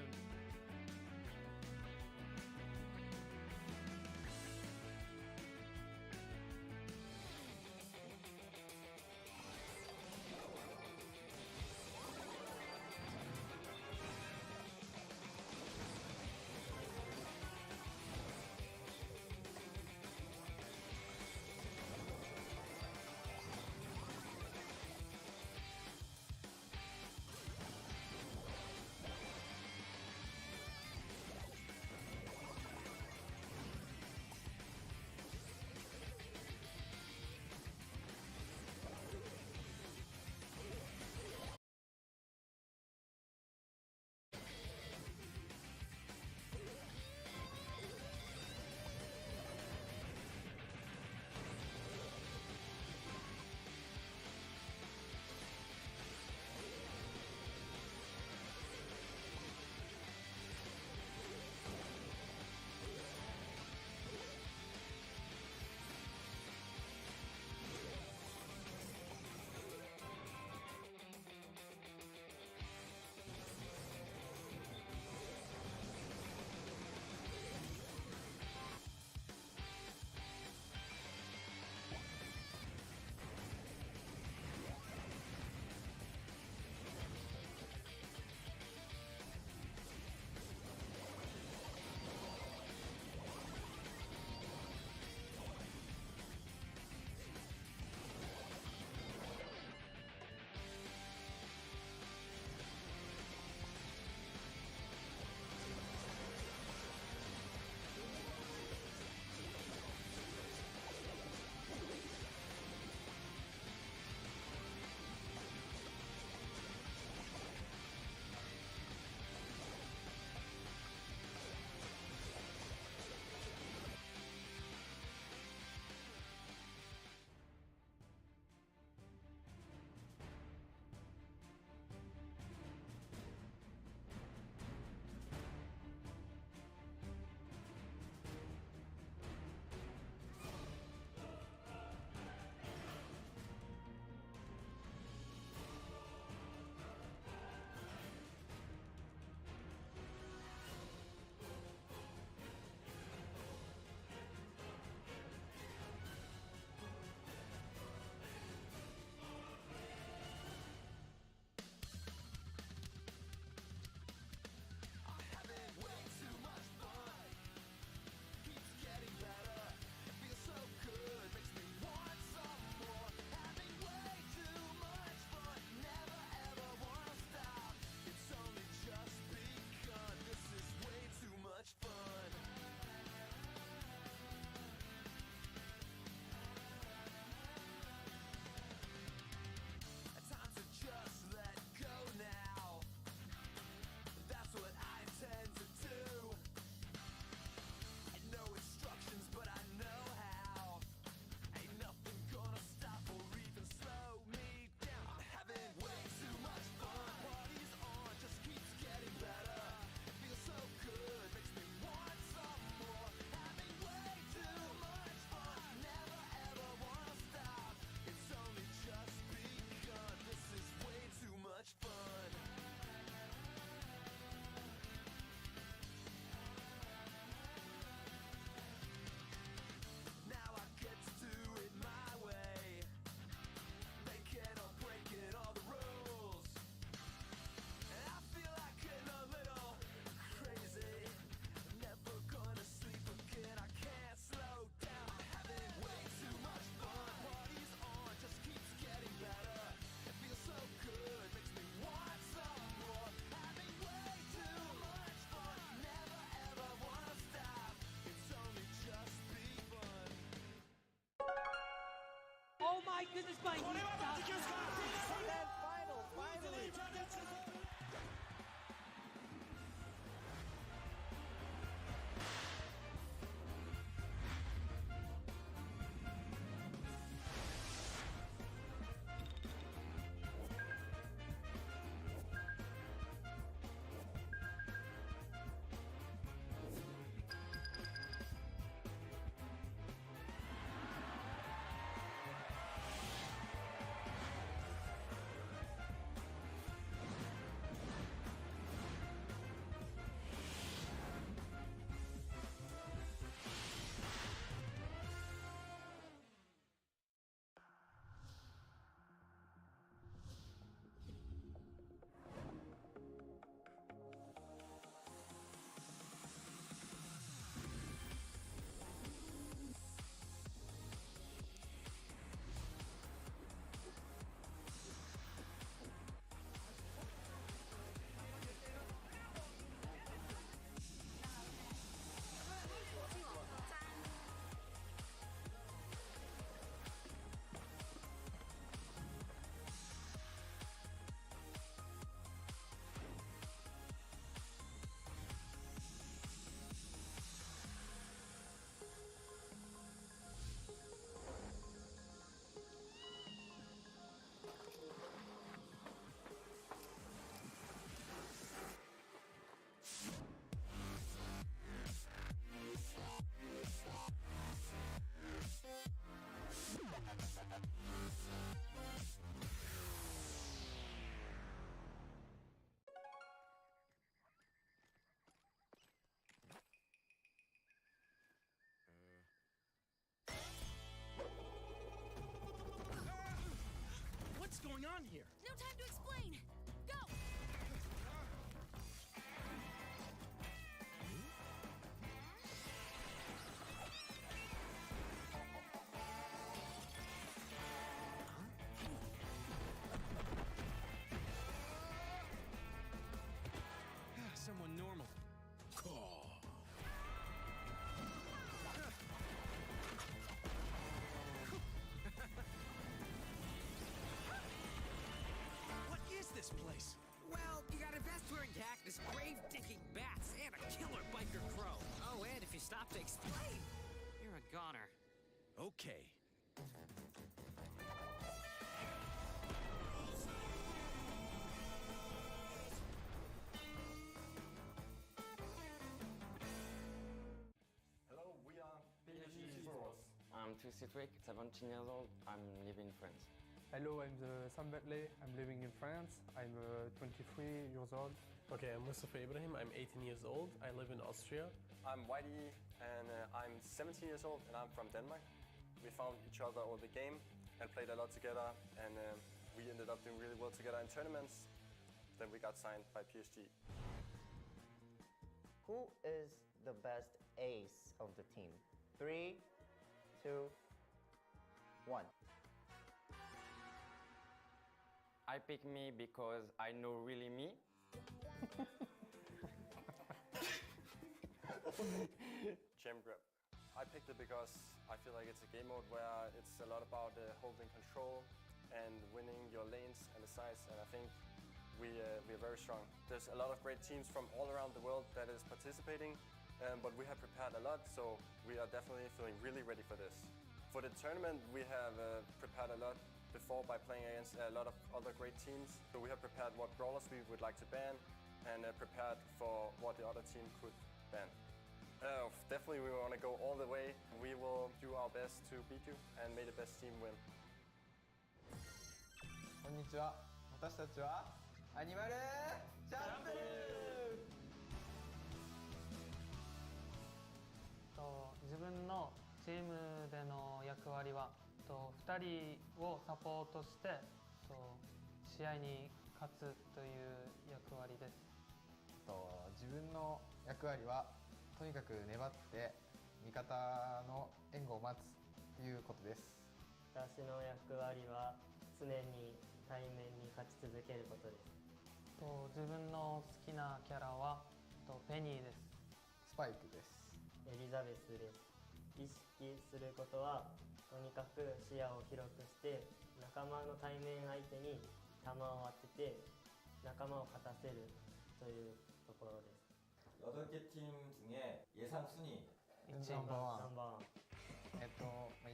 my goodness, my And then finally. What's going on here? No time to explain. Go! Someone normal. What is this place? Well, you got a vest-wearing cactus, grave-digging bats, and a killer biker crow. Oh, and if you stop to explain, you're a goner. Okay. Hello, we are PSG Sports. I'm Citric, 17 years old. I'm living in France. Hello, I'm Sam Bentley. I'm living in France. I'm 23 years old. Okay, I'm Mustafa Ibrahim. I'm 18 years old. I live in Austria. I'm Whitey, and I'm 17 years old, and I'm from Denmark. We found each other over the game and played a lot together, and we ended up doing really well together in tournaments. Then we got signed by PSG. Who is the best ace of the team? 3, 2, 1. I pick me because I know really me. Gem grip. I picked it because I feel like it's a game mode where it's a lot about holding control and winning your lanes and the sides, and I think we're very strong. There's a lot of great teams from all around the world that is participating, but we have prepared a lot, so we are definitely feeling really ready for this. For the tournament, we have prepared a lot before by playing against a lot of other great teams. So we have prepared what brawlers we would like to ban and prepared for what the other team could ban. Definitely we want to go all the way. We will do our best to beat you and may the best team win. こんにちは。私たちはアニマルチャンプル。自分のチームでの役割は2人をサポートして試合に勝つという役割です。自分の役割はとにかく粘って味方の援護を待つということです。私の役割は常に対面に勝ち続けることです。自分の好きなキャラはペニーです。スパイクです。エリザベスです。意識することはとにかく視野を広くして仲間の対面相手に球を当てて仲間を勝たせるというところです。 8개 팀 중에 예상 순위 ナンバーワン。ナンバーワン。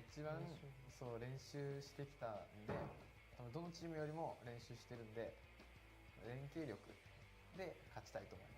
一番そう練習してきたんで、多分どのチームよりも練習してるんで、連携力で勝ちたいと思います。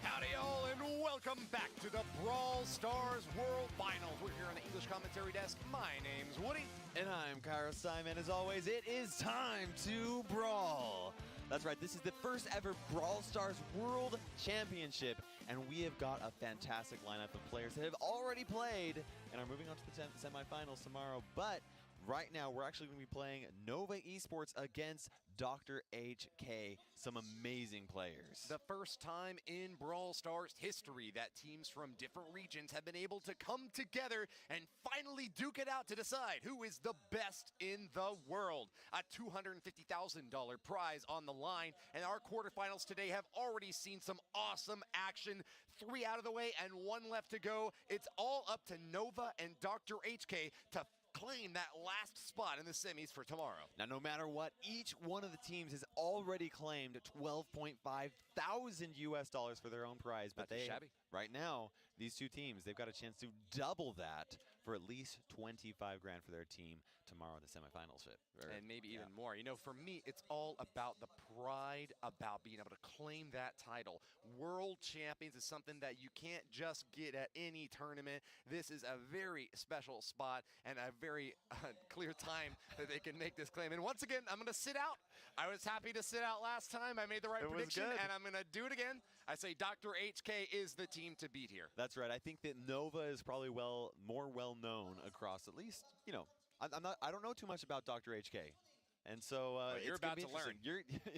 Howdy all, and welcome back to the Brawl Stars World Finals. We're here on the English commentary desk. My name's Woody. And I'm Kyra Simon. As always, it is time to brawl. That's right, this is the first ever Brawl Stars World Championship, and we have got a fantastic lineup of players that have already played and are moving on to the semifinals tomorrow. But right now, we're actually going to be playing Nova Esports against Dr. HK. Some amazing players. The first time in Brawl Stars history that teams from different regions have been able to come together and finally duke it out to decide who is the best in the world. A $250,000 prize on the line, and our quarterfinals today have already seen some awesome action. 3 out of the way and 1 left to go. It's all up to Nova and Dr. HK to claim that last spot in the semis for tomorrow. Now, no matter what, each one of the teams has already claimed $12.5 thousand for their own prize. But Not too shabby. Right now, these two teams, they've got a chance to double that for at least 25 grand for their team tomorrow in the semifinals. And maybe even more. You know, for me, it's all about the pride about being able to claim that title. World champions is something that you can't just get at any tournament. This is a very special spot and a very clear time that they can make this claim. And once again, I'm going to sit out. I was happy to sit out last time. I made the right prediction, and I'm going to do it again. I say Dr. HK is the team to beat here. That's right. I think that Nova is probably more well known across at least, you know, I don't know too much about Dr. HK. And so you're it's gonna about be to learn. interesting.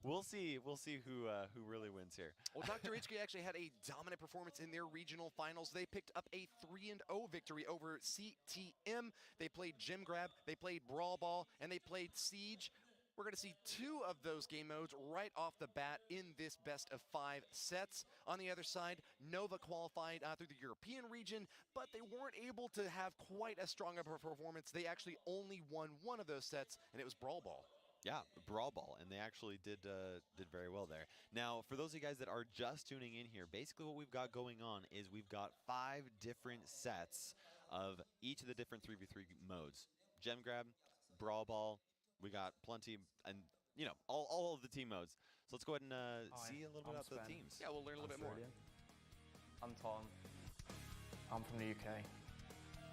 We'll see who really wins here. Well, Dr. HK actually had a dominant performance in their regional finals. They picked up a 3-0 victory over CTM. They played Gym Grab, they played Brawl Ball, and they played Siege. We're going to see 2 of those game modes right off the bat in this best of 5 sets. On the other side, Nova qualified through the European region, but they weren't able to have quite as strong of a performance. They actually only won 1 of those sets, and it was Brawl Ball. Yeah, Brawl Ball, and they actually did very well there. Now, for those of you guys that are just tuning in here, basically what we've got going on is we've got 5 different sets of each of the different 3v3 modes. Gem Grab, Brawl Ball, we got plenty, and you know, all of the team modes. So let's go ahead and see a little bit about the teams. Yeah, we'll learn a little bit more. I'm Tom. I'm from the UK.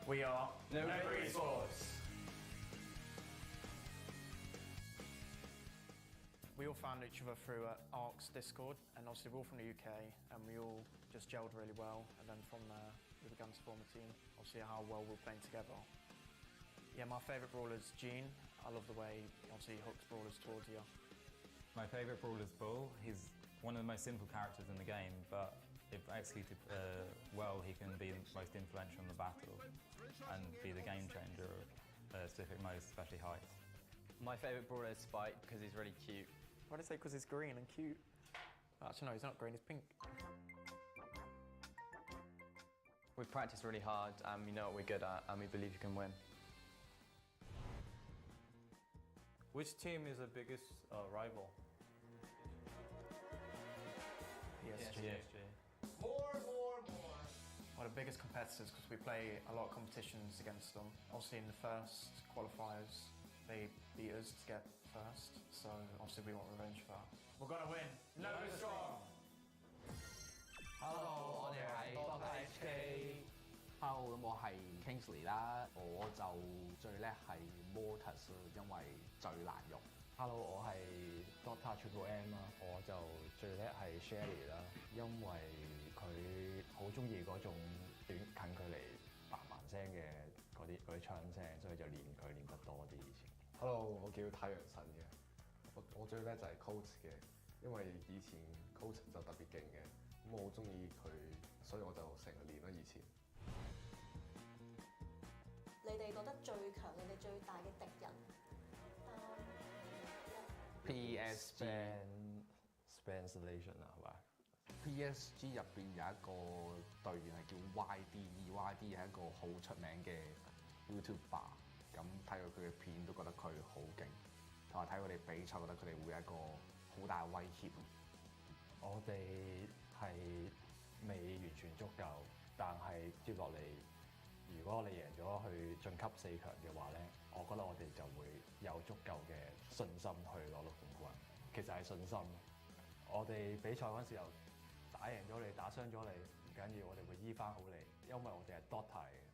We are Nova Esports. We all found each other through ARC's Discord, and obviously we're all from the UK, and we all just gelled really well, and then from there we began to form a team, obviously how well we're playing together. Yeah, my favourite brawler is Gene. I love the way obviously he hooks brawlers towards you. My favourite brawler is Bull. He's one of the most simple characters in the game, but if executed well, he can be the most influential in the battle and be the game changer of specific modes, especially heights. My favourite brawler is Spike because he's really cute. Why did I say because he's green and cute? Actually no, he's not green, he's pink. We practice really hard and we know what we're good at and we believe you can win. Which team is the biggest rival? PSG. More. One of the biggest competitors because we play a lot of competitions against them. Obviously in the first qualifiers, they beat us to get first, so obviously we want revenge for that. We're gonna win. Nova strong. Hello， 我哋係 Dr. HK。Hello， 咁我係 Kingsley 啦，我就最叻係 Mortis， 因為最難用。Hello， 我係 Dr. Triple M 啦，我就最叻係 Shelly 啦，因為佢好中意嗰種短近距離嘭聲嘅嗰啲槍聲，所以就練佢練得多啲以前。Hello， 我叫太陽神嘅，我最叻就係 Coach 嘅，因為以前 Coach 就特別勁嘅，咁我好中意佢，所以我就成日練啦以前。你哋覺得最強、你哋最大嘅敵人？PSG Station 啊，係咪 ？PSG 入邊有一個隊員係叫 YD，YD 係一個好出名嘅 YouTuber。咁睇過佢嘅片都覺得佢好勁，同埋睇佢哋比賽覺得佢哋會有一個好大威脅。我哋係未完全足夠，但係接落嚟，如果我哋贏咗去晉級4強嘅話咧，我覺得我哋就會有足夠嘅信心去攞到冠軍。其實係信心。我哋比賽嗰陣時候打贏咗你，打傷咗你唔緊要，我哋會醫翻好你，因為我哋係 Dota 嘅。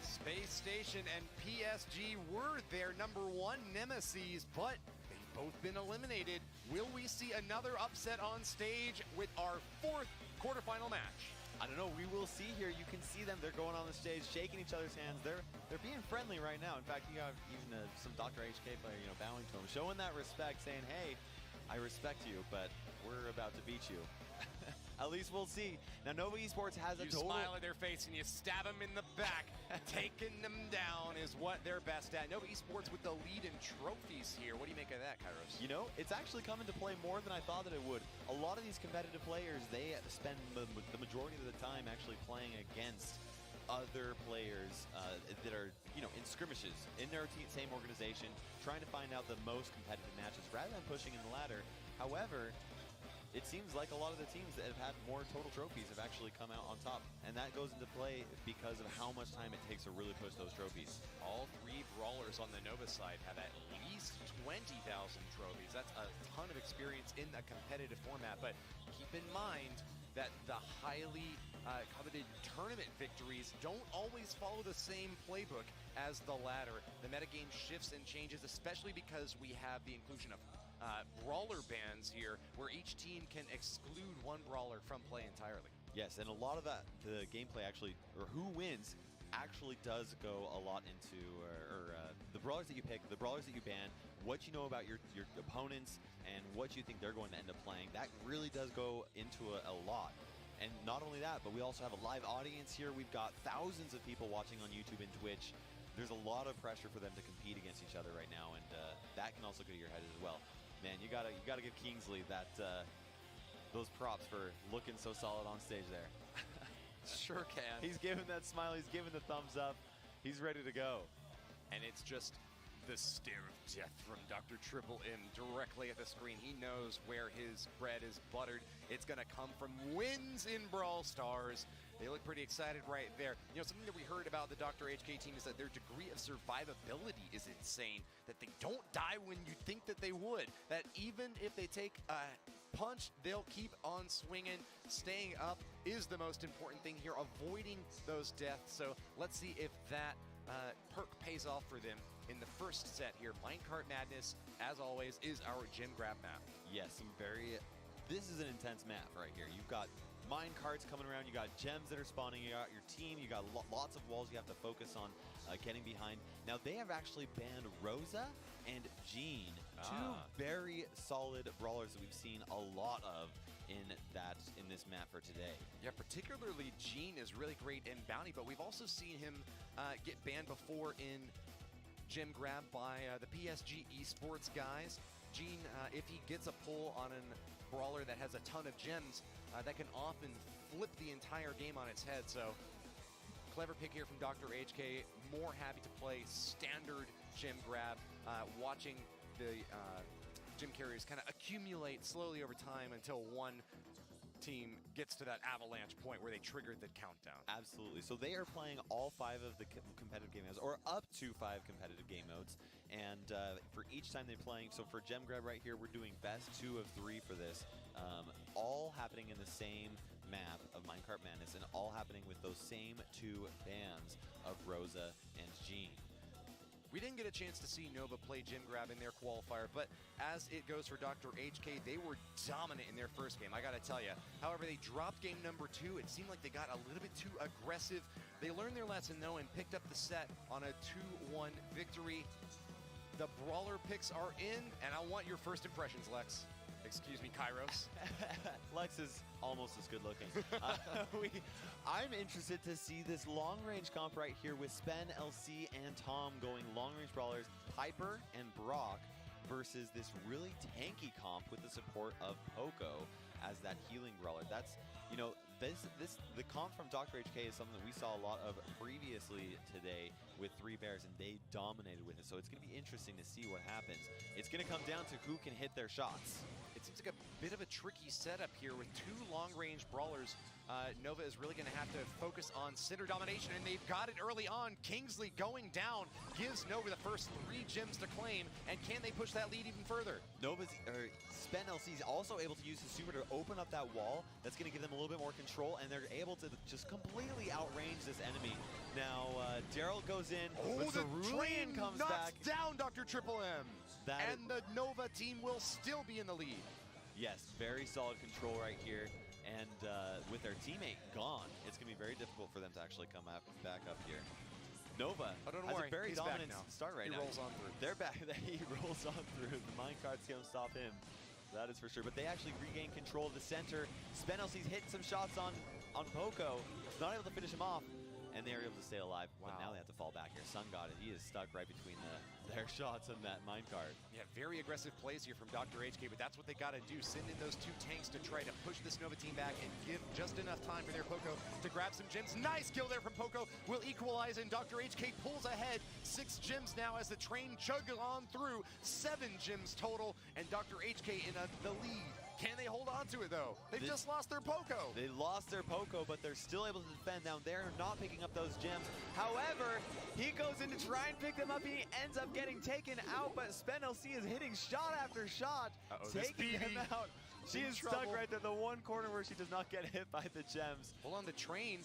Space Station and PSG were their #1 nemesis, but they've both been eliminated. Will we see another upset on stage with our 4th quarterfinal match? I don't know. We will see here. You can see them. They're going on the stage, shaking each other's hands. They're being friendly right now. In fact, you got even some Dr. HK player, bowing to him, showing that respect, saying, "Hey, I respect you, but we're about to beat you." At least we'll see. Now, Nova Esports has a total... You smile at their face and you stab them in the back. Taking them down is what they're best at. Nova Esports with the lead in trophies here. What do you make of that, Kairos? You know, it's actually come into play more than I thought that it would. A lot of these competitive players, they spend the majority of the time actually playing against other players that are, in skirmishes in their same organization, trying to find out the most competitive matches rather than pushing in the ladder. However, it seems like a lot of the teams that have had more total trophies have actually come out on top. And that goes into play because of how much time it takes to really push those trophies. All 3 brawlers on the Nova side have at least 20,000 trophies. That's a ton of experience in a competitive format, but keep in mind that the highly coveted tournament victories don't always follow the same playbook as the ladder. The metagame shifts and changes, especially because we have the inclusion of brawler bans here, where each team can exclude one brawler from play entirely. Yes, and a lot of that, the gameplay actually, or who wins, actually does go a lot into the brawlers that you pick, the brawlers that you ban, what you know about your opponents, and what you think they're going to end up playing. That really does go into a lot. And not only that, but we also have a live audience here. We've got thousands of people watching on YouTube and Twitch. There's a lot of pressure for them to compete against each other right now, and that can also go to your head as well. Man, you gotta give Kingsley those props for looking so solid on stage there. Sure can. He's giving that smile. He's giving the thumbs up. He's ready to go. And it's just the stare of death from Dr. Triple M directly at the screen. He knows where his bread is buttered. It's going to come from wins in Brawl Stars. They look pretty excited right there. You know, something that we heard about the Dr. HK team is that their degree of survivability is insane, that they don't die when you think that they would, that even if they take a punch, they'll keep on swinging. Staying up is the most important thing here, avoiding those deaths. So let's see if that perk pays off for them in the first set here. Minecart Madness, as always, is our gem grab map. Yes, this is an intense map right here. You've got mine carts coming around, you got gems that are spawning, you got your team, you got lots of walls you have to focus on getting behind. Now they have actually banned Rosa and Jean, two very solid brawlers that we've seen a lot of in this map for today. Yeah, particularly Jean is really great in Bounty, but we've also seen him get banned before in gem grab by the PSG esports guys. Jean, if he gets a pull on a brawler that has a ton of gems, that can often flip the entire game on its head. So clever pick here from Dr. HK. More happy to play standard gem grab, watching the gem carriers kind of accumulate slowly over time until one team gets to that avalanche point where they triggered the countdown. Absolutely. So they are playing all 5 of the competitive game modes, or up to 5 competitive game modes. And for each time they're playing, so for gem grab right here, we're doing best 2 of 3 for this. All happening in the same map of Minecart Madness, and all happening with those same 2 bans of Rosa and Jean. We didn't get a chance to see Nova play gem grab in their qualifier, but as it goes for Dr. HK, they were dominant in their first game, I gotta tell you. However, they dropped game number 2. It seemed like they got a little bit too aggressive. They learned their lesson, though, and picked up the set on a 2-1 victory. The brawler picks are in, and I want your first impressions, Lex. Excuse me, Kairos. Lex is almost as good looking. I'm interested to see this long-range comp right here with Spen, LC, and Tom going long-range brawlers, Piper and Brock, versus this really tanky comp with the support of Poco as that healing brawler. That's, you know, the comp from Dr. HK is something that we saw a lot of previously today with 3 bears, and they dominated with it. So it's going to be interesting to see what happens. It's going to come down to who can hit their shots. It seems like a bit of a tricky setup here with 2 long-range brawlers. Nova is really going to have to focus on center domination, and they've got it early on. Kingsley going down gives Nova the first 3 gems to claim, and can they push that lead even further? Spen LC is also able to use his super to open up that wall. That's going to give them a little bit more control, and they're able to just completely outrange this enemy. Now, Daryl goes in, but the train comes knocks back down Dr. Triple M, and the Nova team will still be in the lead. Yes, very solid control right here. And with their teammate gone, it's going to be very difficult for them to actually come back up here. Nova has a very dominant start right now. He rolls on through. They're back. He rolls on through. The minecart's going to stop him. That is for sure. But they actually regain control of the center. Spen LC's hitting some shots on Poco. Not able to finish him off. And they are able to stay alive. Wow. But now they have to fall back here. Sun God, he is stuck right between their shots on that minecart. Yeah, very aggressive plays here from Dr. HK, but that's what they got to do. Send in those 2 tanks to try to push this Nova team back and give just enough time for their Poco to grab some gems. Nice kill there from Poco. Will equalize, and Dr. HK pulls ahead. 6 gems now as the train chugs on through. 7 gems total, and Dr. HK in the lead. Can they hold on to it, though? They've just lost their Poco. They lost their Poco, but they're still able to defend. Now, they're not picking up those gems. However, he goes in to try and pick them up, and he ends up getting taken out, but Spen LC is hitting shot after shot, taking him out. She is stuck right there, the one corner where she does not get hit by the gems. Hold on, the train.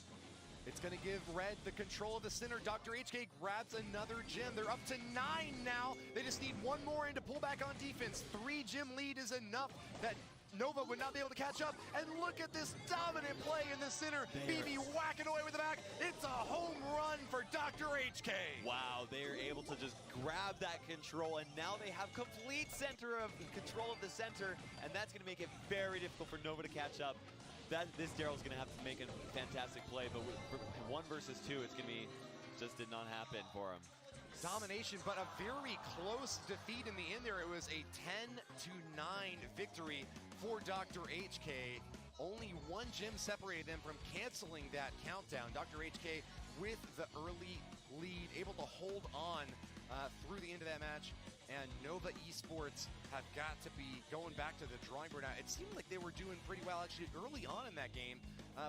It's going to give Red the control of the center. Dr. HK grabs another gem. They're up to 9 now. They just need 1 more in to pull back on defense. 3 gem lead is enough. That Nova would not be able to catch up. And look at this dominant play in the center. BB whacking away with the back. It's a home run for Dr. HK. Wow, they are able to just grab that control, and now they have complete control of the center, and that's going to make it very difficult for Nova to catch up. This Daryl's going to have to make a fantastic play, but with 1 versus 2, it's going to be, just did not happen for him. Domination, but a very close defeat in the end there. It was a 10-9 victory for Dr. HK. Only 1 gym separated them from canceling that countdown. Dr. HK with the early lead, able to hold on through the end of that match. And Nova Esports have got to be going back to the drawing board now. It seemed like they were doing pretty well actually early on in that game,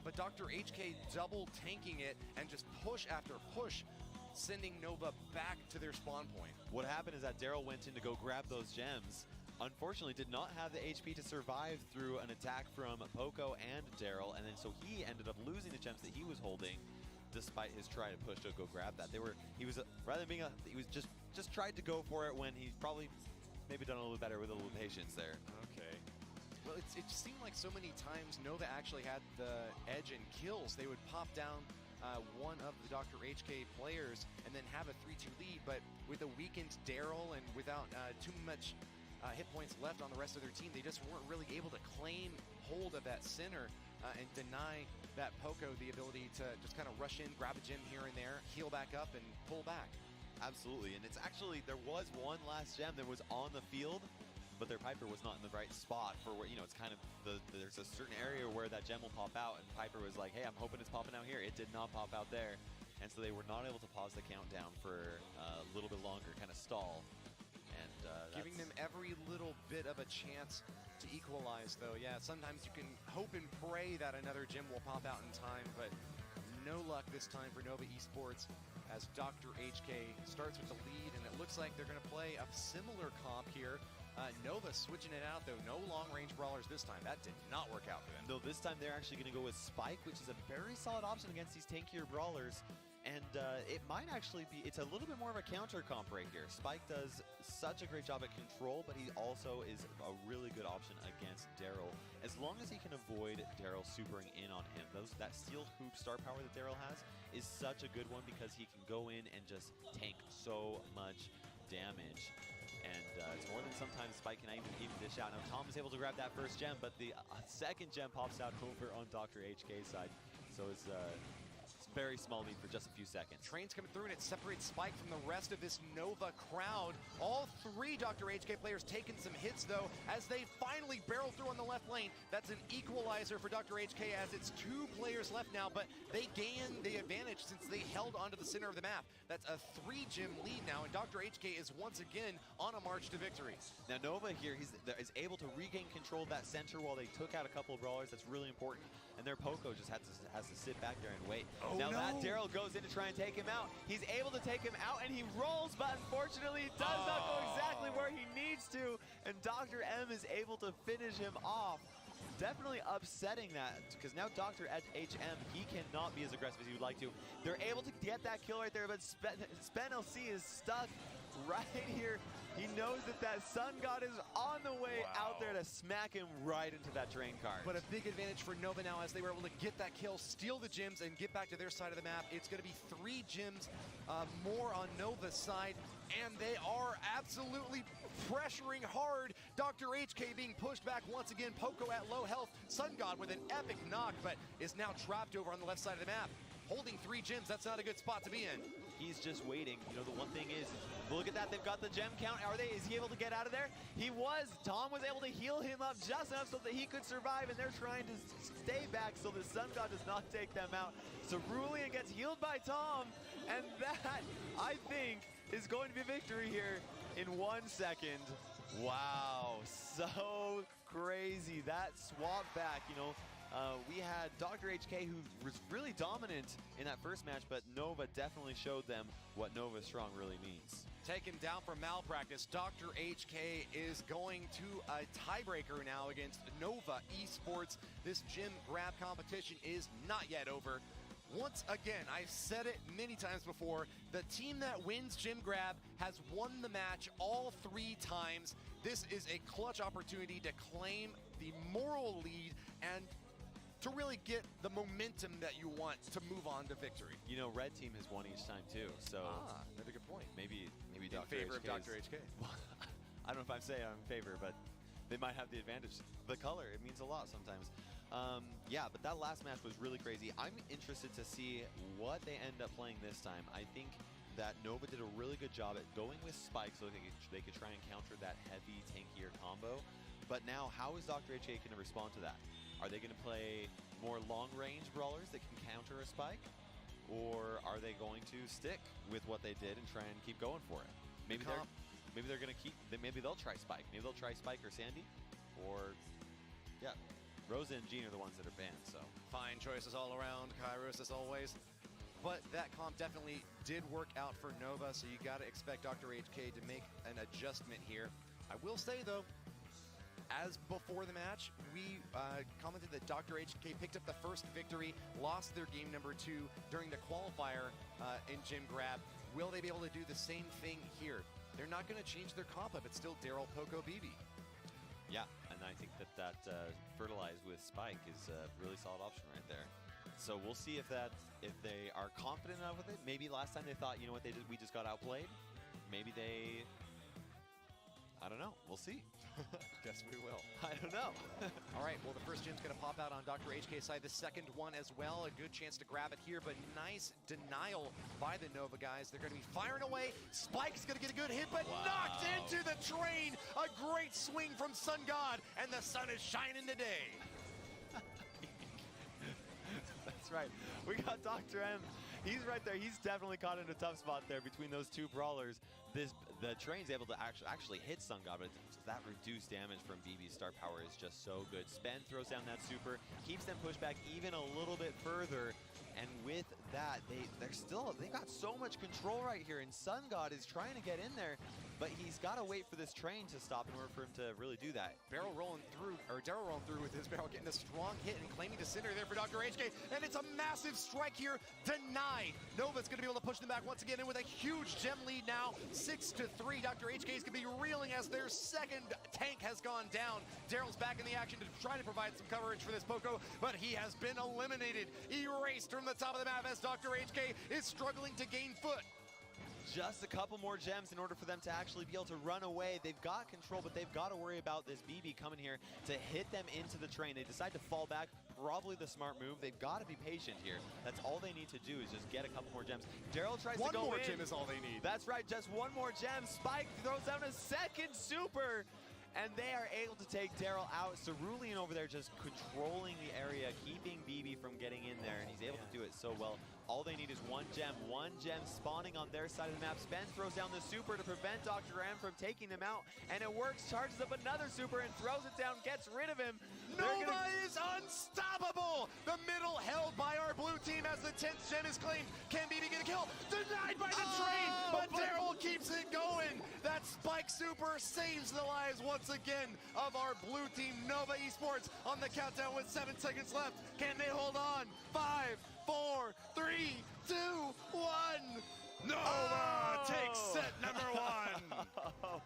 but Dr. HK double tanking it and just push after push, sending Nova back to their spawn point. What happened is that Daryl went in to go grab those gems. Unfortunately, did not have the HP to survive through an attack from Poco and Daryl, and then so he ended up losing the gems that he was holding, despite his try to push to go grab that. He was just tried to go for it when he's probably maybe done a little better with a little patience there. Okay. Well, it seemed like so many times Nova actually had the edge in kills. They would pop down one of the Dr. HK players and then have a 3-2 lead, but with a weakened Daryl and without too much hit points left on the rest of their team, they just weren't really able to claim hold of that center and deny that Poco the ability to just kind of rush in, grab a gem here and there, heal back up, and pull back. Absolutely, and it's actually, there was one last gem that was on the field, but their Piper was not in the right spot for where, it's kind of, there's a certain area where that gem will pop out, and Piper was like, hey, I'm hoping it's popping out here. It did not pop out there, and so they were not able to pause the countdown for a little bit longer, kind of stall. And giving them every little bit of a chance to equalize, though. Yeah, sometimes you can hope and pray that another gem will pop out in time, but no luck this time for Nova Esports as Dr. HK starts with the lead, and it looks like they're going to play a similar comp here. Nova switching it out, though. No long-range brawlers this time. That did not work out for them. No, this time they're actually going to go with Spike, which is a very solid option against these tankier brawlers. And it might actually be, it's a little bit more of a counter comp right here. Spike does such a great job at control, but he also is a really good option against Daryl. As long as he can avoid Daryl supering in on him. That sealed hoop star power that Daryl has is such a good one because he can go in and just tank so much damage. And it's more than sometimes Spike can even dish out. Now Tom is able to grab that first gem, but the second gem pops out over on Dr. HK's side. So it's very small lead for just a few seconds. Train's coming through, and it separates Spike from the rest of this Nova crowd. All 3 Dr. HK players taking some hits, though, as they finally barrel through on the left lane. That's an equalizer for Dr. HK, as it's 2 players left now, but they gain the advantage since they held onto the center of the map. That's a 3-gem lead now, and Dr. HK is once again on a march to victory. Now Nova here is able to regain control of that center while they took out a couple of brawlers. That's really important. And their Poco just has to sit back there and wait. Oh, now no. that Daryl goes in to try and take him out. He's able to take him out, and he rolls, but unfortunately he does not go exactly where he needs to. And Dr. M is able to finish him off. Definitely upsetting that, because now Dr. HM, he cannot be as aggressive as he would like to. They're able to get that kill right there, but Spen LC is stuck right here. He knows that Sun God is on the way out there to smack him right into that train card. But a big advantage for Nova now, as they were able to get that kill, steal the gems, and get back to their side of the map. It's going to be 3 gems more on Nova's side, and they are absolutely pressuring hard. Dr. HK being pushed back once again. Poco at low health. Sun God with an epic knock, but is now trapped over on the left side of the map. Holding 3 gems, that's not a good spot to be in. He's just waiting. The one thing is, look at that, they've got the gem count. Is he able to get out of there? He was. Tom was able to heal him up just enough so that he could survive, and they're trying to stay back so the Sun God does not take them out. Cerulean gets healed by Tom, and that, I think, is going to be victory here in 1 second. Wow, so crazy. That swap back, we had Dr. HK, who was really dominant in that first match, but Nova definitely showed them what Nova Strong really means. Taken down for malpractice, Dr. HK is going to a tiebreaker now against Nova Esports. This gym grab competition is not yet over. Once again, I've said it many times before, the team that wins gym grab has won the match all 3 times. This is a clutch opportunity to claim the moral lead and to really get the momentum that you want to move on to victory. You know, red team has won each time too, so that's a good point. Maybe in Dr. favor of HK Dr. HK. I don't know if I'm saying I'm in favor, but they might have the advantage. The color, it means a lot sometimes. Yeah, but that last match was really crazy. I'm interested to see what they end up playing this time. I think that Nova did a really good job at going with Spike so they could try and counter that heavy, tankier combo. But now, how is Dr. HK going to respond to that? Are they going to play more long-range brawlers that can counter a Spike? Or are they going to stick with what they did and try and keep going for it? Maybe they're going to keep. Maybe they'll try Spike. Maybe they'll try Spike or Sandy. Or yeah, Rosa and Jean are the ones that are banned. So fine choices all around. Kairos as always. But that comp definitely did work out for Nova, so you got to expect Dr. HK to make an adjustment here. I will say though, as before the match, we commented that Dr. HK picked up the first victory, lost their game number 2 during the qualifier in Gym Grab. Will they be able to do the same thing here? They're not going to change their comp up. It's still Daryl, Poco, BB. Yeah, and I think that fertilized with Spike is a really solid option right there. So we'll see if they are confident enough with it. Maybe last time they thought, you know what, we just got outplayed. Maybe they, I don't know. We'll see. Guess we will. I don't know. All right, well, the first gem's going to pop out on Dr. HK's side. The second one as well. A good chance to grab it here, but nice denial by the Nova guys. They're going to be firing away. Spike's going to get a good hit, but knocked into the train. A great swing from Sun God, and the sun is shining today. That's right. We got Dr. M. He's right there. He's definitely caught in a tough spot there between those two brawlers. The train's able to actually hit Sun God, but that reduced damage from BB's star power is just so good. Spen throws down that super, keeps them pushed back even a little bit further. And with that, they got so much control right here, and Sun God is trying to get in there, but he's got to wait for this train to stop in order for him to really do that. Daryl rolling through with his barrel, getting a strong hit and claiming the center there for Dr. HK, and it's a massive strike here, denied. Nova's going to be able to push them back once again, and with a huge gem lead now, 6-3. Dr. HK is going to be reeling as their second tank has gone down. Daryl's back in the action to try to provide some coverage for this Poco, but he has been eliminated, erased from the top of the map as Dr. HK is struggling to gain foot. Just a couple more gems in order for them to actually be able to run away. They've got control, but they've got to worry about this BB coming here to hit them into the train. They decide to fall back, probably the smart move. They've got to be patient here. That's all they need to do is just get a couple more gems. Daryl tries to go in. One more gem is all they need. That's right, just one more gem. Spike throws down a second super. And they are able to take Daryl out. Cerulean over there just controlling the area, keeping BB from getting in there, and he's able to do it so well. All they need is one gem spawning on their side of the map. Spen throws down the super to prevent Dr. M from taking them out, and it works. Charges up another super and throws it down, gets rid of him. Nova is unstoppable! The middle held by our blue team as the 10th gem is claimed. Can BB get a kill? Denied by the train, but Daryl keeps it going. That Spike super saves the lives once again of our blue team. Nova Esports on the countdown with 7 seconds left. Can they hold on? 5, 4, 3, 2, 1. Nova takes set number 1.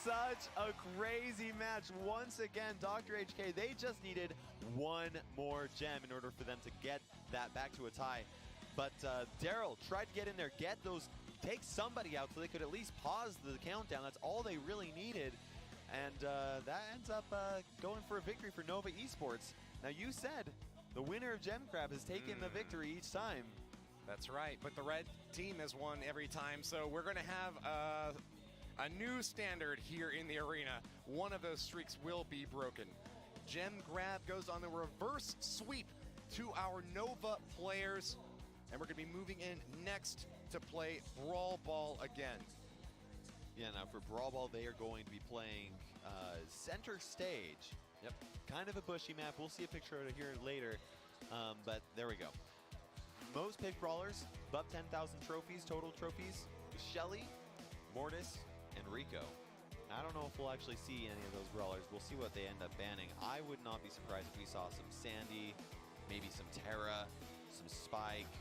Such a crazy match. Once again, Dr. HK, they just needed one more gem in order for them to get that back to a tie. But Daryl tried to get in there, take somebody out so they could at least pause the countdown. That's all they really needed. And that ends up going for a victory for Nova Esports. Now, you said the winner of Gem Crab has taken the victory each time. That's right, but the red team has won every time, so we're going to have a new standard here in the arena. One of those streaks will be broken. Gem Grab goes on the reverse sweep to our Nova players, and we're going to be moving in next to play Brawl Ball again. Yeah, now for Brawl Ball, they are going to be playing center stage. Yep, kind of a bushy map. We'll see a picture of it here later, but there we go. Most picked brawlers, above 10,000 trophies, total trophies. Shelly, Mortis, and Rico. I don't know if we'll actually see any of those brawlers. We'll see what they end up banning. I would not be surprised if we saw some Sandy, maybe some Terra, some Spike,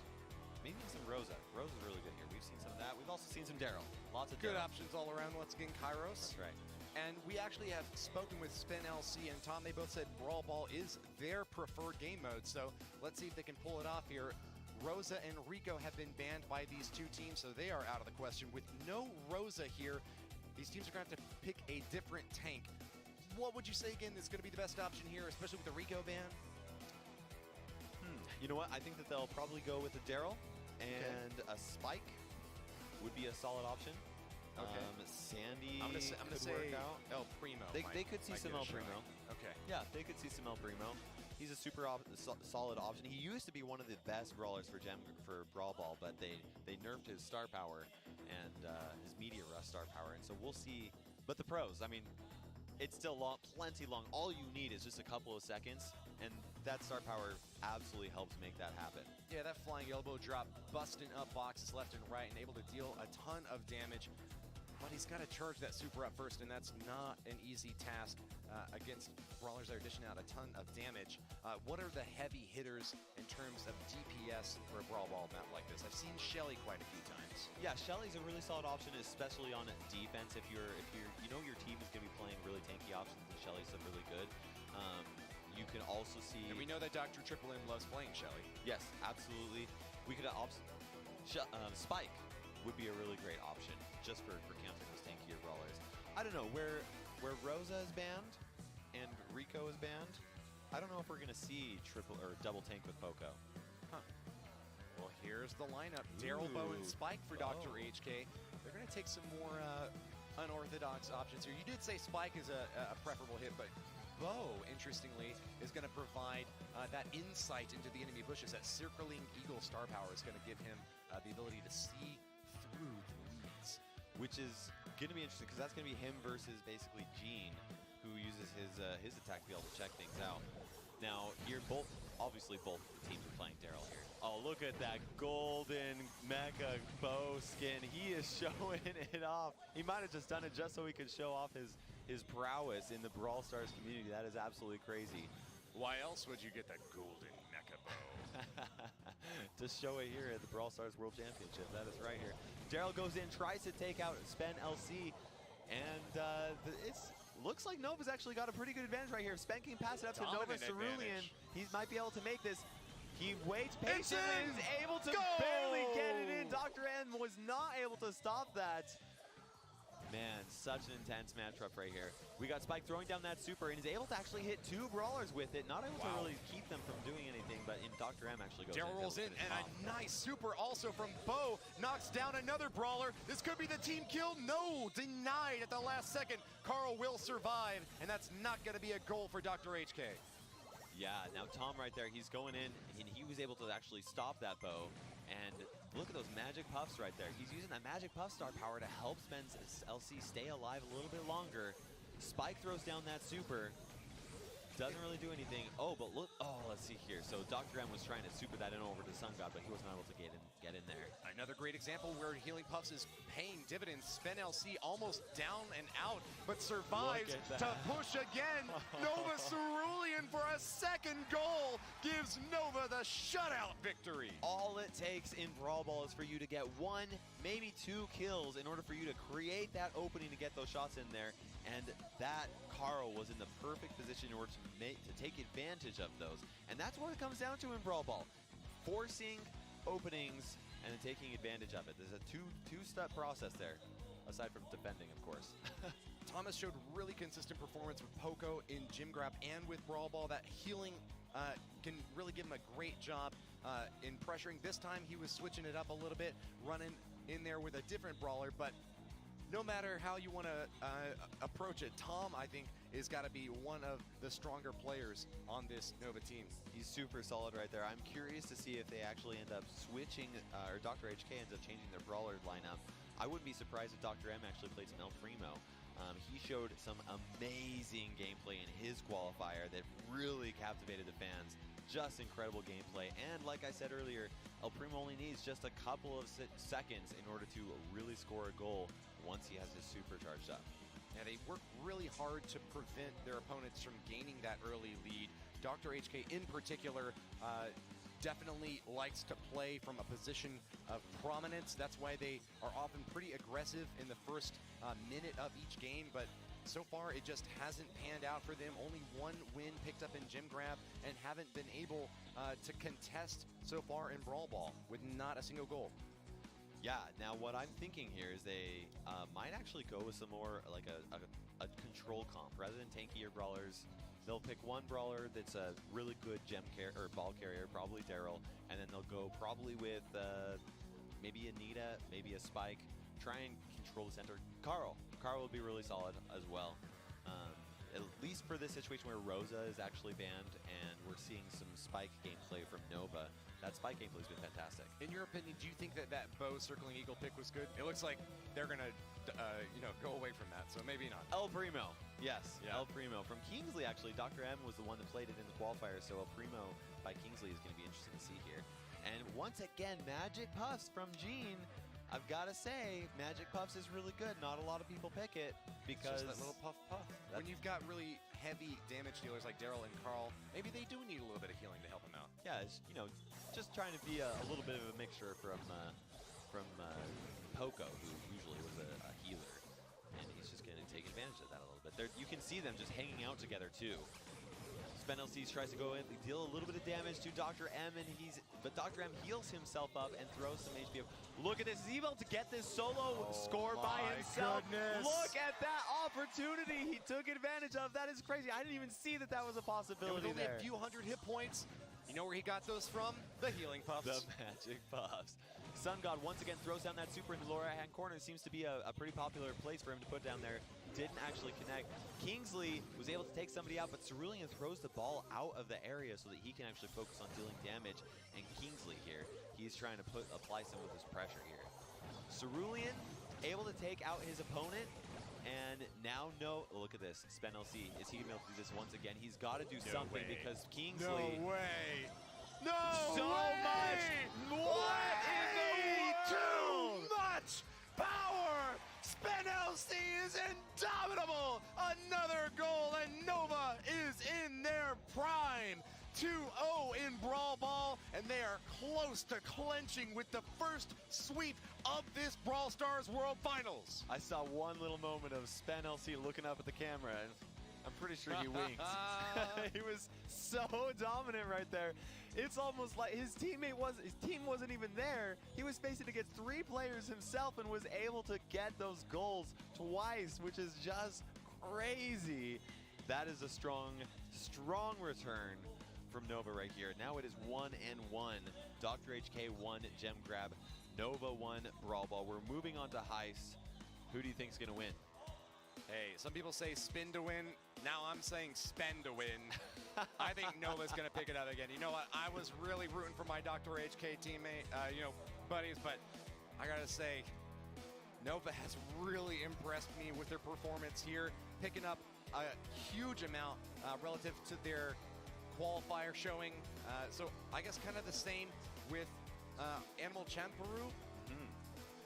maybe some Rosa. Rosa's really good here. We've seen some of that. We've also seen some Daryl. Lots of good Daryl. options all around. Once again, Kairos. That's right. And we actually have spoken with Spin LC and Tom. They both said Brawl Ball is their preferred game mode. So let's see if they can pull it off here. Rosa and Rico have been banned by these two teams, so they are out of the question. With no Rosa here, these teams are going to have to pick a different tank. What would you say, again, is going to be the best option here, especially with the Rico ban? You know what? I think that they'll probably go with a Daryl, and a Spike would be a solid option. Okay. Sandy I'm gonna say work out. El Primo. They could see some El Primo. Okay. Yeah, they could see some El Primo. He's a super solid option. He used to be one of the best brawlers for Brawl Ball, but they nerfed his star power and his Meteor Rush star power, and so we'll see. But the pros, I mean, it's still long, plenty long. All you need is just a couple of seconds, and that star power absolutely helps make that happen. Yeah, that flying elbow drop, busting up boxes left and right, and able to deal a ton of damage. But he's got to charge that super up first, and that's not an easy task against brawlers that are dishing out a ton of damage. What are the heavy hitters in terms of DPS for a Brawl Ball map like this? I've seen Shelly quite a few times. Yeah, Shelly's a really solid option, especially on defense. If you know your team is going to be playing really tanky options, and Shelly's really good. You can also see, and we know that Dr. Triple M loves playing Shelly. Yes, absolutely. We could Spike would be a really great option just for countering those tankier brawlers. I don't know where Rosa is banned and Rico is banned. I don't know if we're gonna see triple or double tank with Poco. Huh. Well, here's the lineup: Daryl, Bo, and Spike for Dr. HK. They're gonna take some more unorthodox options here. You did say Spike is a preferable hit, but Bo, interestingly, is going to provide that insight into the enemy bushes. That circling eagle star power is going to give him the ability to see through the leads. Which is going to be interesting, because that's going to be him versus basically Gene, who uses his attack to be able to check things out. Now, here, obviously both teams are playing Daryl here. Oh, look at that golden mecha bow skin. He is showing it off. He might have just done it just so he could show off his prowess in the Brawl Stars community. That is absolutely crazy. Why else would you get that golden mecha bow? To show it here at the Brawl Stars World Championship. That is right here. Daryl goes in, tries to take out Spen LC, and it looks like Nova's actually got a pretty good advantage right here. If Spen can pass it up to Nova Cerulean, he might be able to make this. He waits patiently and is able to barely get it in. Dr. M was not able to stop that. Man, such an intense matchup right here. We got Spike throwing down that super and is able to actually hit two brawlers with it. Not able to really keep them from doing anything, but Dr. M actually goes Daryl rolls in, and a nice super also from Bo. Knocks down another brawler. This could be the team kill. No, denied at the last second. Carl will survive, and that's not going to be a goal for Dr. HK. Yeah, now Tom right there, he's going in, and he was able to actually stop that Bo. And look at those magic puffs right there. He's using that magic puff star power to help Spen's LC stay alive a little bit longer. Spike throws down that super. Doesn't really do anything. Oh, but look. Oh, let's see here. So Dr. M was trying to super that in over to Sun God, but he wasn't able to get in there. Another great example where Healing Puffs is paying dividends. Spen LC almost down and out, but survives to push again. Nova Cerulean for a second goal gives Nova the shutout victory. All it takes in Brawl Ball is for you to get one, maybe two kills in order for you to create that opening to get those shots in there. And that Carl was in the perfect position in order to take advantage of those. And that's what it comes down to in Brawl Ball. Forcing openings and then taking advantage of it. There's a two-step process there, aside from defending, of course. Thomas showed really consistent performance with Poco in Gym Grab and with Brawl Ball. That healing can really give him a great job in pressuring. This time he was switching it up a little bit, running in there with a different brawler, but no matter how you want to approach it, Tom, I think, is got to be one of the stronger players on this Nova team. He's super solid right there. I'm curious to see if they actually end up switching, or Dr. HK ends up changing their brawler lineup. I wouldn't be surprised if Dr. M actually played some El Primo. He showed some amazing gameplay in his qualifier that really captivated the fans. Just incredible gameplay, and like I said earlier, El Primo only needs just a couple of seconds in order to really score a goal once he has his super charged up. Yeah, they work really hard to prevent their opponents from gaining that early lead. Dr. HK in particular definitely likes to play from a position of prominence. That's why they are often pretty aggressive in the first minute of each game, but so far it just hasn't panned out for them. Only one win picked up in Gem Grab and haven't been able to contest so far in Brawl Ball with not a single goal. Yeah, now what I'm thinking here is they might actually go with some more like a control comp. Rather than tankier brawlers, they'll pick one brawler that's a really good or ball carrier, probably Daryl, and then they'll go probably with maybe Anita, maybe a Spike. Try and control the center. Carl will be really solid as well. At least for this situation where Rosa is actually banned and we're seeing some Spike gameplay from Nova. That Spike gameplay has been fantastic. In your opinion, do you think that that bow circling eagle pick was good? It looks like they're gonna, go away from that, so maybe not. El Primo, yes, yeah. El Primo from Kingsley. Actually, Dr. M was the one that played it in the qualifier, so El Primo by Kingsley is going to be interesting to see here. And once again, Magic Puffs from Gene. I've got to say, Magic Puffs is really good. Not a lot of people pick it because it's just that little puff. When you've got really heavy damage dealers like Daryl and Carl, maybe they do need a little bit of healing to help them out. Yeah, it's, just trying to be a little bit of a mixture from Poco, who usually was a healer, and he's just going to take advantage of that a little bit. You can see them just hanging out together too. Spen LCs tries to go in, deal a little bit of damage to Dr. M, but Dr. M heals himself up and throws some HP up. Look at this, is he able to get this solo score by himself? Goodness. Look at that opportunity he took advantage of. That is crazy. I didn't even see that was a possibility with only a few hundred hit points. You know where he got those from? The healing puffs. The Magic Puffs. Sun God once again throws down that super in the lower right-hand corner. It seems to be a pretty popular place for him to put down there. Didn't actually connect. Kingsley was able to take somebody out, but Cerulean throws the ball out of the area so that he can actually focus on dealing damage. And Kingsley here, he's trying to apply some of his pressure here. Cerulean able to take out his opponent, and now look at this. Spen LC, is he going to be able to do this once again? He's got to do something because Kingsley. No way. No so way. much. What in the Too much power. Spen LC is indomitable. Another goal, and Nova is in their prime. 2-0 in Brawl Ball, and they are close to clinching with the first sweep of this Brawl Stars World Finals. I saw one little moment of Spen LC looking up at the camera, and I'm pretty sure he winked. He was so dominant right there. It's almost like his team wasn't even there. He was facing against 3 players himself and was able to get those goals twice, which is just crazy. That is a strong return from Nova right here. Now it is 1-1. Dr. HK 1 Gem Grab. Nova 1 Brawl Ball. We're moving on to Heist. Who do you think is going to win? Hey, some people say spin to win. Now I'm saying spend to win. I think Nova's going to pick it up again. You know what? I was really rooting for my Dr. HK teammate, buddies, but I got to say, Nova has really impressed me with their performance here, picking up a huge amount relative to their qualifier showing. So I guess kind of the same with Animal Champeru.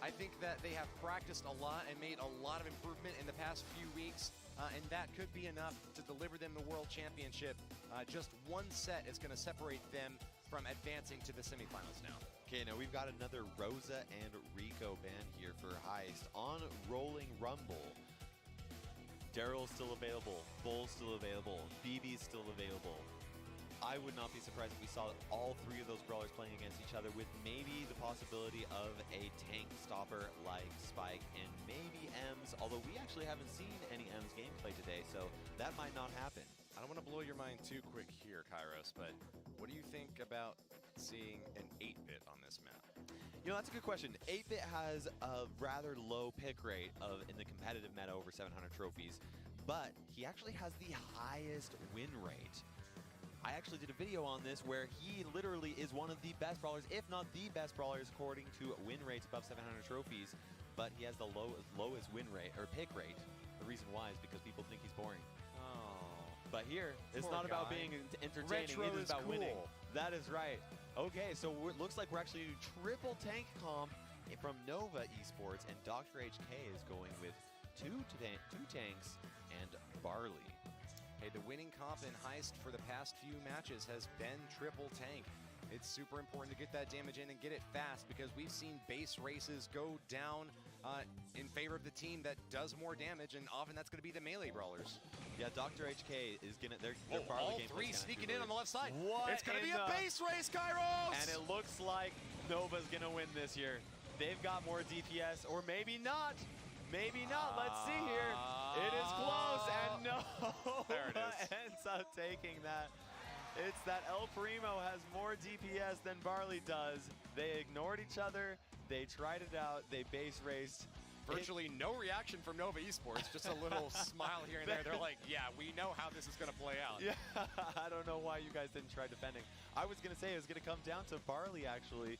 I think that they have practiced a lot and made a lot of improvement in the past few weeks, and that could be enough to deliver them the World Championship. Just one set is going to separate them from advancing to the semifinals now. Okay, now we've got another Rosa and Rico ban here for Heist on Rolling Rumble. Daryl's still available, Bull's still available, BB's still available. I would not be surprised if we saw all 3 of those brawlers playing against each other, with maybe the possibility of a tank stopper like Spike and maybe Ems, although we actually haven't seen any Ems gameplay today, so that might not happen. I don't want to blow your mind too quick here, Kairos, but what do you think about seeing an 8-bit on this map? You know, that's a good question. 8-bit has a rather low pick rate in the competitive meta over 700 trophies, but he actually has the highest win rate. I actually did a video on this where he literally is one of the best brawlers, if not the best brawlers, according to win rates above 700 trophies, but he has the lowest win rate, or pick rate. The reason why is because people think he's boring. Oh. But here, it's not about being entertaining, it is about winning. That is right. Okay, so it looks like we're actually doing triple tank comp from Nova Esports, and Dr. HK is going with two tanks and Barley. Hey, the winning comp in Heist for the past few matches has been triple tank. It's super important to get that damage in and get it fast, because we've seen base races go down in favor of the team that does more damage, and often that's going to be the melee brawlers. Yeah, Dr. HK is going to... Their all three sneaking in on the left side. What? It's going to be a base race, Kairos! And it looks like Nova's going to win this year. They've got more DPS, or maybe not. Maybe not. Let's see here. It is close, and Nova ends up taking that. It's that El Primo has more DPS than Barley does. They ignored each other. They tried it out. They base raced. Virtually no reaction from Nova Esports, just a little smile here and there. They're like, yeah, we know how this is going to play out. Yeah, I don't know why you guys didn't try defending. I was going to say it was going to come down to Barley, actually.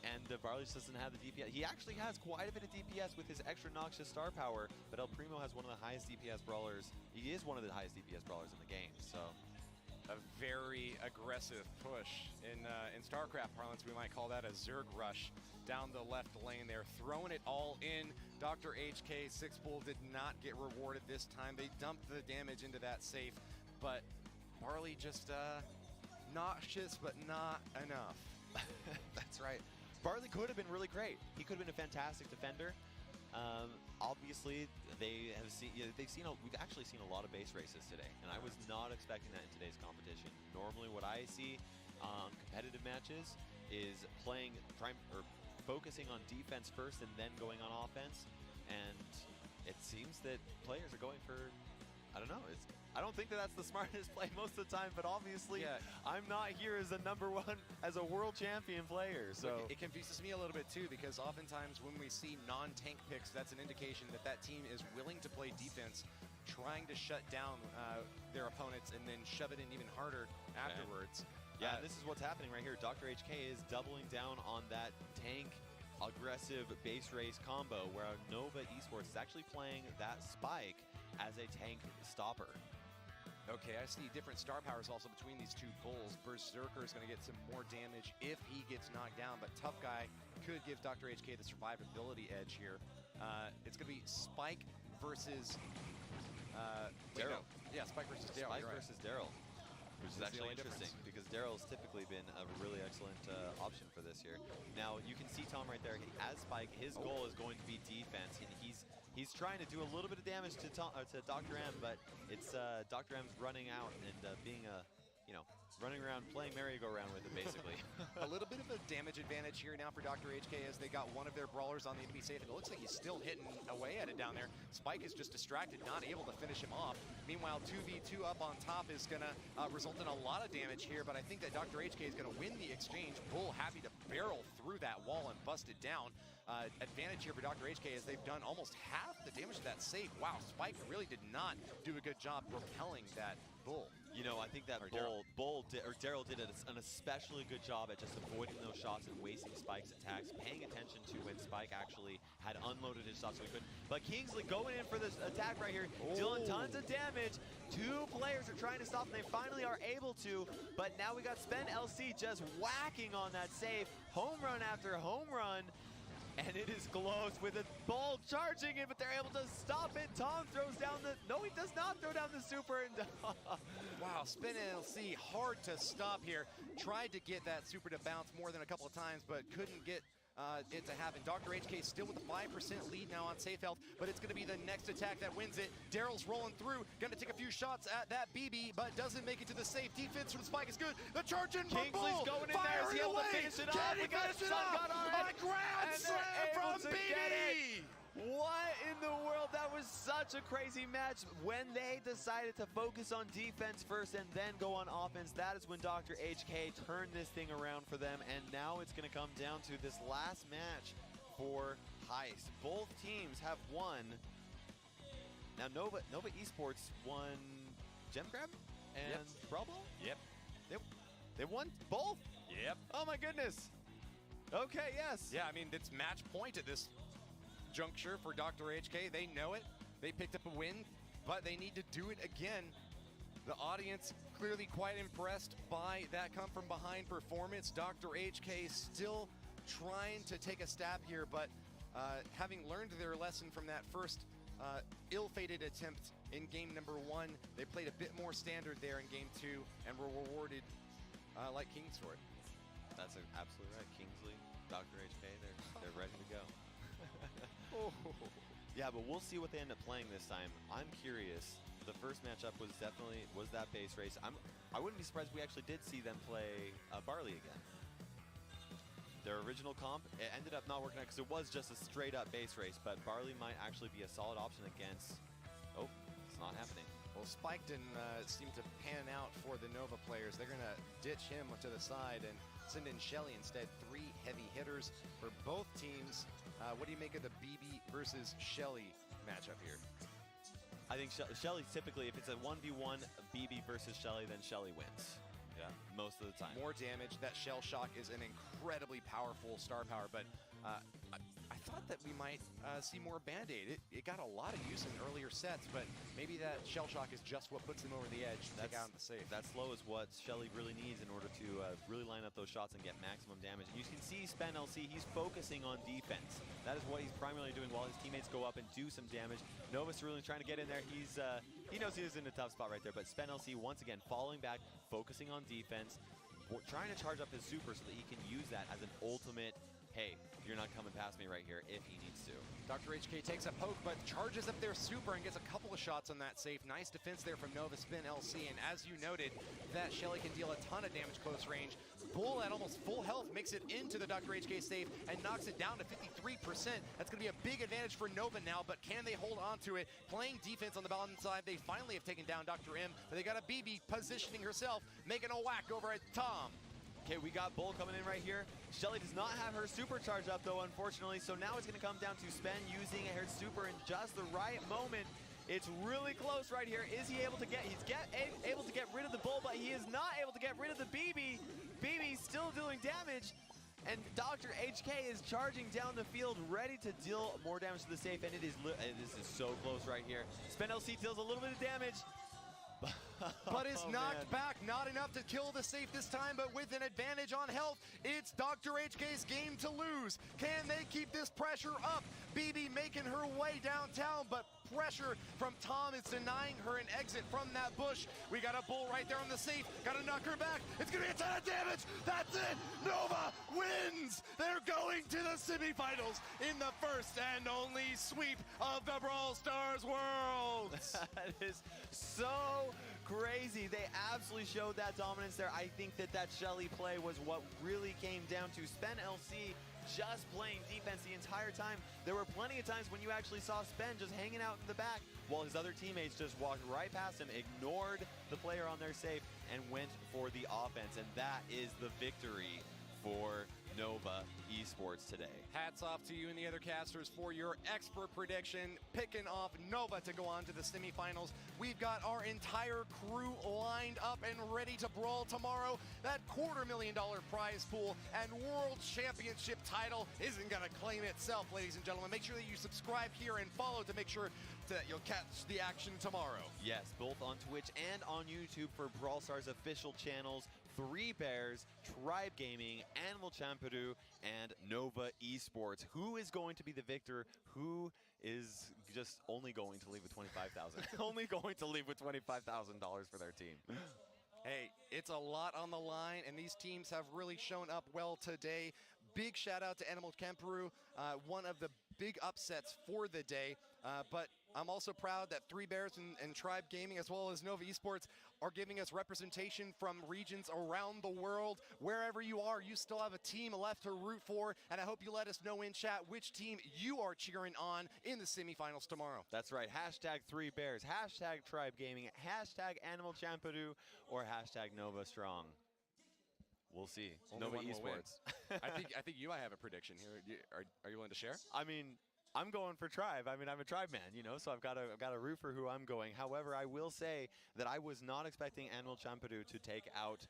And Barley just doesn't have the DPS. He actually has quite a bit of DPS with his extra noxious star power, but El Primo has one of the highest DPS brawlers. He is one of the highest DPS brawlers in the game, so... A very aggressive push. In StarCraft parlance, we might call that a Zerg rush down the left lane there, throwing it all in. Dr. HK, Six Bull did not get rewarded this time. They dumped the damage into that safe, but Barley just noxious, but not enough. That's right. Barley could have been really great. He could have been a fantastic defender. Obviously, we've actually seen a lot of base races today, and I was not expecting that in today's competition. Normally, what I see on competitive matches is focusing on defense first and then going on offense, and it seems that players are going for, I don't know, I don't think that that's the smartest play most of the time, but obviously I'm not here as a #1, as a world champion player. So look, it confuses me a little bit too, because oftentimes when we see non-tank picks, that's an indication that that team is willing to play defense, trying to shut down their opponents and then shove it in even harder afterwards. Yeah, and this is what's happening right here. Dr. HK is doubling down on that tank aggressive base race combo, where Nova Esports is actually playing that Spike as a tank stopper. Okay, I see different star powers also between these two bulls. Berserker is going to get some more damage if he gets knocked down, but Tough Guy could give Dr. HK the survivability edge here. It's going to be Spike versus Daryl. Yeah, Spike versus Daryl. Spike versus Daryl, which is actually interesting because Daryl's typically been a really excellent option for this year. Now, you can see Tom right there. As Spike, his goal is going to be defense, and he's trying to do a little bit of damage to Dr. M, but it's Dr. M's running out and being running around, playing merry-go-round with it, basically. A little bit of a damage advantage here now for Dr. HK as they got one of their brawlers on the enemy safe, and it looks like he's still hitting away at it down there. Spike is just distracted, not able to finish him off. Meanwhile, 2v2 up on top is going to result in a lot of damage here, but I think that Dr. HK is going to win the exchange. Bull happy to barrel through that wall and bust it down. Advantage here for Dr. HK as they've done almost half the damage to that safe. Wow, Spike really did not do a good job repelling that Bull. You know, I think that Daryl did an especially good job at just avoiding those shots and wasting Spike's attacks, paying attention to when Spike actually had unloaded his shots so he couldn't. But Kingsley going in for this attack right here, dealing tons of damage. Two players are trying to stop, and they finally are able to, but now we got Spen LC just whacking on that save. Home run after home run. And it is close with a Bull charging it, but they're able to stop it. Tom throws down the... No, he does not throw down the super. And wow, Spin LC hard to stop here. Tried to get that super to bounce more than a couple of times, but couldn't get it to happen. Dr. HK still with a 5% lead now on safe health, but it's going to be the next attack that wins it. Daryl's rolling through, going to take a few shots at that BB, but doesn't make it to the safe. Defense from Spike is good. The charge in from Bull. Going in there. Is he able to finish it off? We got a shotgun on it. A ground slam from BB. What in the world? That was such a crazy match. When they decided to focus on defense first and then go on offense, that is when Dr. HK turned this thing around for them, and now it's going to come down to this last match for Heist. Both teams have won. Now, Nova Esports won Gem Grab and Brawl? Yep. They won both? Yep. Oh, my goodness. Okay, yes. Yeah, I mean, it's match point at this juncture for Dr. HK. They know it. They picked up a win, but they need to do it again. The audience clearly quite impressed by that come from behind performance. Dr. HK still trying to take a stab here, but having learned their lesson from that first ill-fated attempt in game number 1, they played a bit more standard there in game 2 and were rewarded like kings for it. That's absolutely right. Kingsley, Dr. HK, they're ready to go. Yeah, but we'll see what they end up playing this time. I'm curious. The first matchup was that base race. I wouldn't be surprised if we actually did see them play Barley again. Their original comp, it ended up not working out because it was just a straight up base race, but Barley might actually be a solid option against... Oh, it's not happening. Well, Spike didn't seem to pan out for the Nova players. They're going to ditch him to the side and send in Shelly instead. 3 heavy hitters for both teams. What do you make of the BB versus Shelly matchup here? I think Shelly typically, if it's a 1v1 BB versus Shelly, then Shelly wins. Yeah, most of the time. More damage. That Shell Shock is an incredibly powerful star power, but I thought that we might see more Band-Aid. It got a lot of use in earlier sets, but maybe that Shell Shock is just what puts him over the edge to take out the safe. That slow is what Shelly really needs in order to really line up those shots and get maximum damage. And you can see Spen LC, he's focusing on defense. That is what he's primarily doing while his teammates go up and do some damage. Novus really trying to get in there. He knows he's in a tough spot right there, but Spen LC once again falling back, focusing on defense, trying to charge up his super so that he can use that as an ultimate, hey, you're not coming past me right here if he needs to. Dr. HK takes a poke, but charges up their super and gets a couple of shots on that safe. Nice defense there from Nova Spin LC, and as you noted, that Shelly can deal a ton of damage close range. Bull at almost full health makes it into the Dr. HK safe and knocks it down to 53%. That's going to be a big advantage for Nova now, but can they hold on to it? Playing defense on the bottom side, they finally have taken down Dr. M, but they got a BB positioning herself, making a whack over at Tom. Okay, we got Bull coming in right here. Shelly does not have her super charge up though, unfortunately, so now it's gonna come down to Spen using her super in just the right moment. It's really close right here. Is he able to get, able to get rid of the Bull, but he is not able to get rid of the BB. BB still dealing damage, and Dr. HK is charging down the field, ready to deal more damage to the safe, and this is so close right here. Spen LC deals a little bit of damage, but is knocked back. Not enough to kill the safe this time, but with an advantage on health, it's Dr. HK's game to lose. Can they keep this pressure up? BB making her way downtown, but pressure from Tom is denying her an exit from that bush. We got a Bull right there on the safe. Got to knock her back. It's going to be a ton of damage. That's it. Nova wins. They're going to the semifinals in the first and only sweep of the Brawl Stars Worlds. That is so crazy. They absolutely showed that dominance there. I think that Shelly play was what really came down to Spen LC just playing defense the entire time. There were plenty of times when you actually saw Spen just hanging out in the back while his other teammates just walked right past him, ignored the player on their safe, and went for the offense. And that is the victory for Nova Esports today. Hats off to you and the other casters for your expert prediction, picking off Nova to go on to the semifinals. We've got our entire crew lined up and ready to brawl tomorrow. That $250,000 prize pool and world championship title isn't going to claim itself, ladies and gentlemen. Make sure that you subscribe here and follow to make sure that you'll catch the action tomorrow. Yes, both on Twitch and on YouTube for Brawl Stars official channels. 3 Bears, Tribe Gaming, Animal Champidu, and Nova Esports. Who is going to be the victor? Who is just only going to leave with $25,000? Only going to leave with $25,000 for their team. Hey, it's a lot on the line, and these teams have really shown up well today. Big shout out to Animal Champidu, one of the big upsets for the day. But I'm also proud that 3 Bears and Tribe Gaming, as well as Nova Esports, are giving us representation from regions around the world. Wherever you are, you still have a team left to root for, and I hope you let us know in chat which team you are cheering on in the semifinals tomorrow. That's right. Hashtag 3 Bears, hashtag Tribe Gaming, hashtag Animal Champidu, or hashtag Nova Strong. We'll see. Only Nova one will win. Esports. I think you might have a prediction here. Are you willing to share? I mean, I'm going for Tribe. I mean, I'm a Tribe man, you know, so I've got to root for who I'm going. However, I will say that I was not expecting Animal Champidu to take out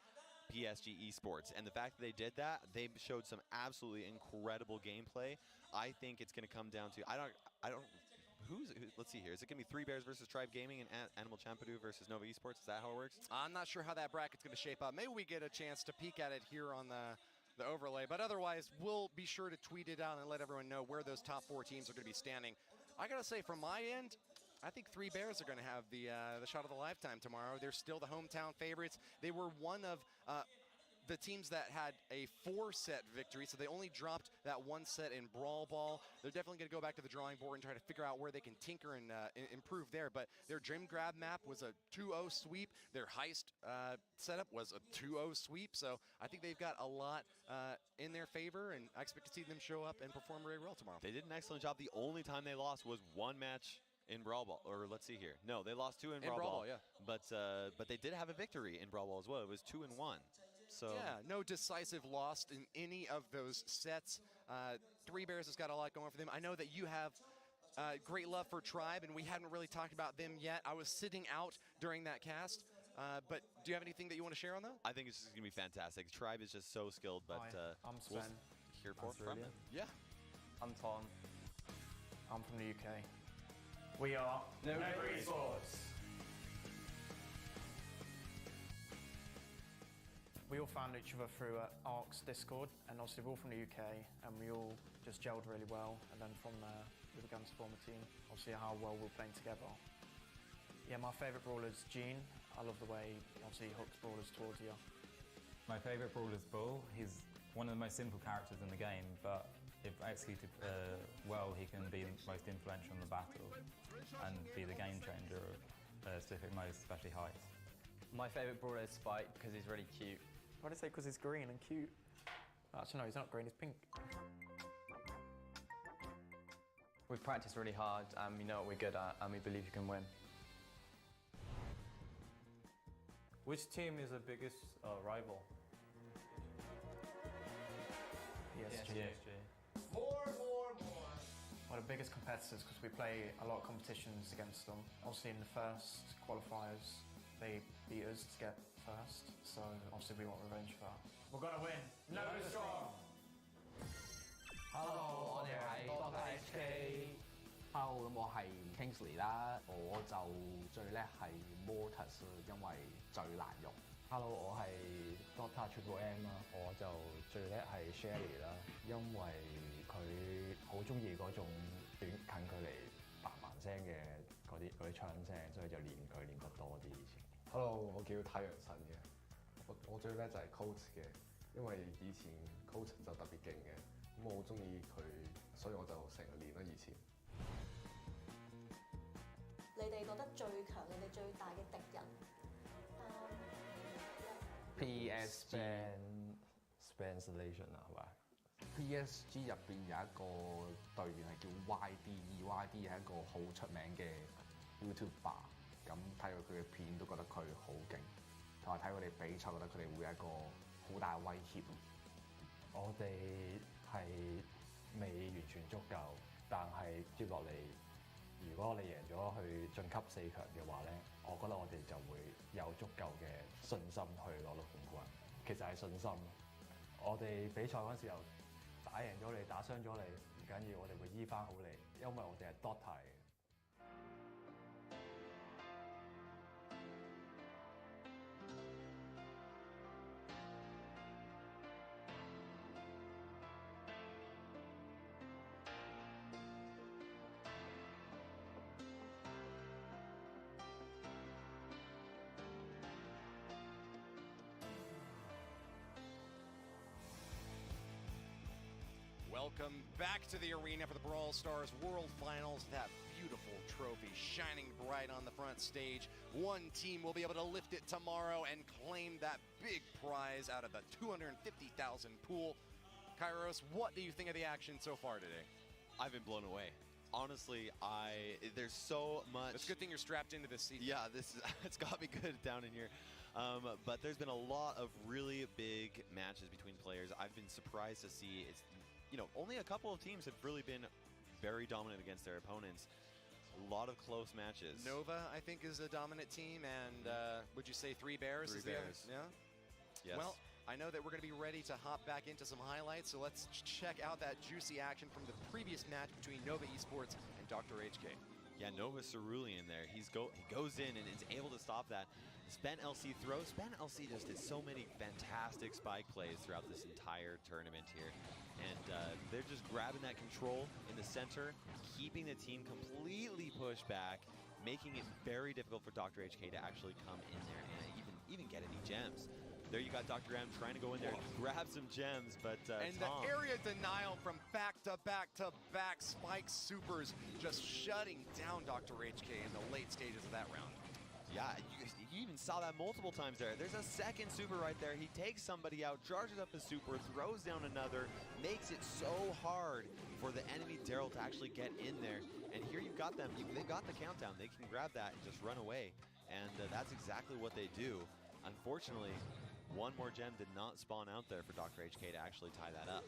PSG Esports, and the fact that they did that, they showed some absolutely incredible gameplay. I think it's going to come down to let's see here. Is it going to be 3 Bears versus Tribe Gaming and Animal Champidu versus Nova Esports? Is that how it works? I'm not sure how that bracket's going to shape up. Maybe we get a chance to peek at it here on the overlay, but otherwise we'll be sure to tweet it out and let everyone know where those top 4 teams are going to be standing. I gotta say, from my end, I think 3 Bears are going to have the shot of the lifetime tomorrow. They're still the hometown favorites. They were one of the teams that had a 4-set victory, so they only dropped that 1 set in Brawl Ball. They're definitely going to go back to the drawing board and try to figure out where they can tinker and improve there. But their Dream Grab map was a 2-0 sweep. Their Heist setup was a 2-0 sweep. So I think they've got a lot in their favor, and I expect to see them show up and perform very well tomorrow. They did an excellent job. The only time they lost was 1 match in Brawl Ball, or let's see here. No, they lost 2 in Brawl Ball. Yeah. But they did have a victory in Brawl Ball as well. It was 2-1. So yeah, no decisive loss in any of those sets. Three Bears has got a lot going for them. I know that you have great love for Tribe, and we hadn't really talked about them yet. I was sitting out during that cast. But do you have anything that you want to share on that? I think it's just going to be fantastic. Tribe is just so skilled, but I'm Sven. we'll hear more from them. Yeah. I'm Tom. I'm from the UK. We are Nova Esports. We all found each other through ARC's Discord, and obviously we're all from the UK, and we all just gelled really well, and then from there we began to form a team, obviously how well we're playing together. Yeah, my favourite brawler is Gene. I love the way obviously he hooks brawlers towards you. My favourite brawler is Brawl. He's one of the most simple characters in the game, but if executed well, he can be most influential in the battle and be the game changer of specific modes, especially heights. My favourite brawler is Spike because he's really cute. Why did I say because he's green and cute? Actually, no, he's not green, he's pink. We've practiced really hard and we know what we're good at and we believe you can win. Which team is the biggest rival? PSG. More. Well, the biggest competitors because we play a lot of competitions against them. Obviously in the first qualifiers, they beat us to get first, so obviously we want revenge for that. We're gonna win! Nova Strong! Hello， 我哋係 Doctor HK。Hello， 咁我係 Kingsley 啦，我就最叻係 Mortis， 因為最難用。Hello， 我係 Doctor Triple M 啦，我就最叻係 Shelly 啦，因為佢好中意嗰種短近距離嘭嘭聲嘅嗰啲槍聲，所以就練佢練得多啲以前。Hello， 我叫太陽神嘅，我最叻就係 Coach 嘅，因為以前 Coach 就特別勁嘅，咁我好中意佢，所以我就成日練啦以前。你哋覺得最強、你哋最大嘅敵人？PS Spencelation 啊，係咪 ？PSG 入邊有一個隊員係叫 YD，YD 係一個好出名嘅 YouTuber。咁睇過佢嘅片都覺得佢好勁，同埋睇佢哋比賽覺得佢哋會有一個好大嘅威脅。我哋係未完全足夠，但係接落嚟，如果我哋贏咗去晉級4強嘅話咧，我覺得我哋就會有足夠嘅信心去攞到冠軍。其實係信心。我哋比賽嗰陣時候打贏咗你，打傷咗你唔緊要，我哋會醫翻好你，因為我哋係 Doctor 嚟嘅。Welcome back to the arena for the Brawl Stars World Finals. That beautiful trophy shining bright on the front stage. One team will be able to lift it tomorrow and claim that big prize out of the 250,000 pool. Kairos, what do you think of the action so far today? I've been blown away. Honestly, there's so much. It's a good thing you're strapped into this seat. Yeah, it's got me good down in here. But there's been a lot of really big matches between players. I've been surprised to see only a couple of teams have really been very dominant against their opponents. A lot of close matches. Nova, I think, is a dominant team, and would you say Three Bears? Three Bears. Yeah? Yes. Well, I know that we're going to be ready to hop back into some highlights, so let's check out that juicy action from the previous match between Nova Esports and Dr. HK. Yeah, Nova Cerulean there. He goes in and is able to stop that. Spen LC throw. Spen LC just did so many fantastic spike plays throughout this entire tournament here. And they're just grabbing that control in the center, keeping the team completely pushed back, making it very difficult for Dr. HK to actually come in there and even get any gems. There you got Dr. M trying to go in there, grab some gems, but and Tom. the area denial from back-to-back Spike supers just shutting down Dr. HK in the late stages of that round. Yeah, you even saw that multiple times there. There's a second super right there. He takes somebody out, charges up his super, throws down another, makes it so hard for the enemy Daryl to actually get in there. And here you've got them. They got the countdown. They can grab that and just run away. And that's exactly what they do. Unfortunately, one more gem did not spawn out there for Dr. HK to actually tie that up.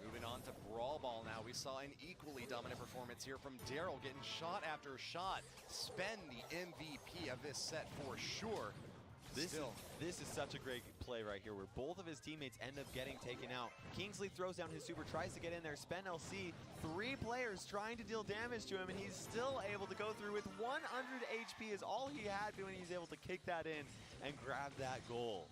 Moving on to Brawl Ball now. We saw an equally dominant performance here from Daryl, getting shot after shot. Spend the MVP of this set for sure. This is such a great play right here where both of his teammates end up getting taken out. Kingsley throws down his super, tries to get in there. Spen LC, 3 players trying to deal damage to him, and he's still able to go through with 100 HP is all he had when he's able to kick that in and grab that goal.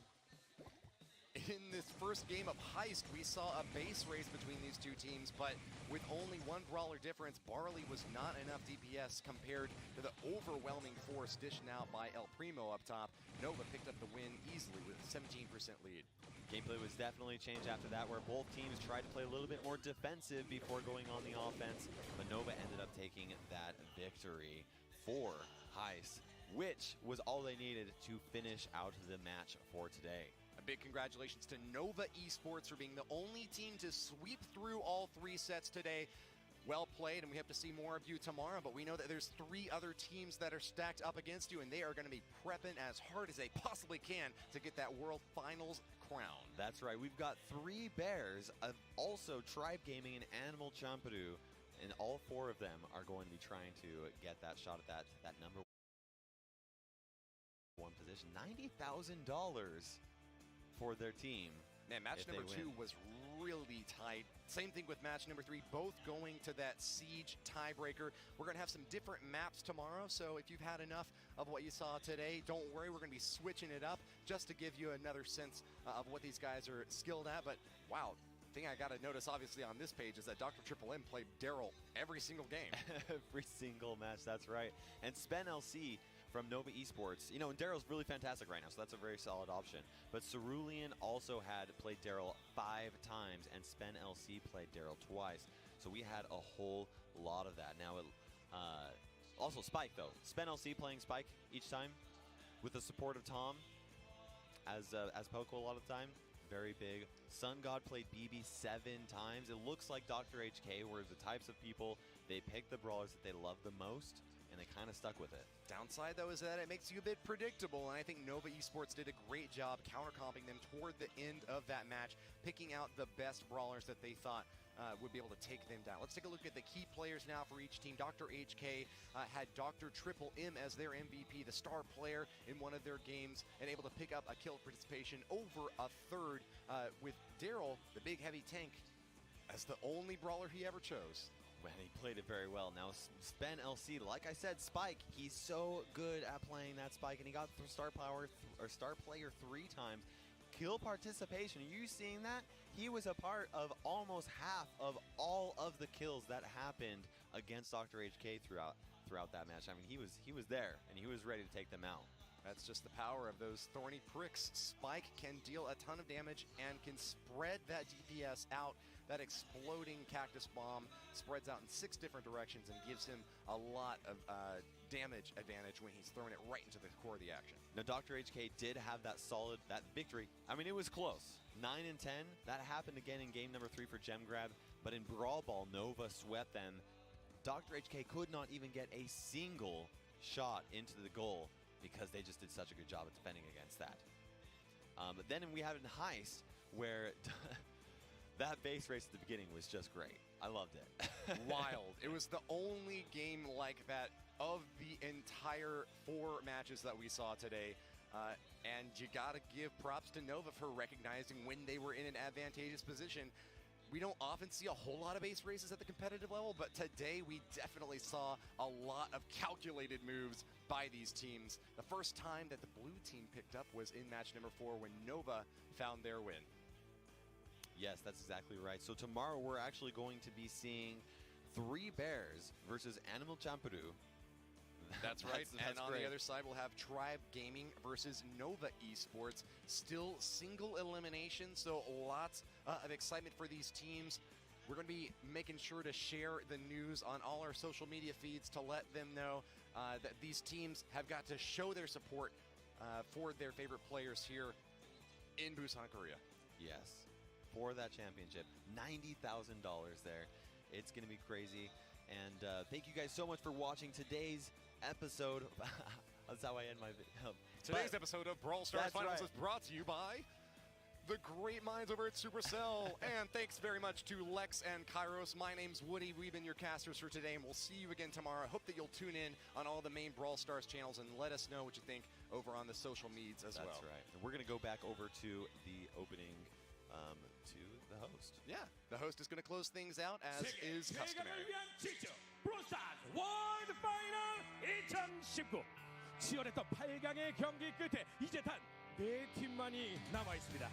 In this first game of Heist, we saw a base race between these two teams, but with only 1 brawler difference, Barley was not enough DPS compared to the overwhelming force dished out by El Primo up top. Nova picked up the win easily with a 17% lead. Gameplay was definitely changed after that, where both teams tried to play a little bit more defensive before going on the offense, but Nova ended up taking that victory for Heist, which was all they needed to finish out the match for today. A big congratulations to Nova Esports for being the only team to sweep through all 3 sets today. Well played, and we hope to see more of you tomorrow, but we know that there's 3 other teams that are stacked up against you, and they are going to be prepping as hard as they possibly can to get that World Finals crown. That's right. We've got 3 bears, also Tribe Gaming and Animal Champeru, and all 4 of them are going to be trying to get that shot at that number 1 position. $90,000 for their team. Man, match number 2 was really tight. Same thing with match number 3, both going to that Siege tiebreaker. We're going to have some different maps tomorrow, so if you've had enough of what you saw today, don't worry, we're going to be switching it up just to give you another sense of what these guys are skilled at. But wow, the thing I got to notice obviously on this page is that Dr. Triple M played Daryl every single game. Every single match, that's right. And Spen LC from Nova Esports, you know, and Daryl's really fantastic right now, so that's a very solid option. But Cerulean also had played Daryl 5 times, and Spen LC played Daryl twice. So we had a whole lot of that. Now, also Spike though. Spen LC playing Spike each time with the support of Tom as Poco a lot of the time. Very big. Sun God played BB 7 times. It looks like Dr. HK were the types of people, they pick the brawlers that they love the most, and they kind of stuck with it. Downside, though, is that it makes you a bit predictable, and I think Nova Esports did a great job counter-comping them toward the end of that match, picking out the best brawlers that they thought would be able to take them down. Let's take a look at the key players now for each team. Dr. HK had Dr. Triple M as their MVP, the star player in one of their games, and able to pick up a kill participation over a third, with Daryl, the big heavy tank, as the only brawler he ever chose. Man, he played it very well. Now, Spen LC, like I said, Spike, he's so good at playing that Spike, and he got star player 3 times. Kill participation, are you seeing that? He was a part of almost half of all of the kills that happened against Dr. HK throughout that match. I mean, he was there, and he was ready to take them out. That's just the power of those thorny pricks. Spike can deal a ton of damage and can spread that DPS out. That exploding cactus bomb spreads out in 6 different directions and gives him a lot of damage advantage when he's throwing it right into the core of the action. Now, Dr. HK did have that victory. I mean, it was close. 9 and 10. That happened again in game number 3 for Gem Grab. But in Brawl Ball, Nova swept them. Dr. HK could not even get a single shot into the goal because they just did such a good job of defending against that. But then we had a Heist where that base race at the beginning was just great. I loved it. Wild. It was the only game like that of the entire 4 matches that we saw today. And you gotta give props to Nova for recognizing when they were in an advantageous position. We don't often see a whole lot of base races at the competitive level, but today we definitely saw a lot of calculated moves by these teams. The first time that the blue team picked up was in match number 4 when Nova found their win. Yes, that's exactly right. So tomorrow we're actually going to be seeing 3 bears versus Animal Champeru. That's right. That's and on great. the other side, we'll have Tribe Gaming versus Nova Esports. Still single elimination, so lots of excitement for these teams. We're going to be making sure to share the news on all our social media feeds to let them know that these teams have got to show their support for their favorite players here in Busan, Korea. Yes, for that championship. $90,000 there. It's going to be crazy. And thank you guys so much for watching today's episode. That's how I end my video. Today's episode of Brawl Stars Finals is brought to you by the great minds over at Supercell. And thanks very much to Lex and Kairos. My name's Woody. We've been your casters for today, and we'll see you again tomorrow. I hope that you'll tune in on all the main Brawl Stars channels and let us know what you think over on the social medias as well. That's right. And we're going to go back over to the opening to the host. Yeah, the host is going to close things out as is customary. 브롤스타즈 월드 파이널 2019 치열했던 8강의 경기 끝에 이제 단 4팀만이 남아있습니다.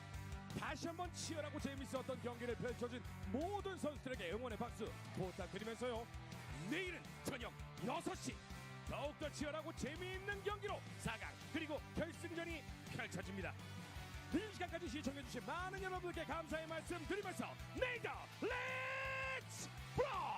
다시 한번 치열하고 재밌었던 경기를 펼쳐준 모든 선수들에게 응원의 박수 부탁드리면서요. 내일은 저녁 6시 더욱더 치열하고 재미있는 경기로 4강 그리고 결승전이 펼쳐집니다. 늦은 시간까지 시청해주신 많은 여러분들께 감사의 말씀 드리면서 내일도 렛츠 브롤!